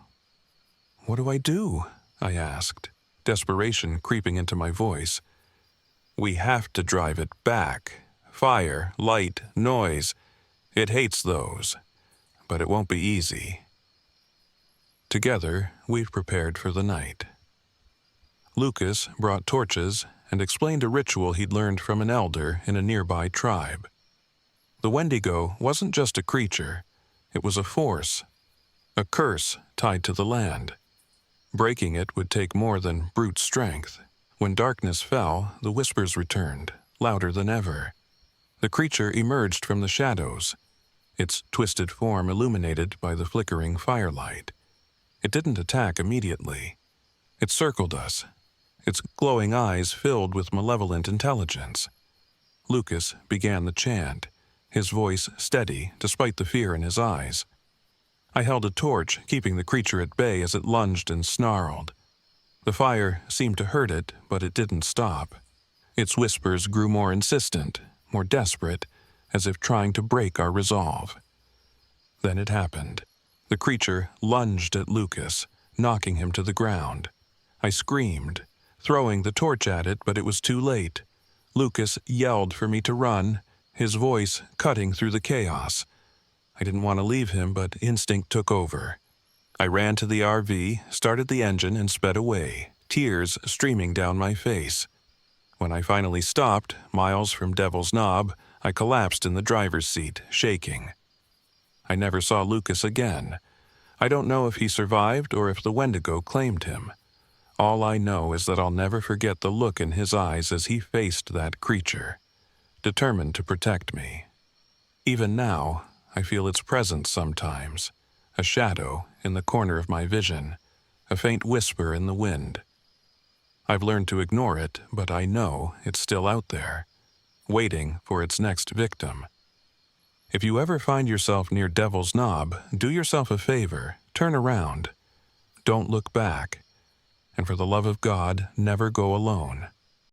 "What do I do?" I asked, desperation creeping into my voice. We have to drive it back. Fire, light, noise. It hates those. But it won't be easy. Together, we've prepared for the night. Lucas brought torches and explained a ritual he'd learned from an elder in a nearby tribe. The wendigo wasn't just a creature, it was a force, a curse tied to the land. Breaking it would take more than brute strength. When darkness fell, the whispers returned, louder than ever. The creature emerged from the shadows, its twisted form illuminated by the flickering firelight. It didn't attack immediately. It circled us, its glowing eyes filled with malevolent intelligence. Lucas began the chant, his voice steady despite the fear in his eyes. I held a torch, keeping the creature at bay as it lunged and snarled. The fire seemed to hurt it, but it didn't stop. Its whispers grew more insistent, more desperate, as if trying to break our resolve. Then it happened. The creature lunged at Lucas, knocking him to the ground. I screamed, throwing the torch at it, but it was too late. Lucas yelled for me to run, his voice cutting through the chaos. I didn't want to leave him, but instinct took over. I ran to the RV, started the engine, and sped away, tears streaming down my face. When I finally stopped, miles from Devil's Knob, I collapsed in the driver's seat, shaking. I never saw Lucas again. I don't know if he survived or if the wendigo claimed him. All I know is that I'll never forget the look in his eyes as he faced that creature, determined to protect me. Even now, I feel its presence sometimes, a shadow in the corner of my vision, a faint whisper in the wind. I've learned to ignore it, but I know it's still out there, waiting for its next victim. If you ever find yourself near Devil's Knob, do yourself a favor, turn around. Don't look back. And for the love of God, never go alone.